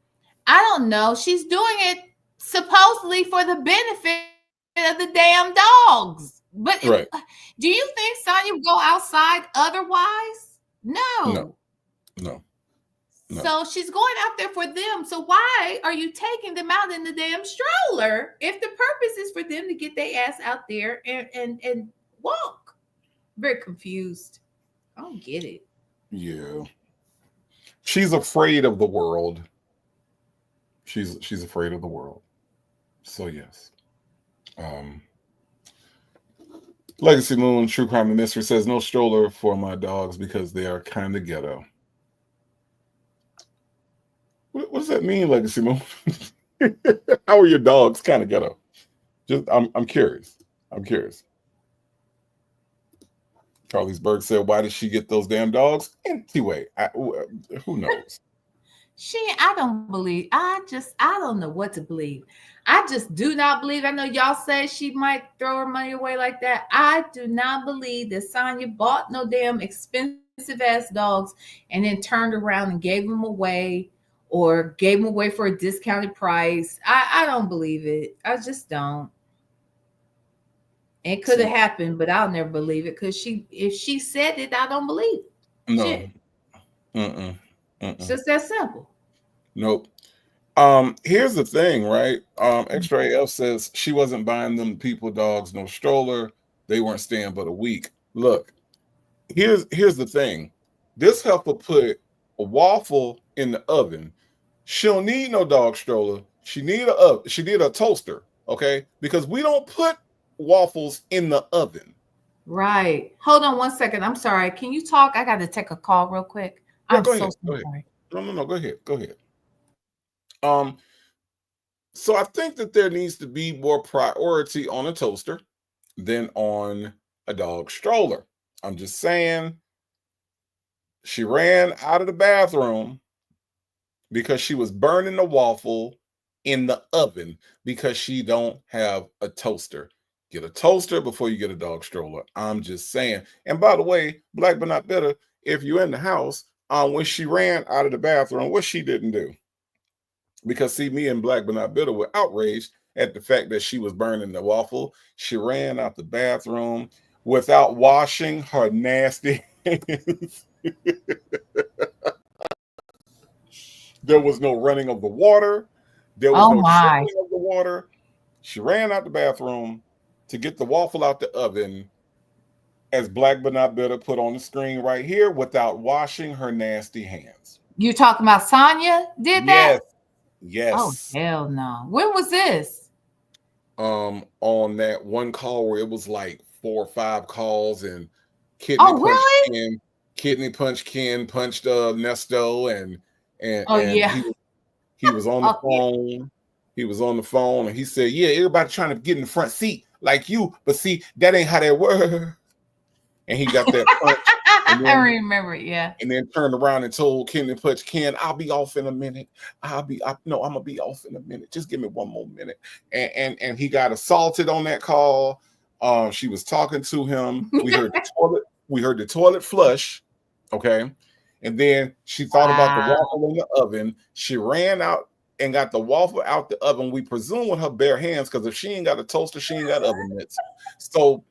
I don't know. She's doing it supposedly for the benefit of the damn dogs. Right. Do you think Sonya would go outside otherwise? No. No. No. No. So she's going out there for them. So why are you taking them out in the damn stroller if the purpose is for them to get their ass out there and walk? Very confused. I don't get it. Yeah. She's afraid of the world. She's afraid of the world. So yes. Um Legacy Moon, True Crime and Mystery says no stroller for my dogs because they are kind of ghetto. What does that mean, Legacy Moon? How are your dogs kind of ghetto? Just I'm curious. I'm curious. Carly's Berg said, "Why did she get those damn dogs?" Anyway, who knows? I don't believe. I don't know what to believe. I just do not believe. I know y'all say she might throw her money away like that. I do not believe that Sonya bought no damn expensive ass dogs and then turned around and gave them away or gave them away for a discounted price. I don't believe it. I just don't. It could have See, happened, but I'll never believe it because if she said it, I don't believe it. no, Shit. mm-mm, It's mm-mm, just that simple. nope. Here's the thing, right? Extra AF says she wasn't buying them people dogs no stroller. They weren't staying but a week. Look, here's the thing. This heifer put a waffle in the oven. She don't need no dog stroller. She need a toaster, okay? Because we don't put waffles in the oven. Right. Hold on one second. I'm sorry. Can you talk? I got to take a call real quick. Yeah, I'm go so ahead. Go ahead. sorry. No. Go ahead. Go ahead. Um, so I think that there needs to be more priority on a toaster than on a dog stroller. I'm just saying she ran out of the bathroom because she was burning the waffle in the oven because she don't have a toaster. Get a toaster before you get a dog stroller. I'm just saying. And by the way, black but not bitter, if you're in the house, when she ran out of the bathroom, what she didn't do. Because see, me and black but not bitter were outraged at the fact that she was burning the waffle, she ran out the bathroom without washing her nasty hands. There was no running of the water. There was Oh no my. trickling of the water. She ran out the bathroom to get the waffle out the oven, as Black But Not Bitter put on the screen right here, without washing her nasty hands. You talking about Sonia did that? Yes, Oh yes. hell no. When was this? On that one call where it was like 4 or 5 calls, and kidney Oh punch really? kidney punch Ken punched Nesto, Oh and yeah. he was on the Oh yeah. phone. He was on the phone and he said, "Yeah, everybody trying to get in the front seat like you, but see, that ain't how that works." And he got that punch, and I then remember it, yeah. turned around and told Ken and Punch, "Ken, I'll be off in a minute. No, I'm gonna be off in a minute. Just give me one more minute." And he got assaulted on that call. She was talking to him. We heard the toilet. We heard the toilet flush. Okay, and then she thought about the Wow. waffle in the oven. She ran out and got the waffle out the oven. We presume with her bare hands, because if she ain't got a toaster, she ain't got oven mitts. So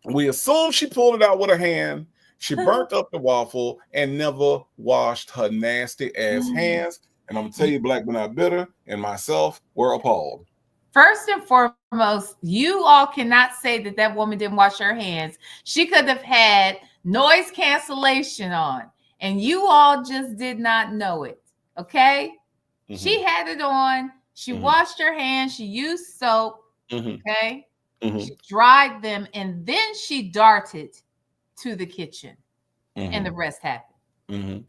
we assume she pulled it out with her hand. She burnt up the waffle and never washed her nasty ass hands. And I'm gonna tell you, Black But Not Bitter and myself were appalled. First and foremost, you all cannot say that that woman didn't wash her hands. She could have had noise cancellation on, and you all just did not know it. Okay? She had it on. She washed her hands. She used soap. Okay? She dried them, and then she darted to the kitchen, and the rest happened.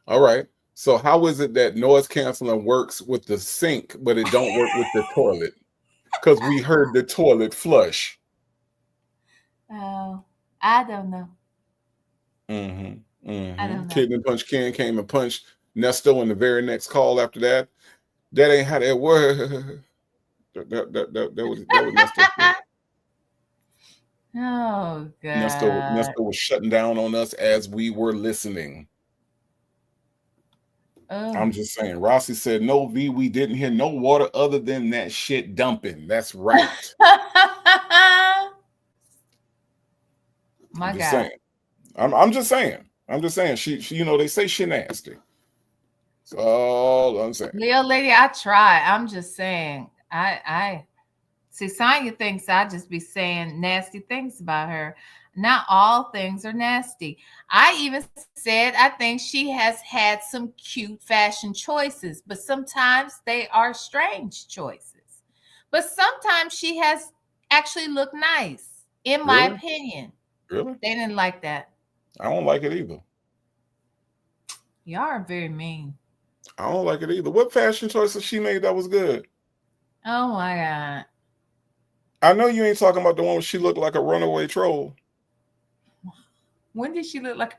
All right. So how is it that noise canceling works with the sink, but it don't work with the toilet? Because we heard the toilet flush. Oh, I don't know. I don't know. Kid and Punch Ken came and punched Nesto in the very next call after that. That ain't how that works. That was Nesto. Oh God. Nesto was shutting down on us as we were listening. I'm just saying. Rossi said, "No, V, we didn't hear no water other than that shit dumping." That's right. My I'm just God. saying. I'm just saying. I'm just saying. She you know, they say she nasty. That's all I'm saying. Leo lady, I try. I'm just saying. I see Sonya thinks I just be saying nasty things about her. Not all things are nasty. I even said I think she has had some cute fashion choices, but sometimes they are strange choices. But sometimes she has actually looked nice, in my Really? opinion. Really? They didn't like that. I don't like it either. Y'all are very mean. I don't like it either. What fashion choices she made that was good? Oh my God. I know you ain't talking about the one where she looked like a runaway troll. When did she look like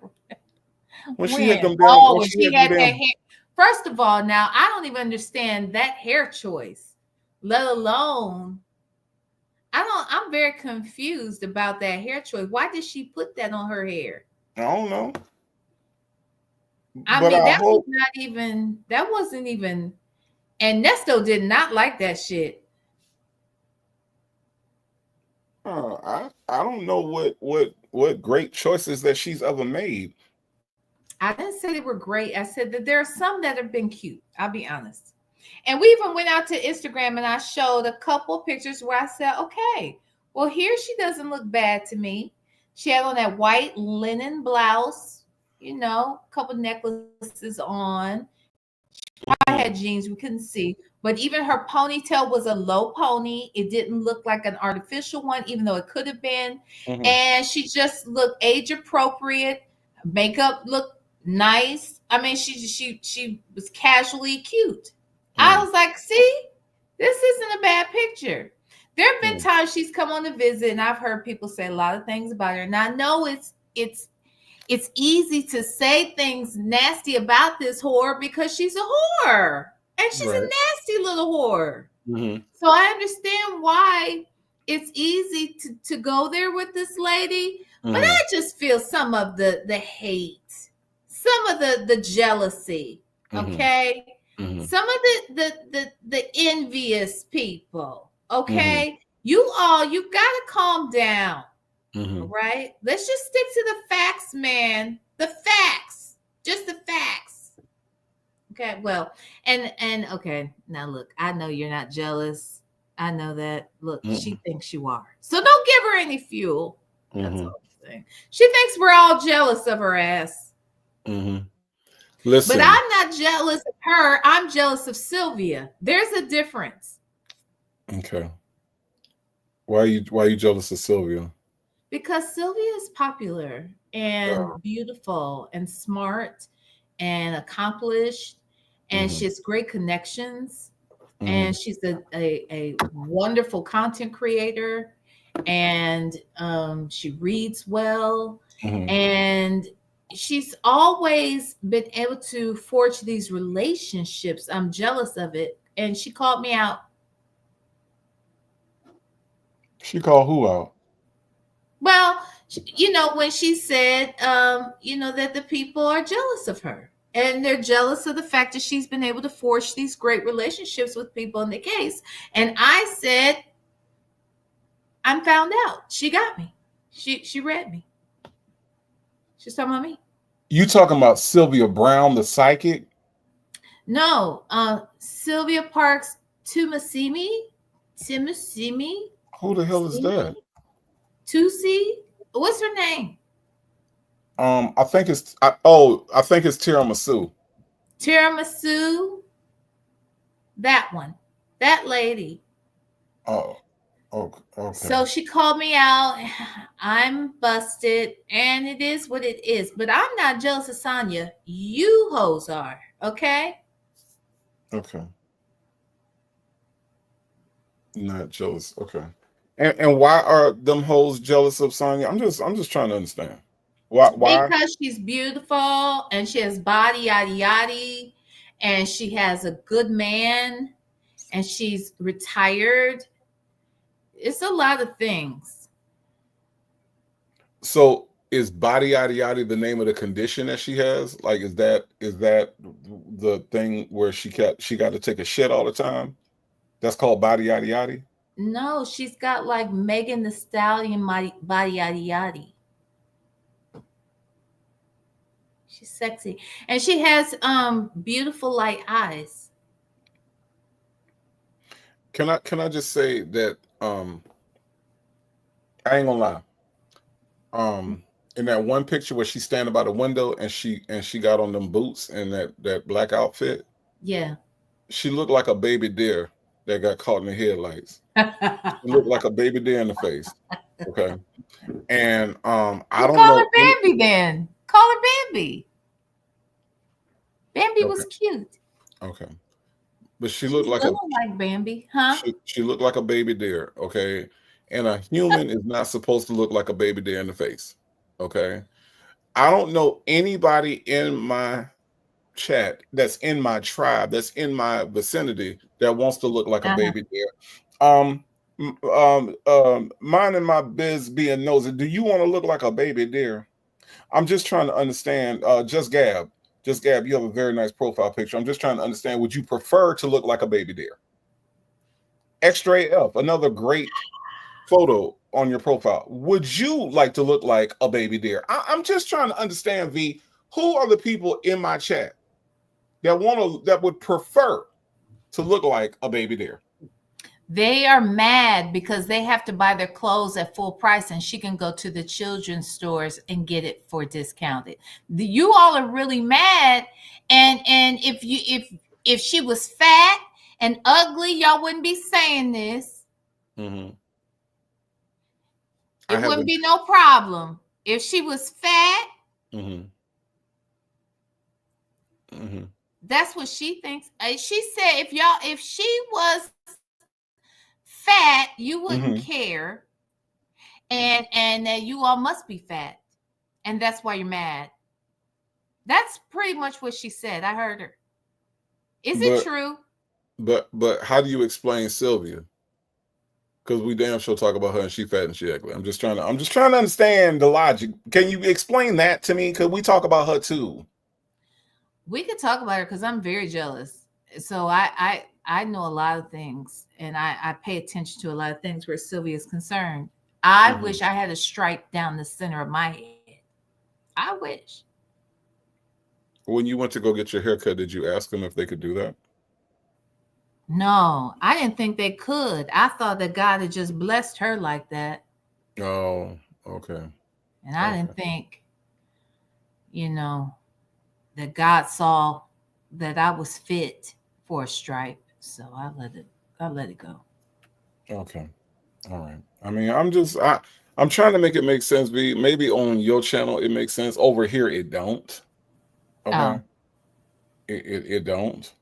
When she when? had them damn Oh, when when she she had them had that damn hair. First of all, now I don't even understand that hair choice, let alone I'm very confused about that hair choice. Why did she put that on her hair? I don't know. I But mean, I that was hope not even, that wasn't even, and Nesto did not like that shit. I don't know what great choices that she's ever made. I didn't say they were great. I said that there are some that have been cute. I'll be honest. And we even went out to Instagram and I showed a couple pictures where I said, okay, well, here she doesn't look bad to me. She had on that white linen blouse, a couple necklaces on. I had jeans, we couldn't see. But even her ponytail was a low pony. It didn't look like an artificial one, even though it could have been. And she just looked age appropriate. Makeup looked nice. I mean, she was casually cute. I was like, see, this isn't a bad picture. There have been times she's come on a visit, and I've heard people say a lot of things about her. And I know it's easy to say things nasty about this whore because she's a whore, and she's a nasty little whore. So I understand why it's easy to go there with this lady, but I just feel some of the hate, some of the jealousy. Okay. Mm-hmm. Some of the envious people, Mm-hmm. okay? You gotta calm down. All Mm-hmm. right. Let's just stick to the facts, man. The facts. Just the facts. Okay. Well, and okay. Now look, I know you're not jealous. I know that. Look, she thinks you are. So don't give her any fuel. That's Mm-hmm. all I'm saying. She thinks we're all jealous of her ass. Mm-hmm. But Listen. I'm not jealous of her. I'm jealous of Sylvia. There's a difference. Okay. Why are you jealous of Sylvia? Because Sylvia is popular and Oh. beautiful and smart and accomplished, and Mm-hmm. she has great connections, Mm-hmm. and she's a wonderful content creator, and she reads well, Mm-hmm. and she's always been able to forge these relationships. I'm jealous of it. And she called me out. She called who out? Well, when she said, that the people are jealous of her. And they're jealous of the fact that she's been able to forge these great relationships with people in the case. And I said, I'm found out. She got me. She read me. She's talking about me. You talking about Sylvia Brown, the psychic? No, Sylvia Parks Tumasimi, Timasimi, Who the hell is Simi, that? Tusi. What's her name? I think it's tiramisu. Tiramisu. That one. That lady. Oh, okay. So she called me out. I'm busted, and it is what it is. But I'm not jealous of Sonia. You hoes are, okay? Okay. Not jealous. Okay. And why are them hoes jealous of Sonya? I'm just trying to understand. Why? Because she's beautiful and she has body yada yada, and she has a good man, and she's retired. It's a lot of things. So is body yada yada the name of the condition that she has? Like is that the thing where she got to take a shit all the time? That's called body yada yada? No, she's got like Megan the Stallion body yada yada. She's sexy. And she has beautiful light eyes. Can I just say that I ain't gonna lie. In that one picture where she's standing by the window and she got on them boots and that black outfit, Yeah. she looked like a baby deer that got caught in the headlights. She looked like a baby deer in the face. Okay. And I Well, don't call her know any, Bambi then. Call her Bambi. Bambi okay, was cute. okay. But she looked She's like a little like Bambi, huh? she looked like a baby deer, okay? And a human is not supposed to look like a baby deer in the face. Okay. I don't know anybody in my chat that's in my tribe, that's in my vicinity that wants to look like a Uh-huh. baby deer. Minding my biz being nosy. Do you want to look like a baby deer? I'm just trying to understand. Just Gab, you have a very nice profile picture. I'm just trying to understand. Would you prefer to look like a baby deer? Extra F, another great photo on your profile. Would you like to look like a baby deer? I'm just trying to understand. V, who are the people in my chat that would prefer to look like a baby deer? They are mad because they have to buy their clothes at full price, and she can go to the children's stores and get it for discounted. You all are really mad, and if she was fat and ugly, y'all wouldn't be saying this. Mm-hmm. I It wouldn't haven't. be no problem. If she was fat, Mm-hmm. Mm-hmm. that's what she thinks. She said if she was fat, you wouldn't Mm-hmm. care, and that you all must be fat, and that's why you're mad. That's pretty much what she said. I heard her. Is it But true? but how do you explain Sylvia? Because we damn sure talk about her and she fat and she ugly. I'm just trying to understand the logic. Can you explain that to me? Because we talk about her too. We could talk about her because I'm very jealous. So I know a lot of things, and I pay attention to a lot of things where Sylvia is concerned. I Hmm. wish I had a stripe down the center of my head. I wish. When you went to go get your haircut, did you ask them if they could do that? No, I didn't think they could. I thought that God had just blessed her like that. Oh, okay. And I Okay. didn't think, you know, that God saw that I was fit for a stripe. So I let it go. Okay. All right. I mean, I'm trying to make it make sense. Maybe on your channel it makes sense. Over here it don't. Okay. Oh, It don't.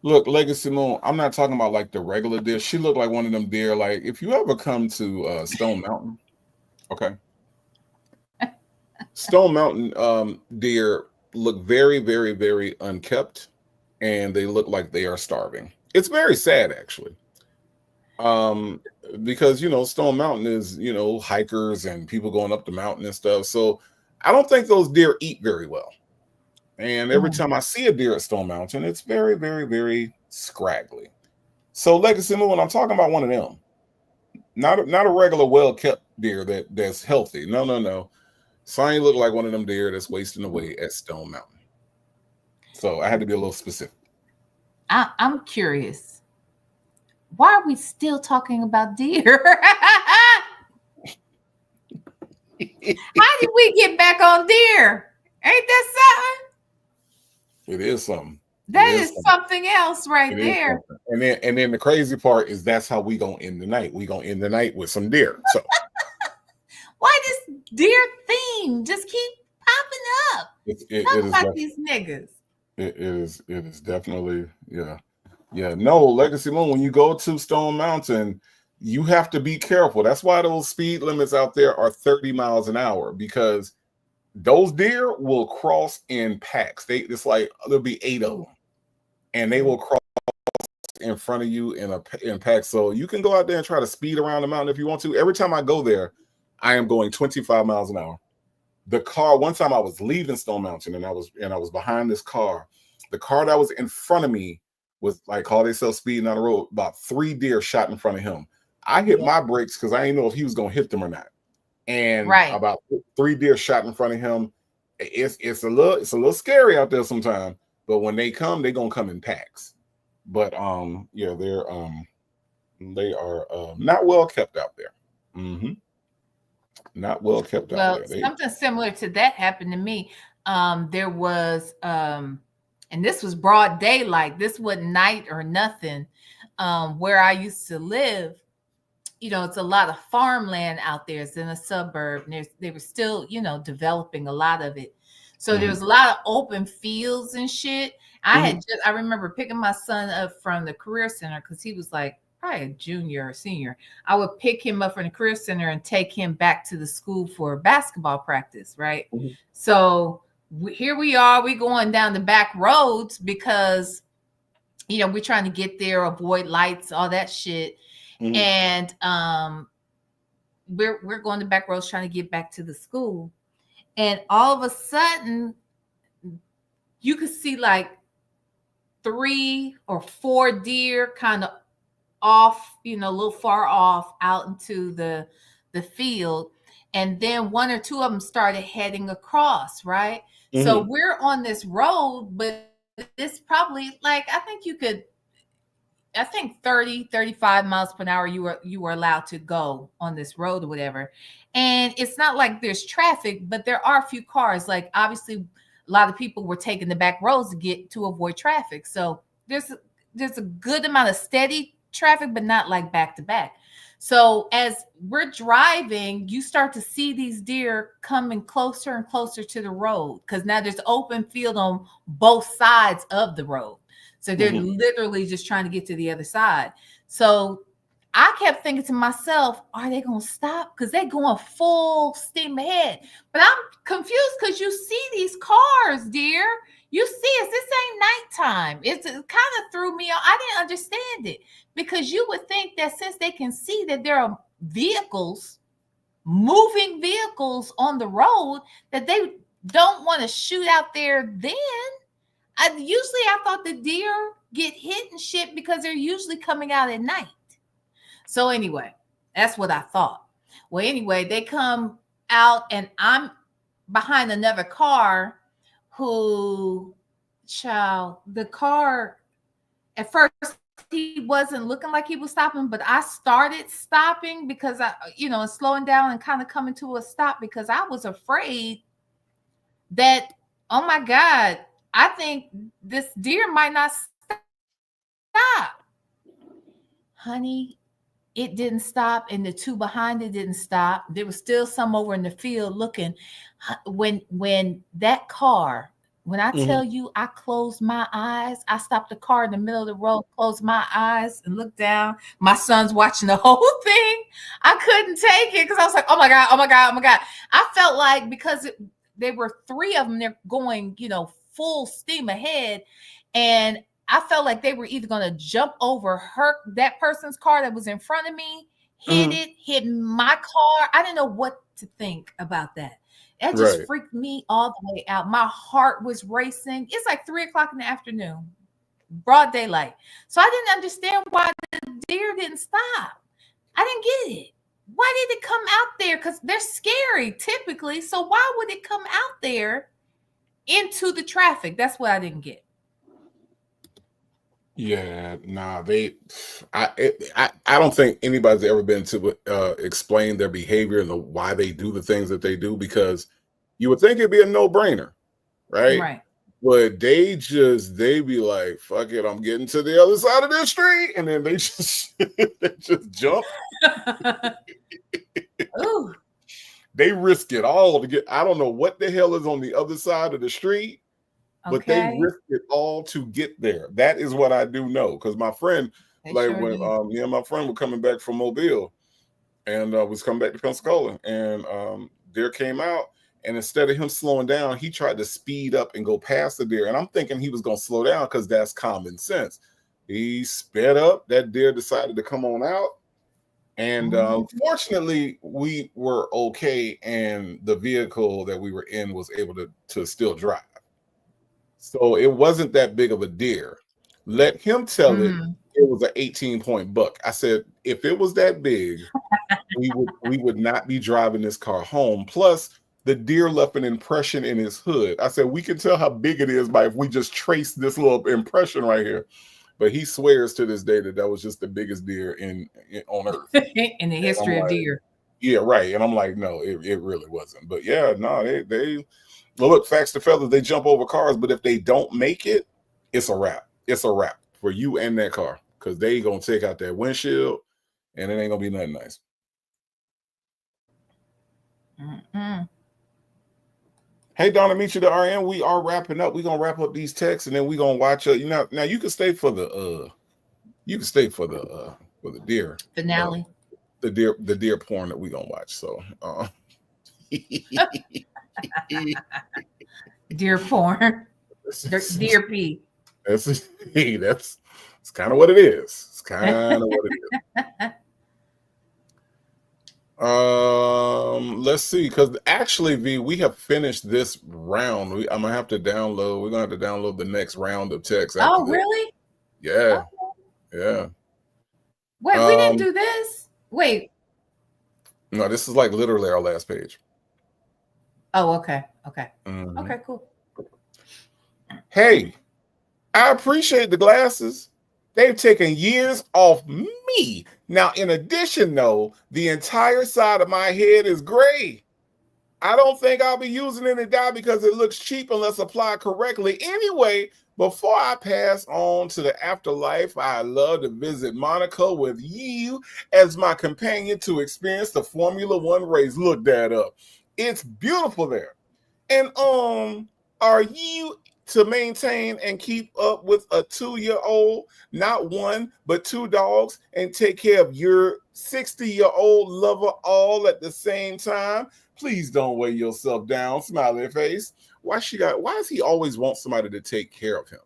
Look, Legacy Moon, I'm not talking about like the regular deer. She looked like one of them deer. Like if you ever come to Stone Mountain, okay. Stone Mountain deer look very, very, very unkept, and they look like they are starving. It's very sad actually. Um, because Stone Mountain is, hikers and people going up the mountain and stuff. So I don't think those deer eat very well. And every mm. time I see a deer at Stone Mountain, it's very, very, very scraggly. So Legacy Moon, I'm talking about one of them. Not a regular well kept deer that's healthy. No, no, no. Sonny looked like one of them deer that's wasting away at Stone Mountain. So I had to be a little specific. I'm curious. Why are we still talking about deer? It How did we get back on deer? Ain't that something? is something. It That is is something. something else right It is there. something. And then the crazy part is that's how we gonna end the night. We gonna end the night with some deer. So Why this deer theme just keep popping up? it Talk is about these niggas. it is definitely, yeah. Yeah, no, Legacy Moon, when you go to Stone Mountain, you have to be careful. That's why those speed limits out there are 30 miles an hour, because those deer will cross in packs. It's like there'll be 8 of them, and they will cross in front of you in packs. So you can go out there and try to speed around the mountain if you want to. Every time I go there, I am going 25 miles an hour. The car, one time I was leaving Stone Mountain, and I was behind this car. The car that was in front of me was like, call themselves speeding down the road. About 3 deer shot in front of him. I hit Yeah. my brakes because I didn't know if he was gonna hit them or not. And Right. about 3 deer shot in front of him. It's a little scary out there sometimes, but when they come, they're gonna come in packs. But yeah, they are not well kept out there. Hmm. Not well kept out Well, there. They something similar to that happened to me. There was, and this was broad daylight. This wasn't night or nothing. Where I used to live, it's a lot of farmland out there. It's in a suburb. And they were still, developing a lot of it. So there Mhm. was a lot of open fields and shit. Mhm. I remember picking my son up from the career center because he was like probably a junior or senior. I would pick him up from the career center and take him back to the school for basketball practice, right? Mhm. So here we are, we going down the back roads because we're trying to get there, avoid lights, all that shit. Mhm. And we're going the back roads trying to get back to the school. And all of a sudden, you could see like 3 or 4 deer kind of off, a little far off out into the field. And then 1 or 2 of them started heading across, right? So Mhm. we're on this road, but it's probably like I think 30, 35 miles per hour you were allowed to go on this road or whatever. And it's not like there's traffic, but there are a few cars. Like obviously a lot of people were taking the back roads to avoid traffic. So there's a good amount of steady traffic, but not like back to back. So as we're driving, you start to see these deer coming closer and closer to the road because now there's open field on both sides of the road. So they're Mhm. literally just trying to get to the other side. So I kept thinking to myself, are they going to stop? Because they're going full steam ahead. But I'm confused because you see these cars, dear. You see us. This ain't nighttime. It kind of threw me off. I didn't understand it because you would think that since they can see that there are vehicles, moving vehicles on the road, that they don't want to shoot out there then. Usually I thought the deer get hit and shit because they're usually coming out at night. So anyway, that's what I thought. Well, anyway, they come out and I'm behind another car who, child, the car at first he wasn't looking like he was stopping, but I started stopping because and slowing down and kind of coming to a stop because I was afraid that, oh my God, I think this deer might not stop. Honey, it didn't stop, and the two behind it didn't stop. There was still some over in the field looking. When that car, when I tell you, I closed my eyes, I stopped the car in the middle of the road, closed my eyes, and looked down. My son's watching the whole thing. I couldn't take it because I was like, oh my God, oh my God, oh my God. I felt like because there were three of them, they're going, full steam ahead, and I felt like they were either going to jump over that person's car that was in front of me, hit my car. I didn't know what to think about that. That just freaked me all the way out. My heart was racing. It's like 3:00 in the afternoon, broad daylight. So I didn't understand why the deer didn't stop. I didn't get it. Why did it come out there? Because they're scary typically. So why would it come out there into the traffic? That's what I didn't get. Yeah, nah, I don't think anybody's ever been to explain their behavior and why they do the things that they do, because you would think it'd be a no-brainer, right? Right. But they be like, fuck it, I'm getting to the other side of this street, and then they just they just jump. Ooh. They risk it all to get. I don't know what the hell is on the other side of the street, but they risk it all to get there. That is what I do know, because my friend, my friend was coming back from Mobile, and was coming back to Pensacola, and deer came out, and instead of him slowing down, he tried to speed up and go past the deer, and I'm thinking he was going to slow down because that's common sense. He sped up. That deer decided to come on out, and fortunately, we were okay, and the vehicle that we were in was able to still drive. So it wasn't that big of a deer. Let him tell it was an 18-point buck. I said, if it was that big, we would not be driving this car home. Plus, the deer left an impression in his hood. I said, we can tell how big it is by if we just trace this little impression right here. But he swears to this day that was just the biggest deer on earth. In the history of deer. Yeah, right. And I'm like, no, it really wasn't. But yeah, no, they well, look, facts to feathers, they jump over cars, but if they don't make it, it's a wrap. It's a wrap for you and that car, because they gonna take out that windshield, and it ain't gonna be nothing nice. Hey, Donna, meet you the RN. We are wrapping up. We're gonna wrap up these texts, and then we're gonna watch. Now you can stay for the deer finale, the deer porn that we're gonna watch. So. Deer porn, deer pee. That's kind of what it is. It's kind of what it is. Let's see, because actually, V, we have finished this round. I'm gonna have to download. We're gonna have to download the next round of text. Oh, really? Yeah, yeah. Wait, we didn't do this. Wait. No, this is like literally our last page. Oh, okay. Okay. Okay, cool. Hey, I appreciate the glasses. They've taken years off me. Now, in addition, though, the entire side of my head is gray. I don't think I'll be using any dye because it looks cheap unless applied correctly. Anyway, before I pass on to the afterlife, I love to visit Monaco with you as my companion to experience the Formula One race. Look that up. It's beautiful there. And are you to maintain and keep up with a 2-year-old, not one, but 2 dogs, and take care of your 60-year-old lover all at the same time? Please don't weigh yourself down, smiley face. Why does he always want somebody to take care of him?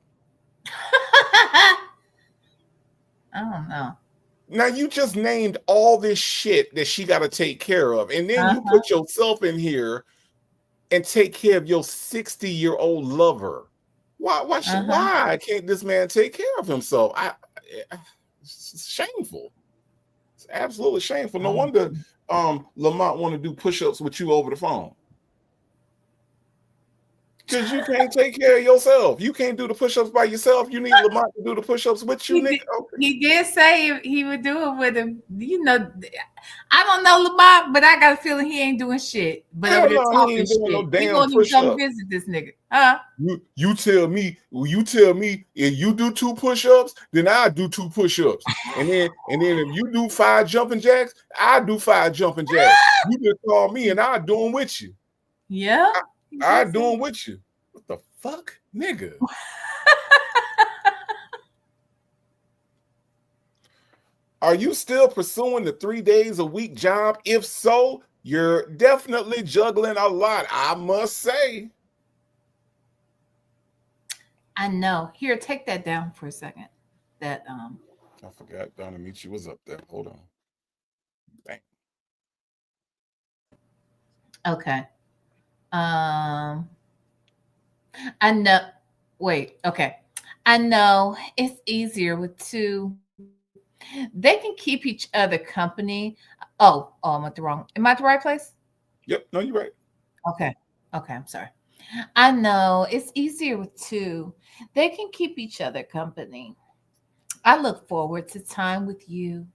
I don't know. Now, you just named all this shit that she got to take care of, and then you put yourself in here and take care of your 60-year-old lover. Why can't this man take care of himself? It's shameful. It's absolutely shameful. No wonder Lamont want to do push-ups with you over the phone. Because you can't take care of yourself. You can't do the push-ups by yourself. You need Lamont to do the push-ups with you, nigga. Okay. He did say he would do it with him. You know, I don't know Lamont, but I got a feeling he ain't doing shit. But over there talking shit. No damn he gonna come visit this nigga. Huh? You tell me if you do 2 push-ups, then I do 2 push-ups. And then if you do 5 jumping jacks, I do 5 jumping jacks. You just call me and I do them with you. Yeah. I do them with you. What the fuck, nigga? Are you still pursuing the 3 days a week job? If so, you're definitely juggling a lot, I must say. I know. Here, take that down for a second. That I forgot Donna Michi was up there. Hold on. Bang. Okay. I know. Wait. Okay. I know it's easier with 2. They can keep each other company. Oh, I'm at the wrong. Am I at the right place? Yep. No, you're right. Okay. I'm sorry. I know it's easier with 2. They can keep each other company. I look forward to time with you.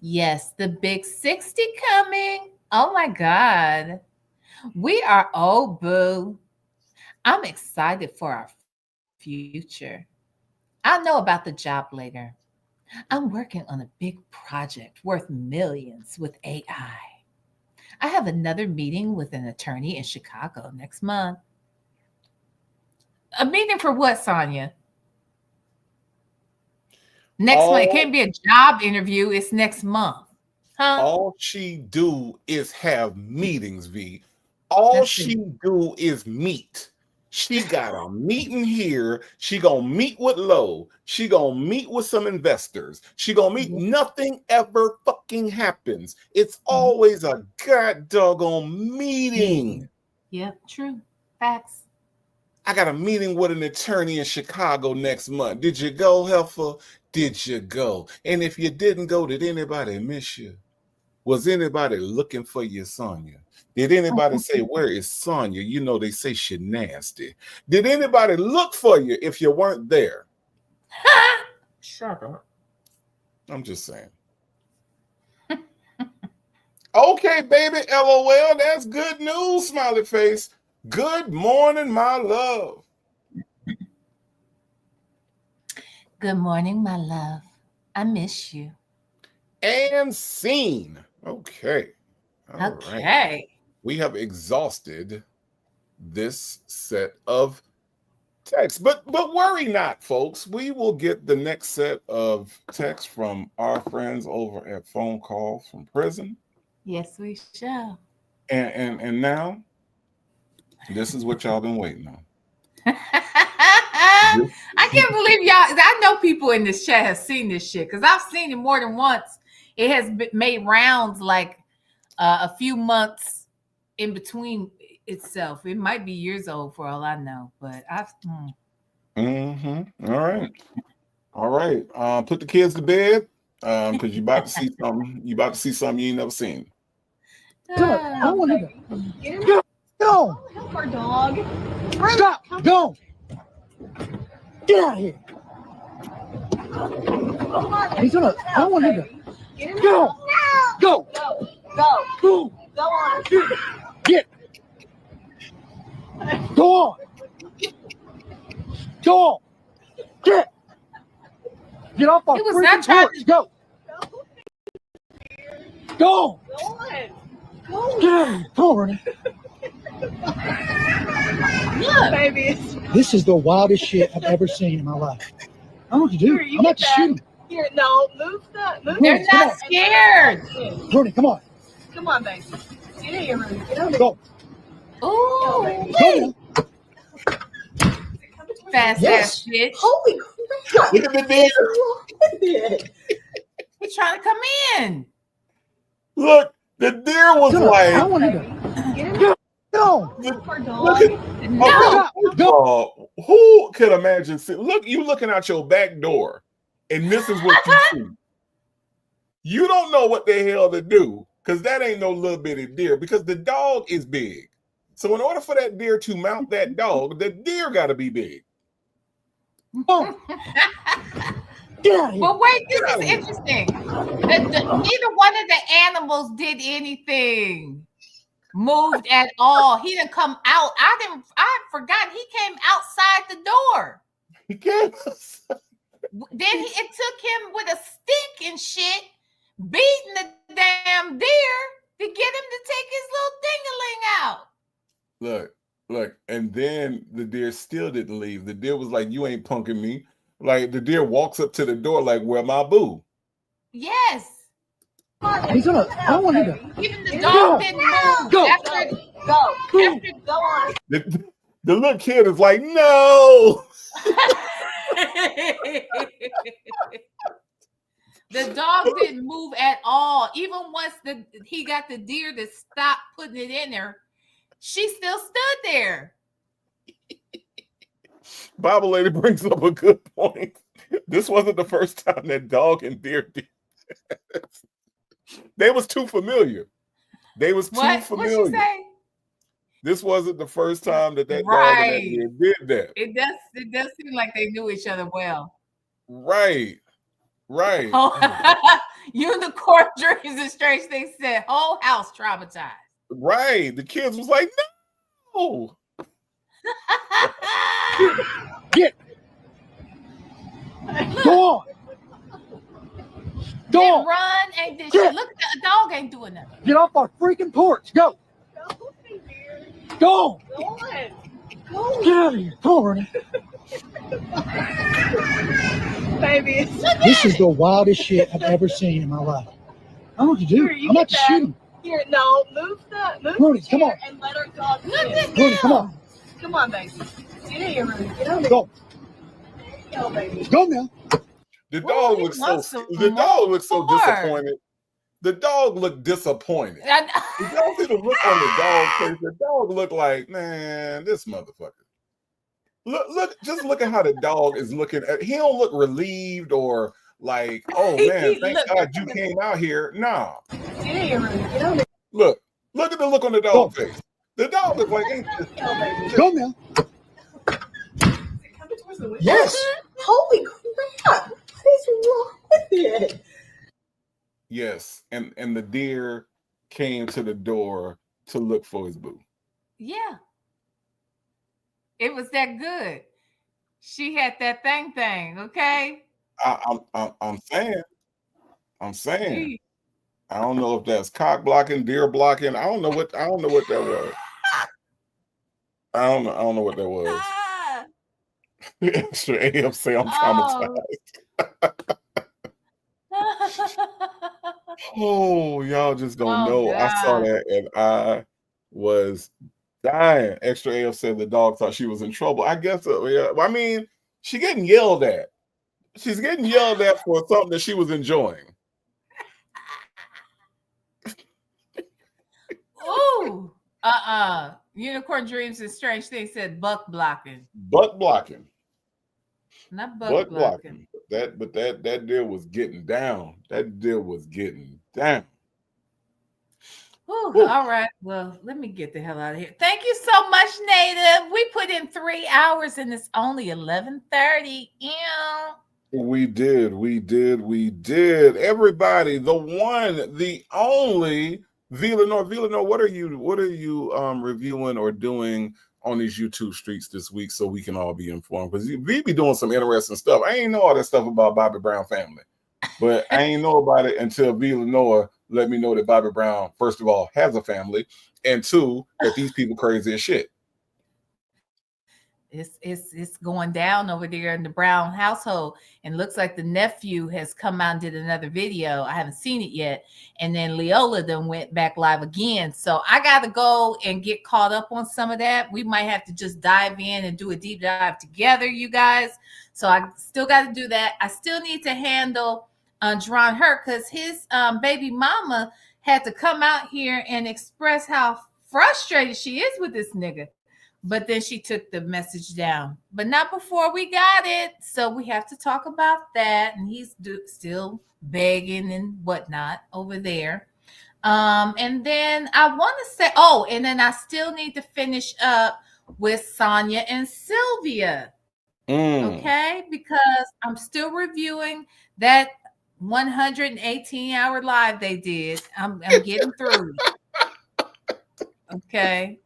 Yes, the big 60 coming. Oh my God. We are old, boo. I'm excited for our future. I'll know about the job later. I'm working on a big project worth millions with AI. I have another meeting with an attorney in Chicago next month. A meeting for what, Sonia? Next month. It can't be a job interview. It's next month. Huh? All she do is have meetings, V. All she do is meet. She got a meeting here. She gonna meet with Lowe. She gonna meet with some investors. She gonna meet. Nothing ever fucking happens. It's always a god doggone meeting. Yep, true. Facts. I got a meeting with an attorney in Chicago next month. Did you go, Heifer? Did you go? And if you didn't go, did anybody miss you? Was anybody looking for you, Sonia? Did anybody say, where is Sonia? You know, they say she nasty. Did anybody look for you if you weren't there? Shut up. I'm just saying. Okay, baby, LOL, that's good news, smiley face. Good morning, my love. Good morning, my love. I miss you. And scene. Okay. All right. We have exhausted this set of texts, but worry not, folks. We will get the next set of texts from our friends over at Phone Calls from Prison. Yes, we shall. And now, this is what y'all been waiting on. I can't believe y'all. I know people in this chat have seen this shit because I've seen it more than once. It has been made rounds like a few months in between itself. It might be years old for all I know, but I've. All right. Put the kids to bed because you about to see something. You about to see something you ain't never seen. I don't want to go. Help our dog. Stop. Go. Get out of here. He's gonna. I don't want to go. Go. Go. Go on. Get. Go on. Go on. Get. Get off our freaking porch. Go. Go. Go on. Go. Get out of here. Come on, Renee. Look, baby. This is the wildest shit I've ever seen in my life. I don't know what to do. I'm about to shoot him. Here, no, move the. They're not scared. Rudy, come on. Come on, baby. Get in here, Rudy. Get on. Go. Oh, Go. fast ass bitch. Holy crap. Look at the deer. He's trying to come in. Look, the deer was I like, don't want to go. Go. Look for Look dog. at No. who could imagine? Look, you looking out your back door, and this is what you see. You don't know what the hell to do because that ain't no little bitty deer because the dog is big. So in order for that deer to mount that dog, the deer got to be big. Go. Get out of here. But wait, this Get out is of here. interesting. Neither one of the animals did anything, moved at all. He didn't come out. I forgot he came outside the door. He can't. Then it took him with a stick and shit, beating the damn deer to get him to take his little ding-a-ling out. Look, and then the deer still didn't leave. The deer was like, "You ain't punking me." Like the deer walks up to the door, like, "Where my boo?" Yes. He's gonna. I don't want to. Even the dog didn't move. Go. Go on. The little kid is like, "No." The dog didn't move at all. Even once he got the deer to stop putting it in there, she still stood there. Bible lady brings up a good point. This wasn't the first time that dog and deer did. They was too familiar. They was too What? familiar. What'd she say? This wasn't the first time that dog and that Right. deer did that. It does seem like they knew each other well. Right. Oh, Unicorn Dreams and Strange Things said whole house traumatized. Right. The kids was like, "No." Get. Go on. Go Didn't on. run, ain't this Yeah. shit. Look, the dog ain't doing nothing. Get off our freaking porch. Go. Go. Go on. Get out of here. Come on, Ernie. Baby. This is the wildest shit I've ever seen in my life. I don't know what to do. Here, you I'm about get to that. shoot him. Here, no, move Rudy, the come chair on. and let her dog Look in. at Rudy, come him. on. Come on, baby. Get in here, Rudy. Get on Go. Go, baby. Go now. The Ooh, dog he looks wants so some the dog looks so more. disappointed. The dog looked disappointed. Did y'all see the look on the dog's face? The dog looked like, man, this motherfucker. Just look at how the dog is looking at. He don't look relieved or like, oh man, thank God you came out here. Nah. Get in here, Rudy. Get on Look at the look on the dog's face. The dog looks like, ain't this? Go, baby. Go now. Coming towards the window. Yes. Holy crap. What is wrong with it? Yes, and the deer came to the door to look for his boo. Yeah. It was that good. She had that thing, okay? I'm saying. I don't know if that's cock blocking, deer blocking. I don't know what that was. I don't know what that was. Extra AF say I'm traumatized. Oh, y'all just don't know. God. I saw that and I was dying. Extra AF said the dog thought she was in trouble. I guess so, yeah. I mean, she's getting yelled at. She's getting yelled at for something that she was enjoying. Ooh. Unicorn Dreams and Strange Things said buck blocking. Buck blocking. Not buck blocking. But that deer was getting down. That deer was getting down. Ooh, all right. Well, let me get the hell out of here. Thank you so much, Native. We put in 3 hours and it's only 11:30. We did. Everybody, the one, the only Villanor. Villanor, what are you reviewing or doing on these YouTube streets this week so we can all be informed? Because we be doing some interesting stuff. I ain't know all that stuff about Bobby Brown family, but I ain't know about it until Villanor let me know that Bobby Brown, first of all, has a family, and two, that these people crazy as shit. It's going down over there in the Brown household, and looks like the nephew has come out and did another video. I haven't seen it yet, and then Leola then went back live again. So I got to go and get caught up on some of that. We might have to just dive in and do a deep dive together, you guys. So I still got to do that. I still need to handle Dron Hurt because his baby mama had to come out here and express how frustrated she is with this nigga. But then she took the message down, but not before we got it. So we have to talk about that. And he's still begging and whatnot over there. And then I want to say, and then I still need to finish up with Sonia and Sylvia. Okay, because I'm still reviewing that 118-hour live they did. I'm getting through. Okay.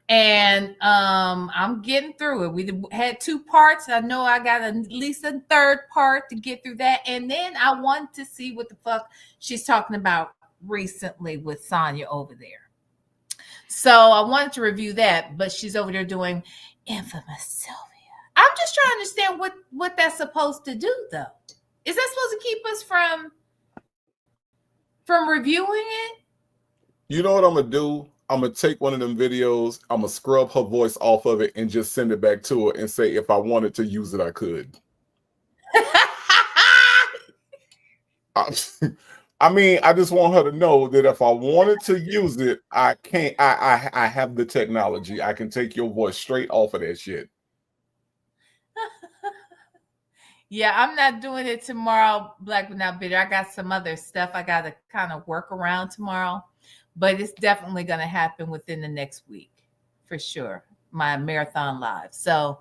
And I'm getting through it. We had 2 parts. I know I got at least a 3rd part to get through that. And then I want to see what the fuck she's talking about recently with Sonia over there. So I wanted to review that, but she's over there doing Infamous Sylvia. I'm just trying to understand what that's supposed to do, though. Is that supposed to keep us from reviewing it? You know what I'm gonna do? I'm gonna take one of them videos, I'm gonna scrub her voice off of it and just send it back to her and say if I wanted to use it, I could. I mean, I just want her to know that if I wanted to use it, I can't. I have the technology. I can take your voice straight off of that shit. Yeah, I'm not doing it tomorrow, Black but Not Bitter. I got some other stuff I got to kind of work around tomorrow, but it's definitely going to happen within the next week for sure. My marathon live. So,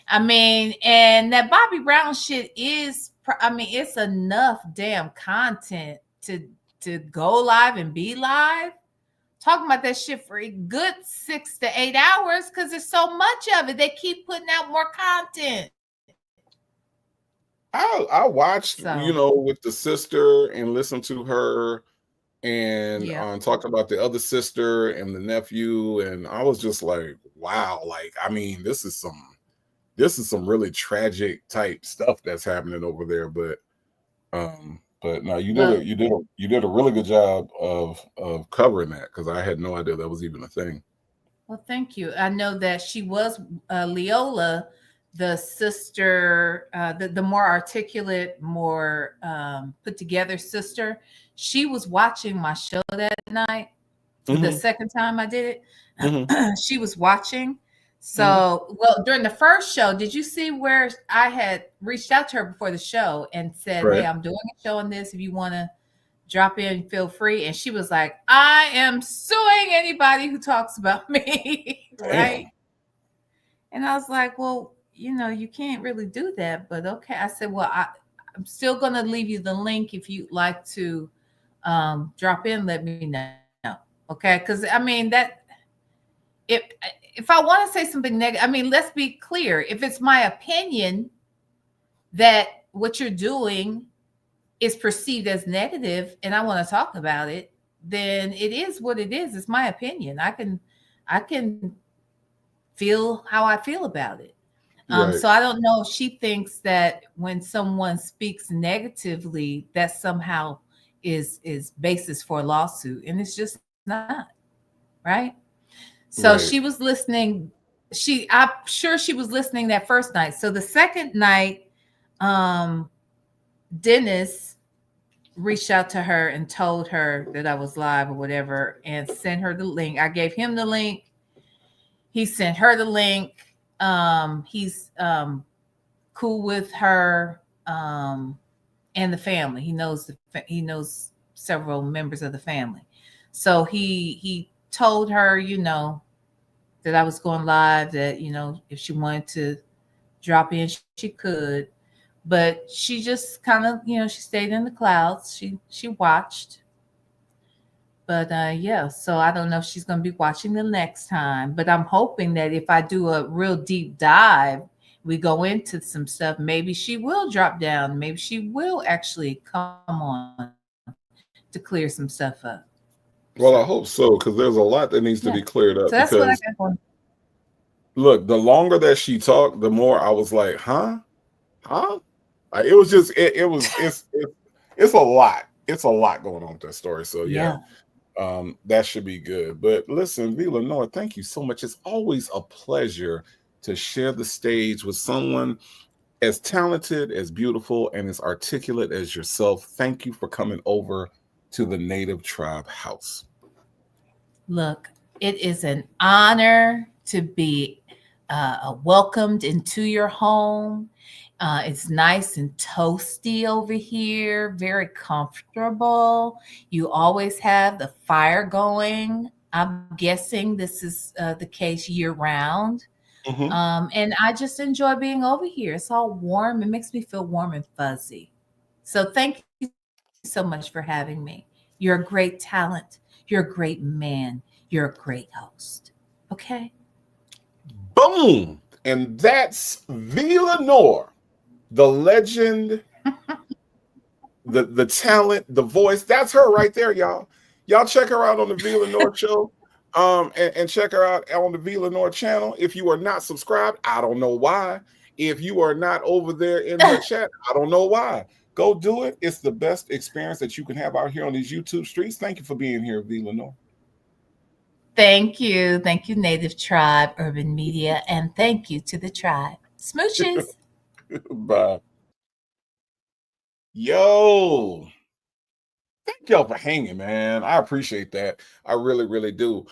I mean, and that Bobby Brown shit is, I mean, it's enough damn content to go live and be live. Talking about that shit for a good 6 to 8 hours because there's so much of it. They keep putting out more content. I watched, with the sister and listened to her and talked about the other sister and the nephew, and I was just like, wow, like, I mean, this is some really tragic type stuff that's happening over there. But no, you did a really good job of covering that because I had no idea that was even a thing. Well, thank you. I know that she was Leola, the sister, the more articulate, more put together sister. She was watching my show that night. The second time I did it, she was watching. So, well, during the first show, did you see where I had reached out to her before the show and said, right, hey, I'm doing a show on this. If you want to drop in, feel free. And she was like, I am suing anybody who talks about me. Right. And I was like, well, you can't really do that. But okay. I said, well, I'm still going to leave you the link if you'd like to drop in, let me know. Okay. Because, I mean, if I want to say something negative, I mean, let's be clear. If it's my opinion that what you're doing is perceived as negative and I want to talk about it, then it is what it is. It's my opinion. I can feel how I feel about it. Right. So I don't know if she thinks that when someone speaks negatively, that somehow is basis for a lawsuit. And it's just not, right? So right. She was listening. I'm sure she was listening that first night. So the second night, Dennis reached out to her and told her that I was live or whatever and sent her the link. I gave him the link. He sent her the link. He's cool with her and the family. He knows several members of the family. So he told her, that I was going live, that, if she wanted to drop in, she could. But she just kind of, she stayed in the clouds. She watched. But so I don't know if she's going to be watching the next time. But I'm hoping that if I do a real deep dive, we go into some stuff, maybe she will drop down. Maybe she will actually come on to clear some stuff up. Well, I hope so, because there's a lot that needs to be cleared up. So that's what I got for. Look, the longer that she talked, the more I was like, huh? It was just, it's a lot. It's a lot going on with that story. So yeah. That should be good. But listen, V. Lenore, thank you so much. It's always a pleasure to share the stage with someone as talented, as beautiful, and as articulate as yourself. Thank you for coming over to the Native Tribe House. Look, It is an honor to be welcomed into your home. It's nice and toasty over here, very comfortable. You always have the fire going. I'm guessing this is the case year round. Mm-hmm. And I just enjoy being over here. It's all warm. It makes me feel warm and fuzzy. So thank you so much for having me. You're a great talent. You're a great man. You're a great host. Okay? Boom. And that's Villanor, the legend, the talent, the voice. That's her right there, y'all. Y'all check her out on the Villanor show. And check her out on the Villanor channel. If you are not subscribed, I don't know why. If you are not over there in her chat, I don't know why. Go do it. It's the best experience that you can have out here on these YouTube streets. Thank you for being here, Villanor. Thank you. Thank you, Native Tribe, Urban Media, and thank you to the tribe. Smooches. Bye. Yo. Thank y'all for hanging, man. I appreciate that. I really, really do.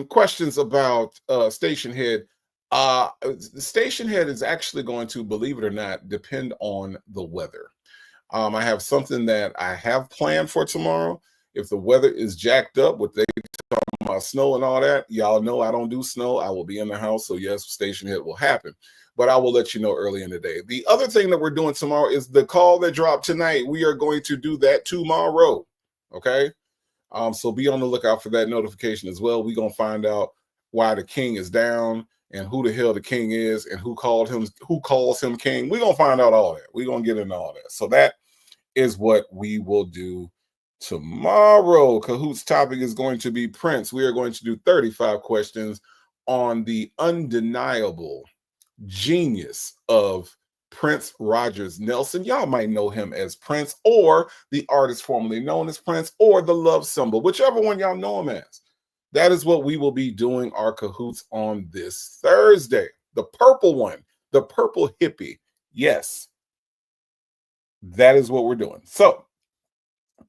Questions about Station Head. The Station Head is actually going to, believe it or not, depend on the weather. I have something that I have planned for tomorrow. If the weather is jacked up with they talking about snow and all that, y'all know I don't do snow. I will be in the house. So yes, Station Head will happen. But I will let you know early in the day. The other thing that we're doing tomorrow is the call that dropped tonight. We are going to do that tomorrow. Okay. So be on the lookout for that notification as well. We're gonna find out why the king is down and who the hell the king is and who calls him king. We're gonna find out all that. We're gonna get into all that. So that is what we will do tomorrow. Cahoot's topic is going to be Prince. We are going to do 35 questions on the undeniable genius of Prince Rogers Nelson. Y'all might know him as Prince or the artist formerly known as Prince or the love symbol, whichever one y'all know him as. That is what we will be doing our Cahoots on this Thursday. The purple one, the purple hippie. Yes, that is what we're doing. So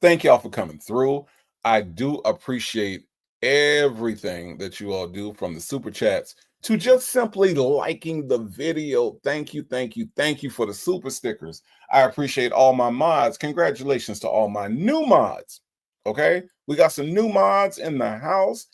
thank y'all for coming through. I do appreciate everything that you all do, from the super chats to just simply liking the video. Thank you, thank you, thank you for the super stickers. I appreciate all my mods. Congratulations to all my new mods. Okay, we got some new mods in the house.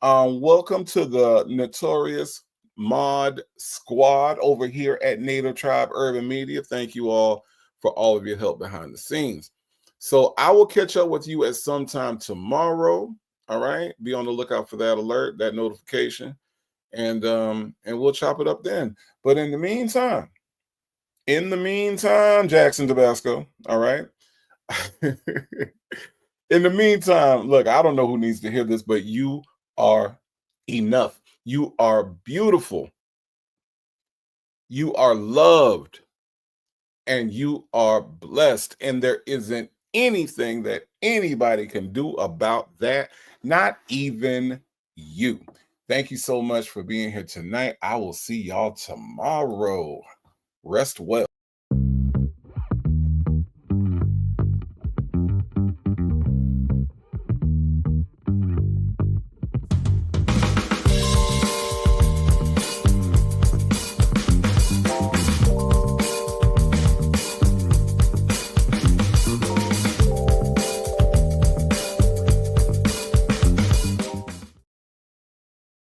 Welcome to the notorious mod squad over here at Native Tribe Urban Media. Thank you all for all of your help behind the scenes. So I will catch up with you at some time tomorrow. All right, be on the lookout for that alert, that notification, and we'll chop it up then. But in the meantime, Jackson Tabasco. All right. In the meantime, look, I don't know who needs to hear this, but you are enough. You are beautiful. You are loved. And you are blessed. And there isn't anything that anybody can do about that, not even you. Thank you so much for being here tonight. I will see y'all tomorrow. Rest well.